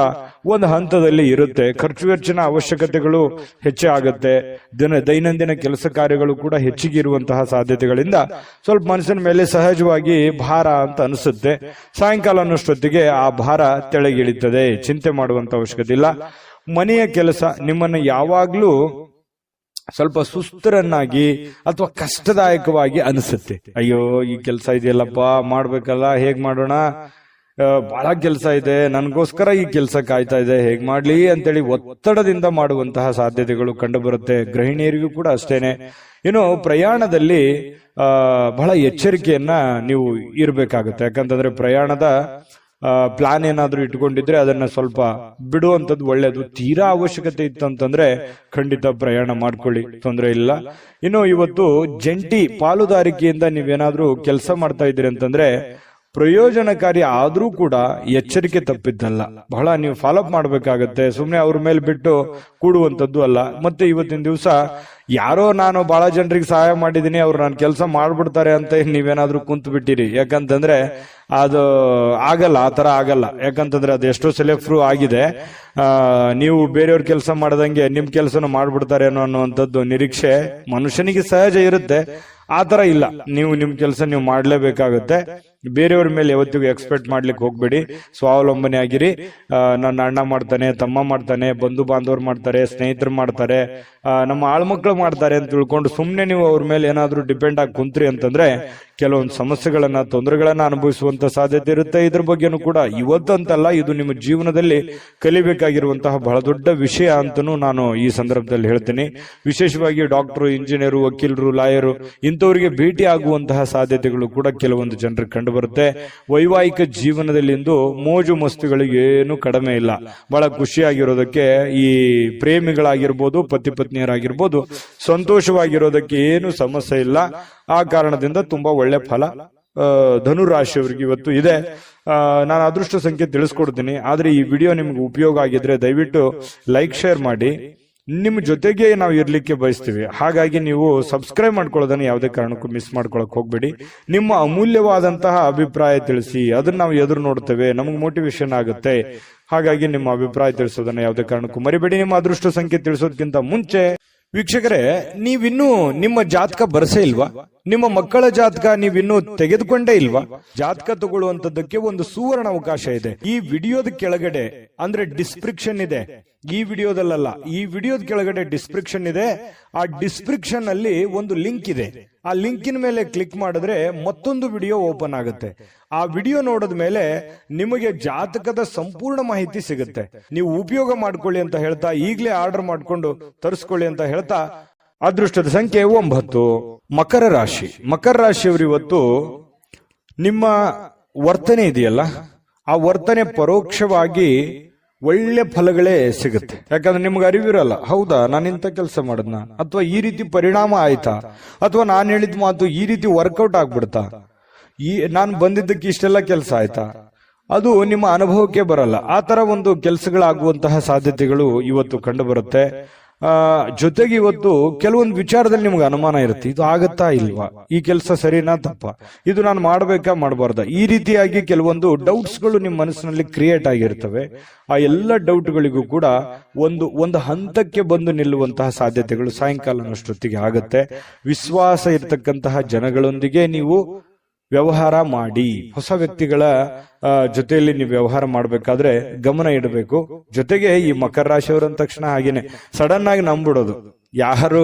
ಒಂದು ಹಂತದಲ್ಲಿ ಇರುತ್ತೆ. ಖರ್ಚು ವೆಚ್ಚಿನ ಅವಶ್ಯಕತೆಗಳು ಹೆಚ್ಚಾಗುತ್ತೆ. ದೈನಂದಿನ ಕೆಲಸ ಕಾರ್ಯಗಳು ಕೂಡ ಹೆಚ್ಚಿಗೆ ಇರುವಂತಹ ಸಾಧ್ಯತೆಗಳಿಂದ ಸ್ವಲ್ಪ ಮನಸ್ಸಿನ ಮೇಲೆ ಸಹಜವಾಗಿ ಭಾರ ಅಂತ ಅನಿಸುತ್ತೆ. ಸಾಯಂಕಾಲ ಅನ್ನೋಷ್ಟೊತ್ತಿಗೆ ಆ ಭಾರ ತೆಳಗಿಳಿತದೆ. ಚಿಂತೆ ಮಾಡುವಂತ ಅವಶ್ಯಕತೆ ಇಲ್ಲ. ಮನೆಯ ಕೆಲಸ ನಿಮ್ಮನ್ನ ಯಾವಾಗ್ಲೂ ಸ್ವಲ್ಪ ಸುಸ್ತರನ್ನಾಗಿ ಅಥವಾ ಕಷ್ಟದಾಯಕವಾಗಿ ಅನಿಸುತ್ತೆ. ಅಯ್ಯೋ, ಈ ಕೆಲಸ ಇದೆಯಲ್ಲಪ್ಪ, ಮಾಡ್ಬೇಕಲ್ಲ, ಹೇಗ್ ಮಾಡೋಣ, ಬಹಳ ಕೆಲಸ ಇದೆ, ನನಗೋಸ್ಕರ ಈ ಕೆಲಸ ಕಾಯ್ತಾ ಇದೆ, ಹೇಗ್ ಮಾಡ್ಲಿ ಅಂತೇಳಿ ಒತ್ತಡದಿಂದ ಮಾಡುವಂತಹ ಸಾಧ್ಯತೆಗಳು ಕಂಡು ಬರುತ್ತೆ. ಗೃಹಿಣಿಯರಿಗೂ ಕೂಡ ಅಷ್ಟೇನೆ. ಇನ್ನು ಪ್ರಯಾಣದಲ್ಲಿ ಬಹಳ ಎಚ್ಚರಿಕೆಯನ್ನ ನೀವು ಇರಬೇಕಾಗುತ್ತೆ. ಯಾಕಂತಂದ್ರೆ ಪ್ರಯಾಣದ ಪ್ಲಾನ್ ಏನಾದ್ರೂ ಇಟ್ಕೊಂಡಿದ್ರೆ ಅದನ್ನ ಸ್ವಲ್ಪ ಬಿಡುವಂತದ್ದು ಒಳ್ಳೇದು. ತೀರಾ ಅವಶ್ಯಕತೆ ಇತ್ತು ಅಂತಂದ್ರೆ ಖಂಡಿತ ಪ್ರಯಾಣ ಮಾಡ್ಕೊಳ್ಳಿ, ತೊಂದರೆ ಇಲ್ಲ. ಇನ್ನು ಇವತ್ತು ಜಂಟಿ ಪಾಲುದಾರಿಕೆಯಿಂದ ನೀವೇನಾದ್ರೂ ಕೆಲಸ ಮಾಡ್ತಾ ಇದ್ದೀರಿ ಅಂತಂದ್ರೆ ಪ್ರಯೋಜನಕಾರಿ ಆದ್ರೂ ಕೂಡ ಎಚ್ಚರಿಕೆ ತಪ್ಪಿದ್ದಲ್ಲ. ಬಹಳ ನೀವು ಫಾಲೋಅಪ್ ಮಾಡ್ಬೇಕಾಗತ್ತೆ. ಸುಮ್ನೆ ಅವ್ರ ಮೇಲೆ ಬಿಟ್ಟು ಕೂಡುವಂತದ್ದು ಅಲ್ಲ. ಮತ್ತೆ ಇವತ್ತಿನ ದಿವಸ ಯಾರೋ ನಾನು ಬಹಳ ಜನರಿಗೆ ಸಹಾಯ ಮಾಡಿದೀನಿ, ಅವ್ರು ನಾನು ಕೆಲಸ ಮಾಡ್ಬಿಡ್ತಾರೆ ಅಂತ ನೀವೇನಾದ್ರೂ ಕುಂತು ಬಿಟ್ಟಿರಿ. ಯಾಕಂತಂದ್ರೆ ಅದು ಆಗಲ್ಲ, ಆ ತರ ಆಗಲ್ಲ. ಯಾಕಂತಂದ್ರೆ ಅದು ಎಷ್ಟೋ ಸಲ ಪ್ರೂವ್ ಆಗಿದೆ. ನೀವು ಬೇರೆಯವ್ರ ಕೆಲಸ ಮಾಡದಂಗೆ ನಿಮ್ ಕೆಲಸನ ಮಾಡ್ಬಿಡ್ತಾರೆ ಅನ್ನುವಂಥದ್ದು ನಿರೀಕ್ಷೆ ಮನುಷ್ಯನಿಗೆ ಸಹಜ ಇರುತ್ತೆ. ಆ ತರ ಇಲ್ಲ. ನೀವು ನಿಮ್ ಕೆಲಸ ನೀವು ಮಾಡ್ಲೇಬೇಕಾಗುತ್ತೆ. ಬೇರೆಯವ್ರ ಮೇಲೆ ಯಾವತ್ತಿಗೂ ಎಕ್ಸ್ಪೆಕ್ಟ್ ಮಾಡ್ಲಿಕ್ಕೆ ಹೋಗ್ಬೇಡಿ. ಸ್ವಾವಲಂಬನೆ ಆಗಿರಿ. ನನ್ನ ಅಣ್ಣ ಮಾಡ್ತಾನೆ, ತಮ್ಮ ಮಾಡ್ತಾನೆ, ಬಂಧು ಬಾಂಧವರು ಮಾಡ್ತಾರೆ, ಸ್ನೇಹಿತರು ಮಾಡ್ತಾರೆ, ನಮ್ಮ ಆಳ್ಮಕ್ಳು ಮಾಡ್ತಾರೆ ಅಂತ ತಿಳ್ಕೊಂಡು ಸುಮ್ನೆ ನೀವು ಅವ್ರ ಮೇಲೆ ಏನಾದ್ರೂ ಡಿಪೆಂಡ್ ಆಗಿ ಕುಂತ್ರಿ ಅಂತಂದ್ರೆ ಕೆಲವೊಂದು ಸಮಸ್ಯೆಗಳನ್ನ, ತೊಂದರೆಗಳನ್ನ ಅನುಭವಿಸುವಂತ ಸಾಧ್ಯತೆ ಇರುತ್ತೆ. ಇದ್ರ ಬಗ್ಗೆನೂ ಕೂಡ ಇವತ್ತಂತಲ್ಲ, ಇದು ನಿಮ್ಮ ಜೀವನದಲ್ಲಿ ಕಲಿಬೇಕಾಗಿರುವಂತಹ ಬಹಳ ದೊಡ್ಡ ವಿಷಯ ಅಂತನೂ ನಾನು ಈ ಸಂದರ್ಭದಲ್ಲಿ ಹೇಳ್ತೀನಿ. ವಿಶೇಷವಾಗಿ ಡಾಕ್ಟರು, ಇಂಜಿನಿಯರು, ವಕೀಲರು, ಲಾಯರು ಇಂಥವರಿಗೆ ಭೇಟಿ ಆಗುವಂತಹ ಸಾಧ್ಯತೆಗಳು ಕೂಡ ಕೆಲವೊಂದು ಜನರಿಗೆ ಕಂಡು ಬರುತ್ತೆ. ವೈವಾಹಿಕ ಜೀವನದಲ್ಲಿ ಇಂದು ಮೋಜು ಮಸ್ತುಗಳಿಗೆ ಏನು ಕಡಿಮೆ ಇಲ್ಲ. ಬಹಳ ಖುಷಿಯಾಗಿರೋದಕ್ಕೆ ಈ ಪ್ರೇಮಿಗಳಾಗಿರ್ಬೋದು, ಪತಿ ಪತ್ನಿಯರಾಗಿರ್ಬೋದು, ಸಂತೋಷವಾಗಿರೋದಕ್ಕೆ ಏನು ಸಮಸ್ಯೆ ಇಲ್ಲ. ಆ ಕಾರಣದಿಂದ ತುಂಬಾ ಒಳ್ಳೆ ಫಲ ಧನುರಾಶಿಯವರಿಗೆ ಇವತ್ತು ಇದೆ. ನಾನು ಅದೃಷ್ಟ ಸಂಖ್ಯೆ ತಿಳಿಸ್ಕೊಡ್ತೀನಿ. ಆದ್ರೆ ಈ ವಿಡಿಯೋ ನಿಮ್ಗೆ ಉಪಯೋಗ ಆಗಿದ್ರೆ ದಯವಿಟ್ಟು ಲೈಕ್ ಶೇರ್ ಮಾಡಿ. ನಿಮ್ಮ ಜೊತೆಗೆ ನಾವು ಇರ್ಲಿಕ್ಕೆ ಬಯಸ್ತೀವಿ. ಹಾಗಾಗಿ ನೀವು ಸಬ್ಸ್ಕ್ರೈಬ್ ಮಾಡ್ಕೊಳ್ಳೋದನ್ನ ಯಾವುದೇ ಕಾರಣಕ್ಕೂ ಮಿಸ್ ಮಾಡ್ಕೊಳಕ್ ಹೋಗ್ಬೇಡಿ. ನಿಮ್ಮ ಅಮೂಲ್ಯವಾದಂತಹ ಅಭಿಪ್ರಾಯ ತಿಳಿಸಿ. ಅದನ್ನ ನಾವು ಎದುರು ನೋಡ್ತೇವೆ, ನಮಗೆ ಮೋಟಿವೇಶನ್ ಆಗುತ್ತೆ. ಹಾಗಾಗಿ ನಿಮ್ಮ ಅಭಿಪ್ರಾಯ ತಿಳಿಸೋದನ್ನ ಯಾವುದೇ ಕಾರಣಕ್ಕೂ ಮರಿಬೇಡಿ. ನಿಮ್ಮ ಅದೃಷ್ಟ ಸಂಖ್ಯೆ ತಿಳಿಸೋದಕ್ಕಿಂತ ಮುಂಚೆ ವೀಕ್ಷಕರೇ, ನೀವಿನ್ನೂ ನಿಮ್ಮ ಜಾತಕ ಬರಸೇ ಇಲ್ವಾ? ನಿಮ್ಮ ಮಕ್ಕಳ ಜಾತಕ ನೀವಿನ್ನೂ ತೆಗೆದುಕೊಂಡೇ ಇಲ್ವಾ? ಜಾತಕ ತಗೊಳ್ಳುವಂತದ್ದಕ್ಕೆ ಒಂದು ಸುವರ್ಣ ಅವಕಾಶ ಇದೆ. ಈ ವಿಡಿಯೋದ ಕೆಳಗಡೆ ಅಂದ್ರೆ ಡಿಸ್ಕ್ರಿಪ್ಷನ್ ಇದೆ, ಈ ವಿಡಿಯೋದಲ್ಲ, ಈ ವಿಡಿಯೋದ ಕೆಳಗಡೆ ಡಿಸ್ಕ್ರಿಪ್ಷನ್ ಇದೆ. ಆ ಡಿಸ್ಕ್ರಿಪ್ಷನ್ ಅಲ್ಲಿ ಒಂದು ಲಿಂಕ್ ಇದೆ. ಆ ಲಿಂಕಿನ ಮೇಲೆ ಕ್ಲಿಕ್ ಮಾಡಿದ್ರೆ ಮತ್ತೊಂದು ವಿಡಿಯೋ ಓಪನ್ ಆಗುತ್ತೆ. ಆ ವಿಡಿಯೋ ನೋಡಿದ ಮೇಲೆ ನಿಮಗೆ ಜಾತಕದ ಸಂಪೂರ್ಣ ಮಾಹಿತಿ ಸಿಗುತ್ತೆ. ನೀವು ಉಪಯೋಗ ಮಾಡ್ಕೊಳ್ಳಿ ಅಂತ ಹೇಳ್ತಾ, ಈಗಲೇ ಆರ್ಡರ್ ಮಾಡ್ಕೊಂಡು ತರಿಸ್ಕೊಳ್ಳಿ ಅಂತ ಹೇಳ್ತಾ, ಅದೃಷ್ಟದ ಸಂಖ್ಯೆ 9. ಮಕರ ರಾಶಿ. ಮಕರ ರಾಶಿಯವರು ಇವತ್ತು ನಿಮ್ಮ ವರ್ತನೆ ಇದೆಯಲ್ಲ, ಆ ವರ್ತನೆ ಪರೋಕ್ಷವಾಗಿ ಒಳ್ಳೆ ಫಲಗಳೇ ಸಿಗುತ್ತೆ. ಯಾಕಂದ್ರೆ ನಿಮ್ಗೆ ಅರಿವಿರಲ್ಲ, ಹೌದಾ ನಾನು ಇಂಥ ಕೆಲಸ ಮಾಡದ್ನ, ಅಥವಾ ಈ ರೀತಿ ಪರಿಣಾಮ ಆಯ್ತಾ, ಅಥವಾ ನಾನು ಹೇಳಿದ ಮಾತು ಈ ರೀತಿ ವರ್ಕೌಟ್ ಆಗ್ಬಿಡ್ತಾ, ನಾನು ಬಂದಿದ್ದಕ್ಕೆ ಇಷ್ಟೆಲ್ಲ ಕೆಲಸ ಆಯ್ತಾ, ಅದು ನಿಮ್ಮ ಅನುಭವಕ್ಕೆ ಬರಲ್ಲ. ಆ ತರ ಒಂದು ಕೆಲಸಗಳಾಗುವಂತಹ ಸಾಧ್ಯತೆಗಳು ಇವತ್ತು ಕಂಡು ಬರುತ್ತೆ. ಜೊತೆಗೆ ಇವತ್ತು ಕೆಲವೊಂದು ವಿಚಾರದಲ್ಲಿ ನಿಮ್ಗೆ ಅನುಮಾನ ಇರುತ್ತೆ, ಇದು ಆಗತ್ತಾ ಇಲ್ವಾ, ಈ ಕೆಲಸ ಸರಿನಾ ತಪ್ಪ, ಇದು ನಾನು ಮಾಡ್ಬೇಕಾ ಮಾಡಬಾರ್ದ, ಈ ರೀತಿಯಾಗಿ ಕೆಲವೊಂದು ಡೌಟ್ಸ್ಗಳು ನಿಮ್ಮ ಮನಸ್ಸಿನಲ್ಲಿ ಕ್ರಿಯೇಟ್ ಆಗಿರ್ತವೆ. ಆ ಎಲ್ಲ ಡೌಟ್ಗಳಿಗೂ ಕೂಡ ಒಂದು ಹಂತಕ್ಕೆ ಬಂದು ನಿಲ್ಲುವಂತಹ ಸಾಧ್ಯತೆಗಳು ಸಾಯಂಕಾಲನಷ್ಟೊತ್ತಿಗೆ ಆಗತ್ತೆ. ವಿಶ್ವಾಸ ಇರತಕ್ಕಂತಹ ಜನಗಳೊಂದಿಗೆ ನೀವು ವ್ಯವಹಾರ ಮಾಡಿ. ಹೊಸ ವ್ಯಕ್ತಿಗಳ ಜೊತೆಯಲ್ಲಿ ನೀವು ವ್ಯವಹಾರ ಮಾಡಬೇಕಾದ್ರೆ ಗಮನ ಇಡಬೇಕು. ಜೊತೆಗೆ ಈ ಮಕರ ರಾಶಿಯವರು ಅಂದ ತಕ್ಷಣ ಹಾಗೇನೆ ಸಡನ್ ಆಗಿ ನಂಬಿಡೋದು. ಯಾರು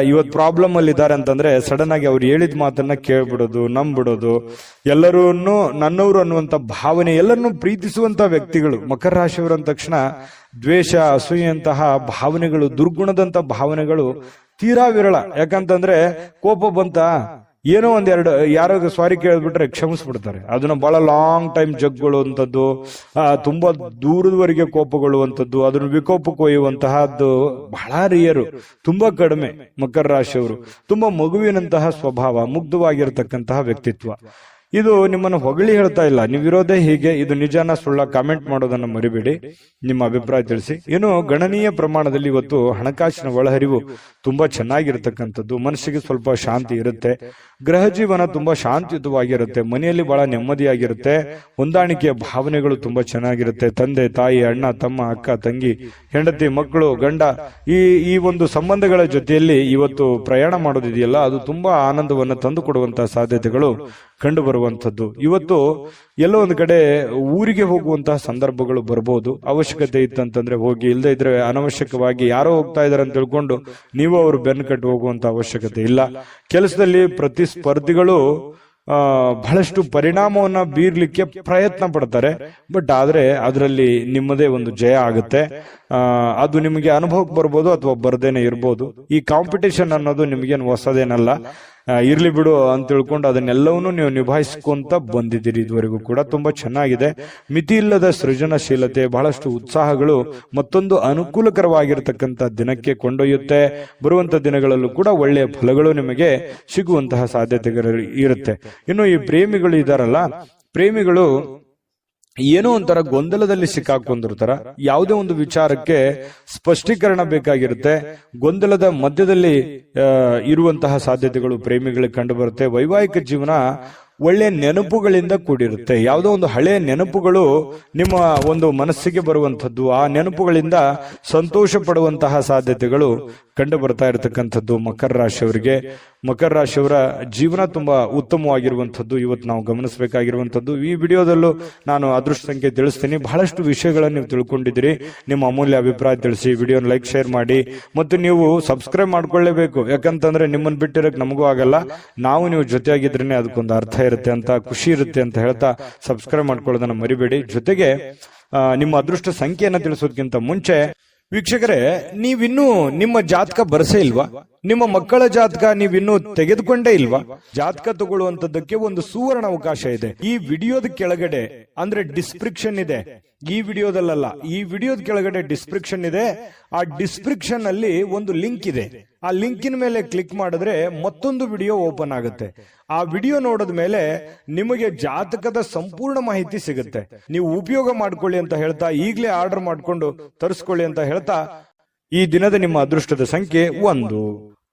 ಇವತ್ತು ಪ್ರಾಬ್ಲಮ್ ಅಲ್ಲಿ ಇದ್ದಾರೆ ಅಂತಂದ್ರೆ ಸಡನ್ ಆಗಿ ಅವ್ರು ಹೇಳಿದ ಮಾತನ್ನ ಕೇಳ್ಬಿಡೋದು, ನಂಬಿಡೋದು, ಎಲ್ಲರೂ ನನ್ನವರು ಅನ್ನುವಂತ ಭಾವನೆ, ಎಲ್ಲರನ್ನೂ ಪ್ರೀತಿಸುವಂತ ವ್ಯಕ್ತಿಗಳು ಮಕರ ರಾಶಿಯವರು ಅಂದ ತಕ್ಷಣ ದ್ವೇಷ, ಅಸೂಯೆಯಂತಹ ಭಾವನೆಗಳು, ದುರ್ಗುಣದಂತ ಭಾವನೆಗಳು ತೀರಾ ವಿರಳ. ಯಾಕಂತಂದ್ರೆ ಕೋಪ ಬಂತ ಏನೋ ಒಂದೆರಡು ಯಾರೋ ಸಾರಿ ಕೇಳ್ಬಿಟ್ರೆ ಕ್ಷಮಿಸ್ಬಿಡ್ತಾರೆ. ಅದನ್ನ ಬಹಳ ಲಾಂಗ್ ಟೈಮ್ ಜಗ್ಗೊಳ್ಳುವಂಥದ್ದು, ತುಂಬಾ ದೂರದವರೆಗೆ ಕೋಪಗೊಳ್ಳುವಂಥದ್ದು, ಅದನ್ನು ವಿಕೋಪಕ್ಕೆ ಒಯ್ಯುವಂತಹದ್ದು ಬಹಳ ರಿಯರು, ತುಂಬಾ ಕಡಿಮೆ. ಮಕರ ರಾಶಿಯವರು ತುಂಬಾ ಮಗುವಿನಂತಹ ಸ್ವಭಾವ, ಮುಗ್ಧವಾಗಿರತಕ್ಕಂತಹ ವ್ಯಕ್ತಿತ್ವ. ಇದು ನಿಮ್ಮನ್ನು ಹೊಗಳಿ ಹೇಳ್ತಾ ಇಲ್ಲ, ನೀವಿರೋದೇ ಹೀಗೆ, ಇದು ನಿಜಾನ ಸುಳ್ಳ ಕಾಮೆಂಟ್ ಮಾಡೋದನ್ನ ಮರಿಬೇಡಿ, ನಿಮ್ಮ ಅಭಿಪ್ರಾಯ ತಿಳಿಸಿ. ಇನ್ನು ಗಣನೀಯ ಪ್ರಮಾಣದಲ್ಲಿ ಇವತ್ತು ಹಣಕಾಸಿನ ಒಳಹರಿವು ತುಂಬಾ ಚೆನ್ನಾಗಿರ್ತಕ್ಕಂಥದ್ದು, ಮನಸ್ಸಿಗೆ ಸ್ವಲ್ಪ ಶಾಂತಿ ಇರುತ್ತೆ, ಗೃಹ ಜೀವನ ತುಂಬಾ ಶಾಂತಿಯುತವಾಗಿರುತ್ತೆ, ಮನೆಯಲ್ಲಿ ಬಹಳ ನೆಮ್ಮದಿಯಾಗಿರುತ್ತೆ, ಹೊಂದಾಣಿಕೆಯ ಭಾವನೆಗಳು ತುಂಬಾ ಚೆನ್ನಾಗಿರುತ್ತೆ. ತಂದೆ ತಾಯಿ, ಅಣ್ಣ ತಮ್ಮ, ಅಕ್ಕ ತಂಗಿ, ಹೆಂಡತಿ ಮಕ್ಕಳು, ಗಂಡ, ಈ ಒಂದು ಸಂಬಂಧಗಳ ಜೊತೆಯಲ್ಲಿ ಇವತ್ತು ಪ್ರಯಾಣ ಮಾಡೋದಿದೆಯಲ್ಲ, ಅದು ತುಂಬಾ ಆನಂದವನ್ನು ತಂದು ಕೊಡುವಂತಹ ಸಾಧ್ಯತೆಗಳು ಕಂಡು ಬರುವಂತದ್ದು. ಇವತ್ತು ಎಲ್ಲೋ ಒಂದು ಕಡೆ ಊರಿಗೆ ಹೋಗುವಂತಹ ಸಂದರ್ಭಗಳು ಬರ್ಬೋದು. ಅವಶ್ಯಕತೆ ಇತ್ತಂತಂದ್ರೆ ಹೋಗಿ, ಇಲ್ಲದೆ ಇದ್ರೆ ಅನವಶ್ಯಕವಾಗಿ ಯಾರೋ ಹೋಗ್ತಾ ಇದಾರೆ ಅಂತ ತಿಳ್ಕೊಂಡು ನೀವು ಅವರು ಬೆನ್ನು ಕಟ್ಟಿ ಹೋಗುವಂತ ಅವಶ್ಯಕತೆ ಇಲ್ಲ. ಕೆಲಸದಲ್ಲಿ ಪ್ರತಿಸ್ಪರ್ಧಿಗಳು ಬಹಳಷ್ಟು ಪರಿಣಾಮವನ್ನ ಬೀರ್ಲಿಕ್ಕೆ ಪ್ರಯತ್ನ ಪಡ್ತಾರೆ, ಬಟ್ ಆದ್ರೆ ಅದರಲ್ಲಿ ನಿಮ್ಮದೇ ಒಂದು ಜಯ ಆಗುತ್ತೆ. ಅದು ನಿಮಗೆ ಅನುಭವಕ್ಕೆ ಬರ್ಬೋದು ಅಥವಾ ಬರ್ದೇನೆ ಇರ್ಬೋದು. ಈ ಕಾಂಪಿಟೇಷನ್ ಅನ್ನೋದು ನಿಮಗೇನು ಹೊಸದೇನಲ್ಲ, ಇರ್ಲಿ ಬಿಡು ಅಂತ ತಿಳ್ಕೊಂಡು ಅದನ್ನೆಲ್ಲವನ್ನೂ ನೀವು ನಿಭಾಯಿಸ್ಕೊಂತ ಬಂದಿದ್ದೀರಿ. ಇದುವರೆಗೂ ಕೂಡ ತುಂಬಾ ಚೆನ್ನಾಗಿದೆ. ಮಿತಿ ಇಲ್ಲದ ಸೃಜನಶೀಲತೆ, ಬಹಳಷ್ಟು ಉತ್ಸಾಹಗಳು ಮತ್ತೊಂದು ಅನುಕೂಲಕರವಾಗಿರತಕ್ಕಂತ ದಿನಕ್ಕೆ ಕೊಂಡೊಯ್ಯುತ್ತೆ. ಬರುವಂತ ದಿನಗಳಲ್ಲೂ ಕೂಡ ಒಳ್ಳೆಯ ಫಲಗಳು ನಿಮಗೆ ಸಿಗುವಂತಹ ಸಾಧ್ಯತೆಗಳು ಇರುತ್ತೆ. ಇನ್ನು ಈ ಪ್ರೇಮಿಗಳು ಇದಾರಲ್ಲ, ಪ್ರೇಮಿಗಳು ಏನೋ ಒಂಥರ ಗೊಂದಲದಲ್ಲಿ ಸಿಕ್ಕಾಕೊಂಡಿರ್ತಾರ. ಯಾವುದೇ ಒಂದು ವಿಚಾರಕ್ಕೆ ಸ್ಪಷ್ಟೀಕರಣ ಬೇಕಾಗಿರುತ್ತೆ. ಗೊಂದಲದ ಮಧ್ಯದಲ್ಲಿ ಇರುವಂತಹ ಸಾಧ್ಯತೆಗಳು ಪ್ರೇಮಿಗಳಿಗೆ ಕಂಡು ಬರುತ್ತೆ. ವೈವಾಹಿಕ ಜೀವನ ಒಳ್ಳೆಯ ನೆನಪುಗಳಿಂದ ಕೂಡಿರುತ್ತೆ. ಯಾವುದೋ ಒಂದು ಹಳೆಯ ನೆನಪುಗಳು ನಿಮ್ಮ ಒಂದು ಮನಸ್ಸಿಗೆ ಬರುವಂಥದ್ದು, ಆ ನೆನಪುಗಳಿಂದ ಸಂತೋಷ ಪಡುವಂತಹ ಸಾಧ್ಯತೆಗಳು ಕಂಡು ಬರ್ತಾ ಇರತಕ್ಕಂಥದ್ದು ಮಕರ ರಾಶಿಯವರಿಗೆ. ಮಕರ ರಾಶಿಯವರ ಜೀವನ ತುಂಬಾ ಉತ್ತಮವಾಗಿರುವಂಥದ್ದು ಇವತ್ತು ನಾವು ಗಮನಿಸಬೇಕಾಗಿರುವಂಥದ್ದು. ಈ ವಿಡಿಯೋದಲ್ಲೂ ನಾನು ಅದೃಷ್ಟ ಸಂಖ್ಯೆ ತಿಳಿಸ್ತೀನಿ. ಬಹಳಷ್ಟು ವಿಷಯಗಳನ್ನು ನೀವು ತಿಳ್ಕೊಂಡಿದ್ದೀರಿ. ನಿಮ್ಮ ಅಮೂಲ್ಯ ಅಭಿಪ್ರಾಯ ತಿಳಿಸಿ, ವಿಡಿಯೋನ ಲೈಕ್, ಶೇರ್ ಮಾಡಿ, ಮತ್ತು ನೀವು ಸಬ್ಸ್ಕ್ರೈಬ್ ಮಾಡ್ಕೊಳ್ಳೇಬೇಕು. ಯಾಕಂತಂದ್ರೆ ನಿಮ್ಮನ್ನು ಬಿಟ್ಟಿರಕ್ ನಮಗೂ ಆಗಲ್ಲ, ನಾವು ನೀವು ಜೊತೆಯಾಗಿದ್ರೇನೆ ಅದಕ್ಕೊಂದು ಅರ್ಥ ಇರುತ್ತೆ ಅಂತ, ಖುಷಿ ಇರುತ್ತೆ ಅಂತ ಹೇಳ್ತಾ ಸಬ್ಸ್ಕ್ರೈಬ್ ಮಾಡ್ಕೊಳ್ಳೋದನ್ನ ಮರಿಬೇಡಿ. ಜೊತೆಗೆ ನಿಮ್ಮ ಅದೃಷ್ಟ ಸಂಖ್ಯೆಯನ್ನ ತಿಳಿಸೋದಕ್ಕಿಂತ ಮುಂಚೆ ವೀಕ್ಷಕರೇ, ನೀವಿನ್ನೂ ನಿಮ್ಮ ಜಾತಕ ಬರಸೇ ಇಲ್ವಾ? ನಿಮ್ಮ ಮಕ್ಕಳ ಜಾತಕ ನೀವಿನ್ನೂ ತೆಗೆದುಕೊಂಡೇ ಇಲ್ವಾ? ಜಾತಕ ತಗೊಳ್ಳುವಂತದ್ದಕ್ಕೆ ಒಂದು ಸುವರ್ಣ ಅವಕಾಶ ಇದೆ. ಈ ವಿಡಿಯೋದ ಕೆಳಗಡೆ ಅಂದ್ರೆ ಡಿಸ್ಕ್ರಿಪ್ಷನ್ ಇದೆ, ಈ ವಿಡಿಯೋದಲ್ಲ, ಈ ವಿಡಿಯೋದ ಕೆಳಗಡೆ ಡಿಸ್ಕ್ರಿಪ್ಷನ್ ಇದೆ. ಆ ಡಿಸ್ಕ್ರಿಪ್ಷನ್ ಅಲ್ಲಿ ಒಂದು ಲಿಂಕ್ ಇದೆ. ಆ ಲಿಂಕಿನ ಮೇಲೆ ಕ್ಲಿಕ್ ಮಾಡಿದ್ರೆ ಮತ್ತೊಂದು ವಿಡಿಯೋ ಓಪನ್ ಆಗುತ್ತೆ. ಆ ವಿಡಿಯೋ ನೋಡಿದ ಮೇಲೆ ನಿಮಗೆ ಜಾತಕದ ಸಂಪೂರ್ಣ ಮಾಹಿತಿ ಸಿಗುತ್ತೆ. ನೀವು ಉಪಯೋಗ ಮಾಡ್ಕೊಳ್ಳಿ ಅಂತ ಹೇಳ್ತಾ, ಈಗಲೇ ಆರ್ಡರ್ ಮಾಡ್ಕೊಂಡು ತರಿಸ್ಕೊಳ್ಳಿ ಅಂತ ಹೇಳ್ತಾ, ಈ ದಿನದ ನಿಮ್ಮ ಅದೃಷ್ಟದ ಸಂಖ್ಯೆ 1.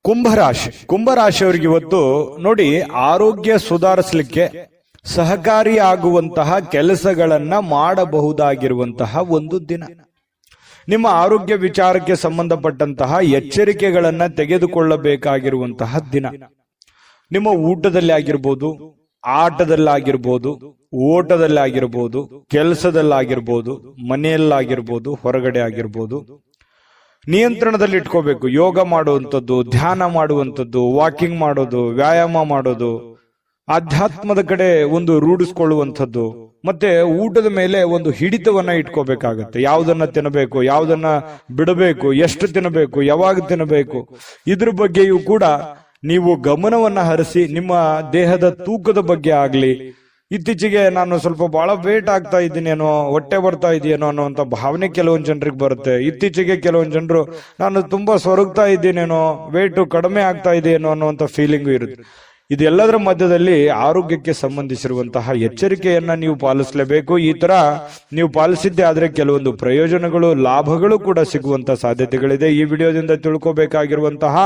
ಕುಂಭರಾಶಿ. ಕುಂಭರಾಶಿಯವರಿಗೆ ಇವತ್ತು ನೋಡಿ, ಆರೋಗ್ಯ ಸುಧಾರಿಸಲಿಕ್ಕೆ ಸಹಕಾರಿಯಾಗುವಂತಹ ಕೆಲಸಗಳನ್ನ ಮಾಡಬಹುದಾಗಿರುವಂತಹ ಒಂದು ದಿನ. ನಿಮ್ಮ ಆರೋಗ್ಯ ವಿಚಾರಕ್ಕೆ ಸಂಬಂಧಪಟ್ಟಂತಹ ಎಚ್ಚರಿಕೆಗಳನ್ನ ತೆಗೆದುಕೊಳ್ಳಬೇಕಾಗಿರುವಂತಹ ದಿನ. ನಿಮ್ಮ ಊಟದಲ್ಲಿ ಆಗಿರ್ಬೋದು, ಆಟದಲ್ಲಾಗಿರ್ಬೋದು, ಓಟದಲ್ಲಾಗಿರ್ಬೋದು, ಕೆಲಸದಲ್ಲಾಗಿರ್ಬೋದು, ಮನೆಯಲ್ಲಾಗಿರ್ಬೋದು, ಹೊರಗಡೆ ಆಗಿರ್ಬೋದು, ನಿಯಂತ್ರಣದಲ್ಲಿ ಇಟ್ಕೋಬೇಕು. ಯೋಗ ಮಾಡುವಂಥದ್ದು, ಧ್ಯಾನ ಮಾಡುವಂಥದ್ದು, ವಾಕಿಂಗ್ ಮಾಡೋದು, ವ್ಯಾಯಾಮ ಮಾಡೋದು, ಆಧ್ಯಾತ್ಮದ ಕಡೆ ಒಂದು ರೂಢಿಸ್ಕೊಳ್ಳುವಂಥದ್ದು, ಮತ್ತೆ ಊಟದ ಮೇಲೆ ಒಂದು ಹಿಡಿತವನ್ನ ಇಟ್ಕೋಬೇಕಾಗತ್ತೆ. ಯಾವುದನ್ನ ತಿನ್ನಬೇಕು, ಯಾವುದನ್ನ ಬಿಡಬೇಕು, ಎಷ್ಟು ತಿನ್ನಬೇಕು, ಯಾವಾಗ ತಿನ್ನಬೇಕು, ಇದ್ರ ಬಗ್ಗೆಯೂ ಕೂಡ ನೀವು ಗಮನವನ್ನ ಹರಿಸಿ, ನಿಮ್ಮ ದೇಹದ ತೂಕದ ಬಗ್ಗೆ ಆಗ್ಲಿ, ಇತ್ತೀಚೆಗೆ ನಾನು ಸ್ವಲ್ಪ ಬಹಳ ವೇಟ್ ಆಗ್ತಾ ಇದ್ದೀನೇನೋ, ಹೊಟ್ಟೆ ಬರ್ತಾ ಇದೆಯೇನೋ ಅನ್ನುವಂತ ಭಾವನೆ ಕೆಲವೊಂದು ಜನರಿಗೆ ಬರುತ್ತೆ. ಇತ್ತೀಚೆಗೆ ಕೆಲವೊಂದು ಜನರು ನಾನು ತುಂಬಾ ಸೊರಗ್ತಾ ಇದ್ದೀನೇನೋ, ವೇಟ್ ಕಡಿಮೆ ಆಗ್ತಾ ಇದೆಯೇನೋ ಅನ್ನುವಂತ ಫೀಲಿಂಗು ಇರುತ್ತೆ. ಇದೆಲ್ಲದರ ಮಧ್ಯದಲ್ಲಿ ಆರೋಗ್ಯಕ್ಕೆ ಸಂಬಂಧಿಸಿರುವಂತಹ ಎಚ್ಚರಿಕೆಯನ್ನ ನೀವು ಪಾಲಿಸಲೇಬೇಕು. ಈ ತರ ನೀವು ಪಾಲಿಸಿದ್ದೆ ಆದ್ರೆ ಕೆಲವೊಂದು ಪ್ರಯೋಜನಗಳು, ಲಾಭಗಳು ಕೂಡ ಸಿಗುವಂತ ಸಾಧ್ಯತೆಗಳಿದೆ. ಈ ವಿಡಿಯೋದಿಂದ ತಿಳ್ಕೋಬೇಕಾಗಿರುವಂತಹ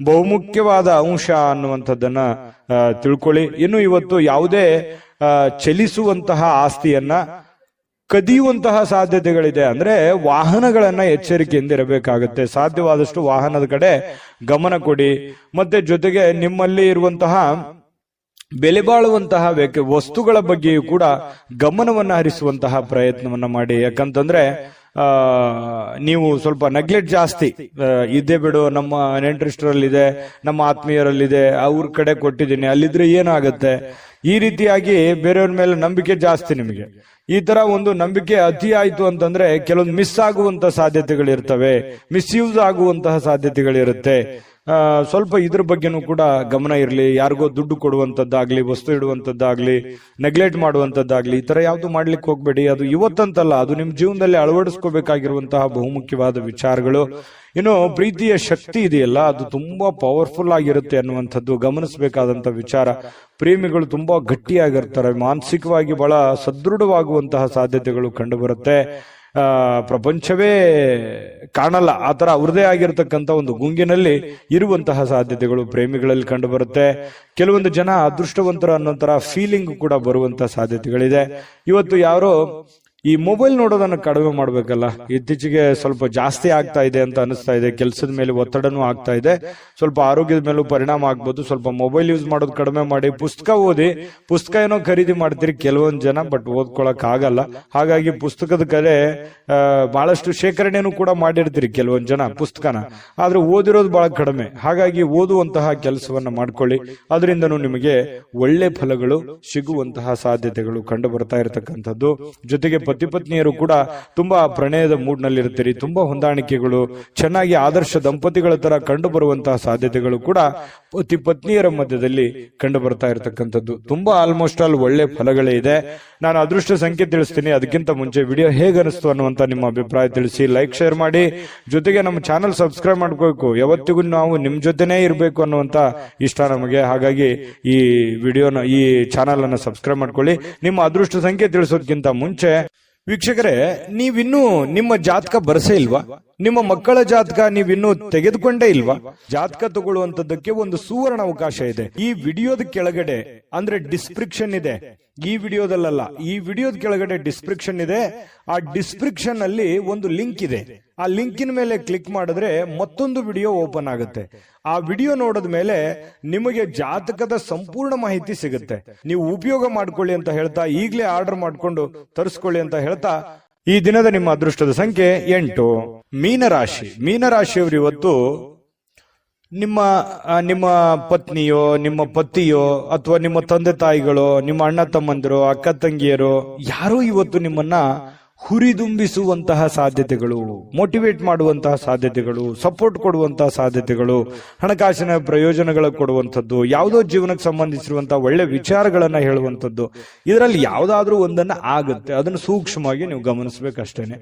ಬಹುಮುಖ್ಯವಾದ ಅಂಶ ಅನ್ನುವಂಥದ್ದನ್ನ ತಿಳ್ಕೊಳ್ಳಿ. ಇನ್ನು ಇವತ್ತು ಯಾವುದೇ ಚಲಿಸುವಂತಹ ಆಸ್ತಿಯನ್ನ ಕದಿಯುವಂತಹ ಸಾಧ್ಯತೆಗಳಿದೆ. ಅಂದ್ರೆ ವಾಹನಗಳನ್ನ ಎಚ್ಚರಿಕೆಯಿಂದ ಇರಬೇಕಾಗುತ್ತೆ. ಸಾಧ್ಯವಾದಷ್ಟು ವಾಹನದ ಕಡೆ ಗಮನ ಕೊಡಿ. ಮತ್ತೆ ಜೊತೆಗೆ ನಿಮ್ಮಲ್ಲಿ ಇರುವಂತಹ ಬೆಲೆ ಬಾಳುವಂತಹ ವಸ್ತುಗಳ ಬಗ್ಗೆಯೂ ಕೂಡ ಗಮನವನ್ನ ಹರಿಸುವಂತಹ ಪ್ರಯತ್ನವನ್ನ ಮಾಡಿ. ಯಾಕಂತಂದ್ರೆ ನೀವು ಸ್ವಲ್ಪ ನೆಗ್ಲೆಕ್ಟ್ ಜಾಸ್ತಿ, ಇದೇ ಬಿಡು, ನಮ್ಮ ನೆಂಟರಿಷ್ಟರಲ್ಲಿದೆ, ನಮ್ಮ ಆತ್ಮೀಯರಲ್ಲಿದೆ, ಅವ್ರ ಕಡೆ ಕೊಟ್ಟಿದ್ದೀನಿ, ಅಲ್ಲಿದ್ರೆ ಏನಾಗುತ್ತೆ, ಈ ರೀತಿಯಾಗಿ ಬೇರೆಯವ್ರ ಮೇಲೆ ನಂಬಿಕೆ ಜಾಸ್ತಿ ನಿಮಗೆ. ಈ ತರ ಒಂದು ನಂಬಿಕೆ ಅತಿ ಆಯ್ತು ಅಂತಂದ್ರೆ ಕೆಲವೊಂದು ಮಿಸ್ ಆಗುವಂತ ಸಾಧ್ಯತೆಗಳಿರ್ತವೆ, ಮಿಸ್ಯೂಸ್ ಆಗುವಂತಹ ಸಾಧ್ಯತೆಗಳಿರುತ್ತೆ. ಸ್ವಲ್ಪ ಇದ್ರ ಬಗ್ಗೆನೂ ಕೂಡ ಗಮನ ಇರಲಿ. ಯಾರಿಗೋ ದುಡ್ಡು ಕೊಡುವಂತದ್ದಾಗ್ಲಿ, ವಸ್ತು ಇಡುವಂತದ್ದಾಗ್ಲಿ, ನೆಗ್ಲೆಕ್ಟ್ ಮಾಡುವಂತದ್ದಾಗ್ಲಿ, ಈ ತರ ಯಾವ್ದು ಮಾಡ್ಲಿಕ್ಕೆ ಹೋಗ್ಬೇಡಿ. ಅದು ಇವತ್ತಂತಲ್ಲ, ಅದು ನಿಮ್ ಜೀವನದಲ್ಲಿ ಅಳವಡಿಸ್ಕೋಬೇಕಾಗಿರುವಂತಹ ಬಹುಮುಖ್ಯವಾದ ವಿಚಾರಗಳು. ಇನ್ನು ಪ್ರೀತಿಯ ಶಕ್ತಿ ಇದೆಯಲ್ಲ, ಅದು ತುಂಬಾ ಪವರ್ಫುಲ್ ಆಗಿರುತ್ತೆ ಅನ್ನುವಂಥದ್ದು ಗಮನಿಸಬೇಕಾದಂತ ವಿಚಾರ. ಪ್ರೇಮಿಗಳು ತುಂಬಾ ಗಟ್ಟಿಯಾಗಿರ್ತಾರೆ, ಮಾನಸಿಕವಾಗಿ ಬಹಳ ಸದೃಢವಾಗುವಂತಹ ಸಾಧ್ಯತೆಗಳು ಕಂಡು ಬರುತ್ತೆ. ಪ್ರಪಂಚವೇ ಕಾಣಲ್ಲ ಆ ತರ ಅವ್ರದೇ ಆಗಿರ್ತಕ್ಕಂಥ ಒಂದು ಗುಂಗಿನಲ್ಲಿ ಇರುವಂತಹ ಸಾಧ್ಯತೆಗಳು ಪ್ರೇಮಿಗಳಲ್ಲಿ ಕಂಡು ಬರುತ್ತೆ. ಕೆಲವೊಂದು ಜನ ಅದೃಷ್ಟವಂತರು ಅನ್ನೋ ತರ ಫೀಲಿಂಗ್ ಕೂಡ ಬರುವಂತಹ ಸಾಧ್ಯತೆಗಳಿದೆ. ಇವತ್ತು ಯಾರೋ ಈ ಮೊಬೈಲ್ ನೋಡೋದನ್ನ ಕಡಿಮೆ ಮಾಡ್ಬೇಕಲ್ಲ, ಇತ್ತೀಚೆಗೆ ಸ್ವಲ್ಪ ಜಾಸ್ತಿ ಆಗ್ತಾ ಇದೆ ಅಂತ ಅನಿಸ್ತಾ ಇದೆ. ಕೆಲಸದ ಮೇಲೆ ಒತ್ತಡನೂ ಆಗ್ತಾ ಇದೆ, ಸ್ವಲ್ಪ ಆರೋಗ್ಯದ ಮೇಲೂ ಪರಿಣಾಮ ಆಗ್ಬೋದು. ಸ್ವಲ್ಪ ಮೊಬೈಲ್ ಯೂಸ್ ಮಾಡೋದು ಕಡಿಮೆ ಮಾಡಿ, ಪುಸ್ತಕ ಓದಿ. ಪುಸ್ತಕ ಏನೋ ಖರೀದಿ ಮಾಡ್ತೀರಿ ಕೆಲವೊಂದು ಜನ, ಬಟ್ ಓದ್ಕೊಳಕ್ ಆಗಲ್ಲ. ಹಾಗಾಗಿ ಪುಸ್ತಕದ ಕಡೆ ಬಹಳಷ್ಟು ಶೇಖರಣೆನೂ ಕೂಡ ಮಾಡಿರ್ತೀರಿ ಕೆಲವೊಂದು ಜನ ಪುಸ್ತಕನ, ಆದ್ರೆ ಓದಿರೋದು ಬಹಳ ಕಡಿಮೆ. ಹಾಗಾಗಿ ಓದುವಂತಹ ಕೆಲಸವನ್ನ ಮಾಡ್ಕೊಳ್ಳಿ, ಅದರಿಂದನೂ ನಿಮಗೆ ಒಳ್ಳೆ ಫಲಗಳು ಸಿಗುವಂತಹ ಸಾಧ್ಯತೆಗಳು ಕಂಡು ಬರ್ತಾ ಇರತಕ್ಕಂಥದ್ದು. ಜೊತೆಗೆ ಪತಿ ಪತ್ನಿಯರು ಕೂಡ ತುಂಬಾ ಪ್ರಣಯದ ಮೂಡ್ ನಲ್ಲಿ ಇರ್ತೀರಿ, ತುಂಬಾ ಹೊಂದಾಣಿಕೆಗಳು ಚೆನ್ನಾಗಿ ಆದರ್ಶ ದಂಪತಿಗಳ ತರ ಕಂಡು ಬರುವಂತಹ ಸಾಧ್ಯತೆಗಳು ಕೂಡ ಪತಿ ಪತ್ನಿಯರ ಮಧ್ಯದಲ್ಲಿ ಕಂಡು ಬರ್ತಾ ಇರತಕ್ಕಂಥದ್ದು. ತುಂಬಾ ಆಲ್ಮೋಸ್ಟ್ ಆಲ್ ಒಳ್ಳೆ ಫಲಗಳೇ ಇದೆ. ನಾನು ಅದೃಷ್ಟ ಸಂಖ್ಯೆ ತಿಳಿಸ್ತೀನಿ. ಅದಕ್ಕಿಂತ ಮುಂಚೆ ವಿಡಿಯೋ ಹೇಗೆ ಅನಿಸ್ತು ಅನ್ನುವಂತ ನಿಮ್ಮ ಅಭಿಪ್ರಾಯ ತಿಳಿಸಿ, ಲೈಕ್ ಶೇರ್ ಮಾಡಿ. ಜೊತೆಗೆ ನಮ್ಮ ಚಾನಲ್ ಸಬ್ಸ್ಕ್ರೈಬ್ ಮಾಡ್ಕೋಬೇಕು. ಯಾವತ್ತಿಗೂ ನಾವು ನಿಮ್ ಜೊತೆನೇ ಇರಬೇಕು ಅನ್ನುವಂತ ಇಷ್ಟ ನಮಗೆ. ಹಾಗಾಗಿ ಈ ವಿಡಿಯೋನ, ಈ ಚಾನಲ್ ಅನ್ನ ಸಬ್ಸ್ಕ್ರೈಬ್ ಮಾಡ್ಕೊಳ್ಳಿ. ನಿಮ್ಮ ಅದೃಷ್ಟ ಸಂಖ್ಯೆ ತಿಳಿಸೋದಕ್ಕಿಂತ ಮುಂಚೆ ವೀಕ್ಷಕರೇ, ನೀವಿನ್ನೂ ನಿಮ್ಮ ಜಾತಕ ಬರಸೇ ಇಲ್ವಾ? ನಿಮ್ಮ ಮಕ್ಕಳ ಜಾತಕ ನೀವಿನ್ನೂ ತೆಗೆದುಕೊಂಡೇ ಇಲ್ವಾ? ಜಾತಕ ತಗೊಳ್ಳುವಂತದ್ದಕ್ಕೆ ಒಂದು ಸುವರ್ಣ ಅವಕಾಶ ಇದೆ. ಈ ವಿಡಿಯೋದ ಕೆಳಗಡೆ, ಅಂದ್ರೆ ಡಿಸ್ಕ್ರಿಪ್ಷನ್ ಇದೆ, ಈ ವಿಡಿಯೋದಲ್ಲ, ಈ ವಿಡಿಯೋದ ಕೆಳಗಡೆ ಡಿಸ್ಕ್ರಿಪ್ಷನ್ ಇದೆ. ಆ ಡಿಸ್ಕ್ರಿಪ್ಷನ್ ಅಲ್ಲಿ ಒಂದು ಲಿಂಕ್ ಇದೆ. ಆ ಲಿಂಕಿನ ಮೇಲೆ ಕ್ಲಿಕ್ ಮಾಡಿದ್ರೆ ಮತ್ತೊಂದು ವಿಡಿಯೋ ಓಪನ್ ಆಗುತ್ತೆ. ಆ ವಿಡಿಯೋ ನೋಡಿದ ಮೇಲೆ ನಿಮಗೆ ಜಾತಕದ ಸಂಪೂರ್ಣ ಮಾಹಿತಿ ಸಿಗುತ್ತೆ. ನೀವು ಉಪಯೋಗ ಮಾಡ್ಕೊಳ್ಳಿ ಅಂತ ಹೇಳ್ತಾ, ಈಗಲೇ ಆರ್ಡರ್ ಮಾಡ್ಕೊಂಡು ತರಿಸ್ಕೊಳ್ಳಿ ಅಂತ ಹೇಳ್ತಾ, ಈ ದಿನದ ನಿಮ್ಮ ಅದೃಷ್ಟದ ಸಂಖ್ಯೆ 8. ಮೀನರಾಶಿ. ಮೀನರಾಶಿಯವರು ಇವತ್ತು ನಿಮ್ಮ ಪತ್ನಿಯೋ, ನಿಮ್ಮ ಪತಿಯೋ, ಅಥವಾ ನಿಮ್ಮ ತಂದೆ ತಾಯಿಗಳೋ, ನಿಮ್ಮ ಅಣ್ಣ ತಮ್ಮಂದಿರೋ, ಅಕ್ಕ ತಂಗಿಯರೋ ಯಾರೋ ಇವತ್ತು ನಿಮ್ಮನ್ನ ಹುರಿದುಂಬಿಸುವಂತಹ ಸಾಧ್ಯತೆಗಳು, ಮೋಟಿವೇಟ್ ಮಾಡುವಂತಹ ಸಾಧ್ಯತೆಗಳು, ಸಪೋರ್ಟ್ ಕೊಡುವಂತಹ ಸಾಧ್ಯತೆಗಳು, ಹಣಕಾಸಿನ ಪ್ರಯೋಜನಗಳ ಕೊಡುವಂಥದ್ದು, ಯಾವುದೋ ಜೀವನಕ್ಕೆ ಸಂಬಂಧಿಸಿರುವಂತಹ ಒಳ್ಳೆ ವಿಚಾರಗಳನ್ನ ಹೇಳುವಂಥದ್ದು, ಇದರಲ್ಲಿ ಯಾವುದಾದ್ರೂ ಒಂದನ್ನ ಆಗುತ್ತೆ. ಅದನ್ನು ಸೂಕ್ಷ್ಮವಾಗಿ ನೀವು ಗಮನಿಸಬೇಕಷ್ಟೇನೆ.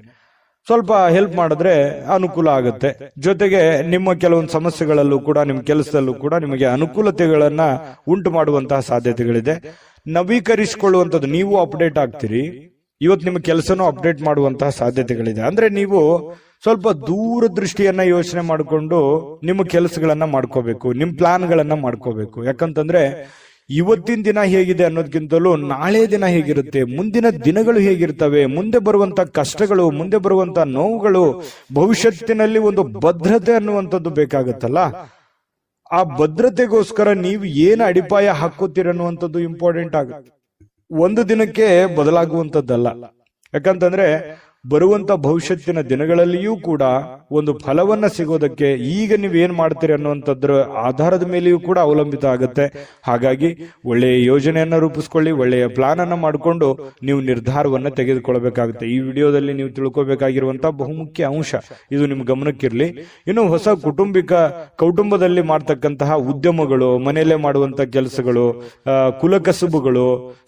ಸ್ವಲ್ಪ ಹೆಲ್ಪ್ ಮಾಡಿದ್ರೆ ಅನುಕೂಲ ಆಗುತ್ತೆ. ಜೊತೆಗೆ ನಿಮ್ಮ ಕೆಲವೊಂದು ಸಮಸ್ಯೆಗಳಲ್ಲೂ ಕೂಡ, ನಿಮ್ಮ ಕೆಲಸದಲ್ಲೂ ಕೂಡ ನಿಮಗೆ ಅನುಕೂಲತೆಗಳನ್ನ ಉಂಟು ಮಾಡುವಂತಹ ಸಾಧ್ಯತೆಗಳಿದೆ. ನವೀಕರಿಸಿಕೊಳ್ಳುವಂಥದ್ದು, ನೀವು ಅಪ್ಡೇಟ್ ಆಗ್ತೀರಿ. ಇವತ್ತು ನಿಮ್ಮ ಕೆಲಸನೂ ಅಪ್ಡೇಟ್ ಮಾಡುವಂತಹ ಸಾಧ್ಯತೆಗಳಿದೆ. ಅಂದ್ರೆ ನೀವು ಸ್ವಲ್ಪ ದೂರದೃಷ್ಟಿಯನ್ನ ಯೋಚನೆ ಮಾಡಿಕೊಂಡು ನಿಮ್ಮ ಕೆಲಸಗಳನ್ನ ಮಾಡ್ಕೋಬೇಕು, ನಿಮ್ಮ ಪ್ಲಾನ್ಗಳನ್ನ ಮಾಡ್ಕೋಬೇಕು. ಯಾಕಂತಂದ್ರೆ ಇವತ್ತಿನ ದಿನ ಹೇಗಿದೆ ಅನ್ನೋದಕ್ಕಿಂತಲೂ ನಾಳೆ ದಿನ ಹೇಗಿರುತ್ತೆ, ಮುಂದಿನ ದಿನಗಳು ಹೇಗಿರ್ತವೆ, ಮುಂದೆ ಬರುವಂತ ಕಷ್ಟಗಳು, ಮುಂದೆ ಬರುವಂತ ನೋವುಗಳು, ಭವಿಷ್ಯತ್ತಿನಲ್ಲಿ ಒಂದು ಭದ್ರತೆ ಅನ್ನುವಂಥದ್ದು ಬೇಕಾಗುತ್ತಲ್ಲ. ಆ ಭದ್ರತೆಗೋಸ್ಕರ ನೀವು ಏನು ಅಡಿಪಾಯ ಹಾಕೋತೀರನ್ನುವಂಥದ್ದು ಇಂಪಾರ್ಟೆಂಟ್ ಆಗುತ್ತೆ. ಒಂದು ದಿನಕ್ಕೆ ಬದಲಾಗುವಂಥದ್ದಲ್ಲ. ಯಾಕಂತಂದ್ರೆ ಬರುವಂತ ಭವಿಷ್ಯತ್ತಿನ ದಿನಗಳಲ್ಲಿಯೂ ಕೂಡ ಒಂದು ಫಲವನ್ನ ಸಿಗೋದಕ್ಕೆ ಈಗ ನೀವೇನ್ ಮಾಡ್ತೀರಿ ಅನ್ನುವಂಥದ್ರ ಆಧಾರದ ಮೇಲೆಯೂ ಕೂಡ ಅವಲಂಬಿತ ಆಗುತ್ತೆ. ಹಾಗಾಗಿ ಒಳ್ಳೆಯ ಯೋಜನೆಯನ್ನ ರೂಪಿಸ್ಕೊಳ್ಳಿ, ಒಳ್ಳೆಯ ಪ್ಲಾನ್ ಅನ್ನ ಮಾಡಿಕೊಂಡು ನೀವು ನಿರ್ಧಾರವನ್ನ ತೆಗೆದುಕೊಳ್ಬೇಕಾಗುತ್ತೆ. ಈ ವಿಡಿಯೋದಲ್ಲಿ ನೀವು ತಿಳ್ಕೊಬೇಕಾಗಿರುವಂತಹ ಬಹುಮುಖ್ಯ ಅಂಶ ಇದು ನಿಮ್ಮ ಗಮನಕ್ಕಿರಲಿ. ಇನ್ನು ಹೊಸ ಕೌಟುಂಬದಲ್ಲಿ ಮಾಡ್ತಕ್ಕಂತಹ ಉದ್ಯಮಗಳು, ಮನೆಯಲ್ಲೇ ಮಾಡುವಂತ ಕೆಲಸಗಳು, ಕುಲಕಸುಬುಗಳು,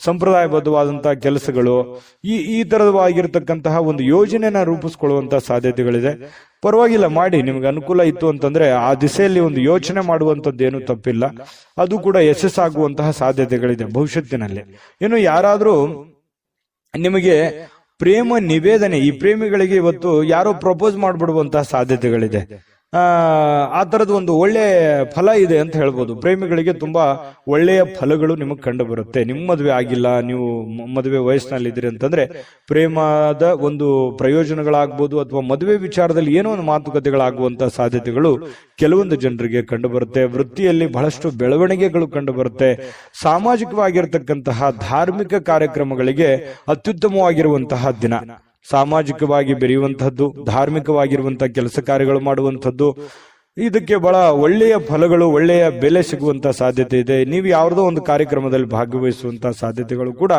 ಸಂಪ್ರದಾಯಬದ್ಧವಾದಂತಹ ಕೆಲಸಗಳು, ಈ ತರವಾಗಿರ್ತಕ್ಕಂತಹ ಒಂದು ಯೋಜನೆಯನ್ನ ರೂಪಿಸ್ಕೊಳ್ಳುವಂತಹ ಸಾಧ್ಯತೆಗಳಿದೆ. ಪರವಾಗಿಲ್ಲ, ಮಾಡಿ. ನಿಮ್ಗೆ ಅನುಕೂಲ ಇತ್ತು ಅಂತಂದ್ರೆ ಆ ದಿಸೆಯಲ್ಲಿ ಒಂದು ಯೋಚನೆ ಮಾಡುವಂತದ್ದೇನು ತಪ್ಪಿಲ್ಲ. ಅದು ಕೂಡ ಯಶಸ್ಸಾಗುವಂತಹ ಸಾಧ್ಯತೆಗಳಿದೆ ಭವಿಷ್ಯತ್ತಿನಲ್ಲಿ. ಇನ್ನು ಯಾರಾದ್ರೂ ನಿಮಗೆ ಪ್ರೇಮ ನಿವೇದನೆ, ಈ ಪ್ರೇಮಿಗಳಿಗೆ ಇವತ್ತು ಯಾರೋ ಪ್ರಪೋಸ್ ಮಾಡ್ಬಿಡುವಂತಹ ಸಾಧ್ಯತೆಗಳಿದೆ. ಆ ತರದ ಒಂದು ಒಳ್ಳೆ ಫಲ ಇದೆ ಅಂತ ಹೇಳ್ಬೋದು. ಪ್ರೇಮಿಗಳಿಗೆ ತುಂಬಾ ಒಳ್ಳೆಯ ಫಲಗಳು ನಿಮಗೆ ಕಂಡು ಬರುತ್ತೆ. ನಿಮ್ಮ ಮದುವೆ ಆಗಿಲ್ಲ, ನೀವು ಮದುವೆ ವಯಸ್ಸಿನಲ್ಲಿದ್ದೀರಿ ಅಂತಂದ್ರೆ ಪ್ರೇಮದ ಒಂದು ಪ್ರಯೋಜನಗಳಾಗ್ಬೋದು ಅಥವಾ ಮದುವೆ ವಿಚಾರದಲ್ಲಿ ಏನೋ ಒಂದು ಮಾತುಕತೆಗಳಾಗುವಂತಹ ಸಾಧ್ಯತೆಗಳು ಕೆಲವೊಂದು ಜನರಿಗೆ ಕಂಡು ಬರುತ್ತೆ. ವೃತ್ತಿಯಲ್ಲಿ ಬಹಳಷ್ಟು ಬೆಳವಣಿಗೆಗಳು ಕಂಡು ಬರುತ್ತೆ. ಸಾಮಾಜಿಕವಾಗಿರ್ತಕ್ಕಂತಹ ಧಾರ್ಮಿಕ ಕಾರ್ಯಕ್ರಮಗಳಿಗೆ ಅತ್ಯುತ್ತಮವಾಗಿರುವಂತಹ ದಿನ. ಸಾಮಾಜಿಕವಾಗಿ ಬೆರೆಯುವಂತಹದ್ದು, ಧಾರ್ಮಿಕವಾಗಿರುವಂತಹ ಕೆಲಸ ಕಾರ್ಯಗಳು ಮಾಡುವಂಥದ್ದು, ಇದಕ್ಕೆ ಬಹಳ ಒಳ್ಳೆಯ ಫಲಗಳು, ಒಳ್ಳೆಯ ಬೆಲೆ ಸಿಗುವಂತಹ ಸಾಧ್ಯತೆ ಇದೆ. ನೀವು ಯಾವುದೋ ಒಂದು ಕಾರ್ಯಕ್ರಮದಲ್ಲಿ ಭಾಗವಹಿಸುವಂತಹ ಸಾಧ್ಯತೆಗಳು ಕೂಡ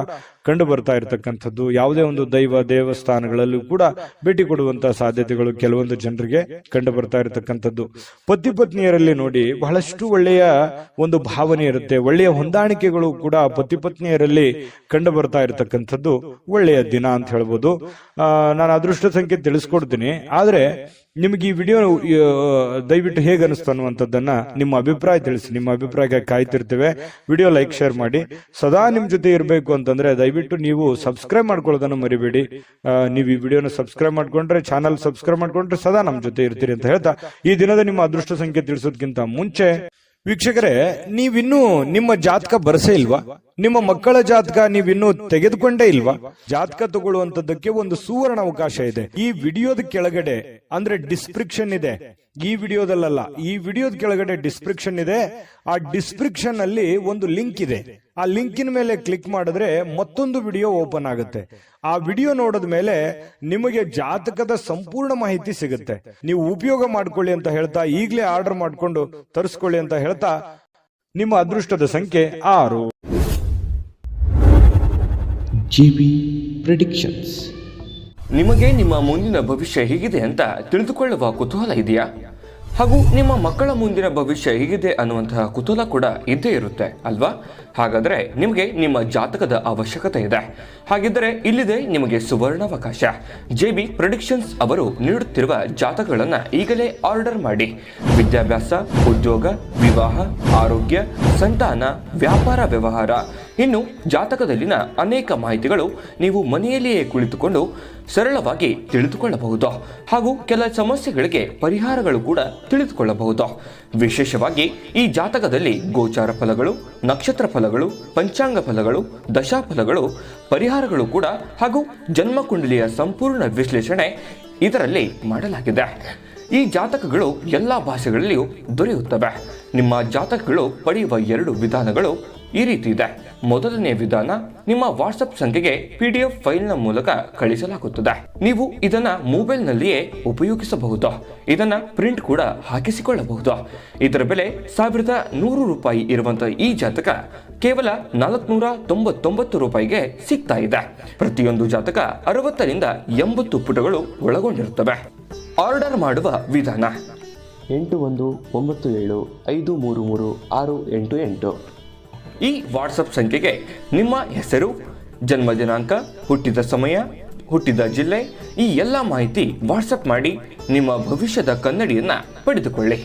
ಕಂಡು ಬರ್ತಾ ಇರತಕ್ಕಂಥದ್ದು. ಯಾವುದೇ ಒಂದು ದೇವಸ್ಥಾನಗಳಲ್ಲೂ ಕೂಡ ಭೇಟಿ ಕೊಡುವಂತಹ ಸಾಧ್ಯತೆಗಳು ಕೆಲವೊಂದು ಜನರಿಗೆ ಕಂಡು ಬರ್ತಾ ಇರತಕ್ಕಂಥದ್ದು. ಪತಿ ಪತ್ನಿಯರಲ್ಲಿ ನೋಡಿ ಬಹಳಷ್ಟು ಒಳ್ಳೆಯ ಒಂದು ಭಾವನೆ ಇರುತ್ತೆ. ಒಳ್ಳೆಯ ಹೊಂದಾಣಿಕೆಗಳು ಕೂಡ ಪತಿ ಪತ್ನಿಯರಲ್ಲಿ ಕಂಡು ಬರ್ತಾ ಇರತಕ್ಕಂಥದ್ದು ಒಳ್ಳೆಯ ದಿನ ಅಂತ ಹೇಳ್ಬೋದು. ನಾನು ಅದೃಷ್ಟ ಸಂಖ್ಯೆ ತಿಳಿಸ್ಕೊಡ್ತೀನಿ. ಆದ್ರೆ ನಿಮ್ಗೆ ಈ ವಿಡಿಯೋ ದಯವಿಟ್ಟು ಹೇಗೆ ಅನಿಸ್ತು ಅನ್ನುವಂಥದ್ದನ್ನ ನಿಮ್ಮ ಅಭಿಪ್ರಾಯ ತಿಳಿಸಿ. ನಿಮ್ಮ ಅಭಿಪ್ರಾಯಕ್ಕೆ ಕಾಯ್ತಿರ್ತೇವೆ. ವಿಡಿಯೋ ಲೈಕ್, ಶೇರ್ ಮಾಡಿ. ಸದಾ ನಿಮ್ ಜೊತೆ ಇರಬೇಕು ಅಂತಂದ್ರೆ ದಯವಿಟ್ಟು ನೀವು ಸಬ್ಸ್ಕ್ರೈಬ್ ಮಾಡ್ಕೊಳ್ಳೋದನ್ನು ಮರಿಬೇಡಿ. ನೀವು ಈ ವಿಡಿಯೋನ ಸಬ್ಸ್ಕ್ರೈಬ್ ಮಾಡ್ಕೊಂಡ್ರೆ, ಚಾನಲ್ ಸಬ್ಸ್ಕ್ರೈಬ್ ಮಾಡ್ಕೊಂಡ್ರೆ ಸದಾ ನಮ್ ಜೊತೆ ಇರ್ತೀರಿ ಅಂತ ಹೇಳ್ತಾ ಈ ದಿನದ ನಿಮ್ಮ ಅದೃಷ್ಟ ಸಂಖ್ಯೆ ತಿಳಿಸೋದಕ್ಕಿಂತ ಮುಂಚೆ ವೀಕ್ಷಕರೇ, ನೀವಿನ್ನೂ ನಿಮ್ಮ ಜಾತಕ ಬರಸೇ ಇಲ್ವಾ? ನಿಮ್ಮ ಮಕ್ಕಳ ಜಾತಕ ನೀವಿನ್ನೂ ತೆಗೆದುಕೊಂಡೇ ಇಲ್ವಾ? ಜಾತಕ ತಗೊಳ್ಳುವಂತದ್ದಕ್ಕೆ ಒಂದು ಸುವರ್ಣ ಅವಕಾಶ ಇದೆ. ಈ ವಿಡಿಯೋದ ಕೆಳಗಡೆ ಅಂದ್ರೆ ಡಿಸ್ಕ್ರಿಪ್ಷನ್ ಇದೆ. ಈ ವಿಡಿಯೋದಲ್ಲ, ಈ ವಿಡಿಯೋದ ಕೆಳಗಡೆ ಡಿಸ್ಕ್ರಿಪ್ಷನ್ ಇದೆ. ಆ ಡಿಸ್ಕ್ರಿಪ್ಷನ್ ಅಲ್ಲಿ ಒಂದು ಲಿಂಕ್ ಇದೆ. ಆ ಲಿಂಕಿನ ಮೇಲೆ ಕ್ಲಿಕ್ ಮಾಡಿದ್ರೆ ಮತ್ತೊಂದು ವಿಡಿಯೋ ಓಪನ್ ಆಗುತ್ತೆ. ಆ ವಿಡಿಯೋ ನೋಡಿದ ಮೇಲೆ ನಿಮಗೆ ಜಾತಕದ ಸಂಪೂರ್ಣ ಮಾಹಿತಿ ಸಿಗುತ್ತೆ. ನೀವು ಉಪಯೋಗ ಮಾಡ್ಕೊಳ್ಳಿ ಅಂತ ಹೇಳ್ತಾ, ಈಗಲೇ ಆರ್ಡರ್ ಮಾಡ್ಕೊಂಡು ತರಿಸ್ಕೊಳ್ಳಿ ಅಂತ ಹೇಳ್ತಾ, ನಿಮ್ಮ ಅದೃಷ್ಟದ ಸಂಖ್ಯೆ 6. GB predictions. ನಿಮಗೆ ನಿಮ್ಮ ಮುಂದಿನ ಭವಿಷ್ಯ ಹೇಗಿದೆ ಅಂತ ತಿಳಿದುಕೊಳ್ಳುವ ಕುತೂಹಲ ಇದೆಯಾ? ಹಾಗೂ ನಿಮ್ಮ ಮಕ್ಕಳ ಮುಂದಿನ ಭವಿಷ್ಯ ಹೇಗಿದೆ ಅನ್ನುವಂತಹ ಕುತೂಹಲ ಕೂಡ ಇದ್ದೇ ಇರುತ್ತೆ ಅಲ್ವಾ? ಹಾಗಾದರೆ ನಿಮಗೆ ನಿಮ್ಮ ಜಾತಕದ ಅವಶ್ಯಕತೆ ಇದೆ. ಹಾಗಿದ್ದರೆ ಇಲ್ಲಿದೆ ನಿಮಗೆ ಸುವರ್ಣಾವಕಾಶ. JB ಪ್ರೆಡಿಕ್ಷನ್ಸ್ ಅವರು ನೀಡುತ್ತಿರುವ ಜಾತಕಗಳನ್ನು ಈಗಲೇ ಆರ್ಡರ್ ಮಾಡಿ. ವಿದ್ಯಾಭ್ಯಾಸ, ಉದ್ಯೋಗ, ವಿವಾಹ, ಆರೋಗ್ಯ, ಸಂತಾನ, ವ್ಯಾಪಾರ ವ್ಯವಹಾರ, ಇನ್ನು ಜಾತಕದಲ್ಲಿನ ಅನೇಕ ಮಾಹಿತಿಗಳು ನೀವು ಮನೆಯಲ್ಲಿಯೇ ಕುಳಿತುಕೊಂಡು ಸರಳವಾಗಿ ತಿಳಿದುಕೊಳ್ಳಬಹುದು. ಹಾಗೂ ಕೆಲ ಸಮಸ್ಯೆಗಳಿಗೆ ಪರಿಹಾರಗಳು ಕೂಡ ತಿಳಿದುಕೊಳ್ಳಬಹುದು. ವಿಶೇಷವಾಗಿ ಈ ಜಾತಕದಲ್ಲಿ ಗೋಚಾರ ಫಲಗಳು, ನಕ್ಷತ್ರ ಫಲಗಳು, ಪಂಚಾಂಗ ಫಲಗಳು, ದಶಾಫಲಗಳು, ಪರಿಹಾರಗಳು ಕೂಡ ಹಾಗೂ ಜನ್ಮಕುಂಡಲಿಯ ಸಂಪೂರ್ಣ ವಿಶ್ಲೇಷಣೆ ಇದರಲ್ಲಿ ಮಾಡಲಾಗಿದೆ. ಈ ಜಾತಕಗಳು ಎಲ್ಲ ಭಾಷೆಗಳಲ್ಲಿಯೂ ದೊರೆಯುತ್ತವೆ. ನಿಮ್ಮ ಜಾತಕಗಳು ಪಡೆಯುವ 2 ವಿಧಾನಗಳು ಈ ರೀತಿ ಇದೆ. ಮೊದಲನೇ ವಿಧಾನ, ನಿಮ್ಮ ವಾಟ್ಸಪ್ ಸಂಖ್ಯೆಗೆ PDF ಫೈಲ್ನ ಮೂಲಕ ಕಳಿಸಲಾಗುತ್ತದೆ. ನೀವು ಇದನ್ನ ಮೊಬೈಲ್ನಲ್ಲಿಯೇ ಉಪಯೋಗಿಸಬಹುದು. ಇದನ್ನ ಪ್ರಿಂಟ್ ಕೂಡ ಹಾಕಿಸಿಕೊಳ್ಳಬಹುದು. ಇದರ ಬೆಲೆ 1100 ರೂಪಾಯಿ ಇರುವಂತಹ ಈ ಜಾತಕ ಕೇವಲ 499 ರೂಪಾಯಿಗೆ ಸಿಗ್ತಾ ಇದೆ. ಪ್ರತಿಯೊಂದು ಜಾತಕ 60 ರಿಂದ 80 ಪುಟಗಳು ಒಳಗೊಂಡಿರುತ್ತವೆ. ಆರ್ಡರ್ ಮಾಡುವ ವಿಧಾನ: 8197533688. ಈ ವಾಟ್ಸಪ್ ಸಂಖ್ಯೆಗೆ ನಿಮ್ಮ ಹೆಸರು, ಜನ್ಮ ದಿನಾಂಕ, ಹುಟ್ಟಿದ ಸಮಯ, ಹುಟ್ಟಿದ ಜಿಲ್ಲೆ, ಈ ಎಲ್ಲ ಮಾಹಿತಿ ವಾಟ್ಸಪ್ ಮಾಡಿ ನಿಮ್ಮ ಭವಿಷ್ಯದ ಕನ್ನಡಿಯನ್ನ ಪಡೆದುಕೊಳ್ಳಿ.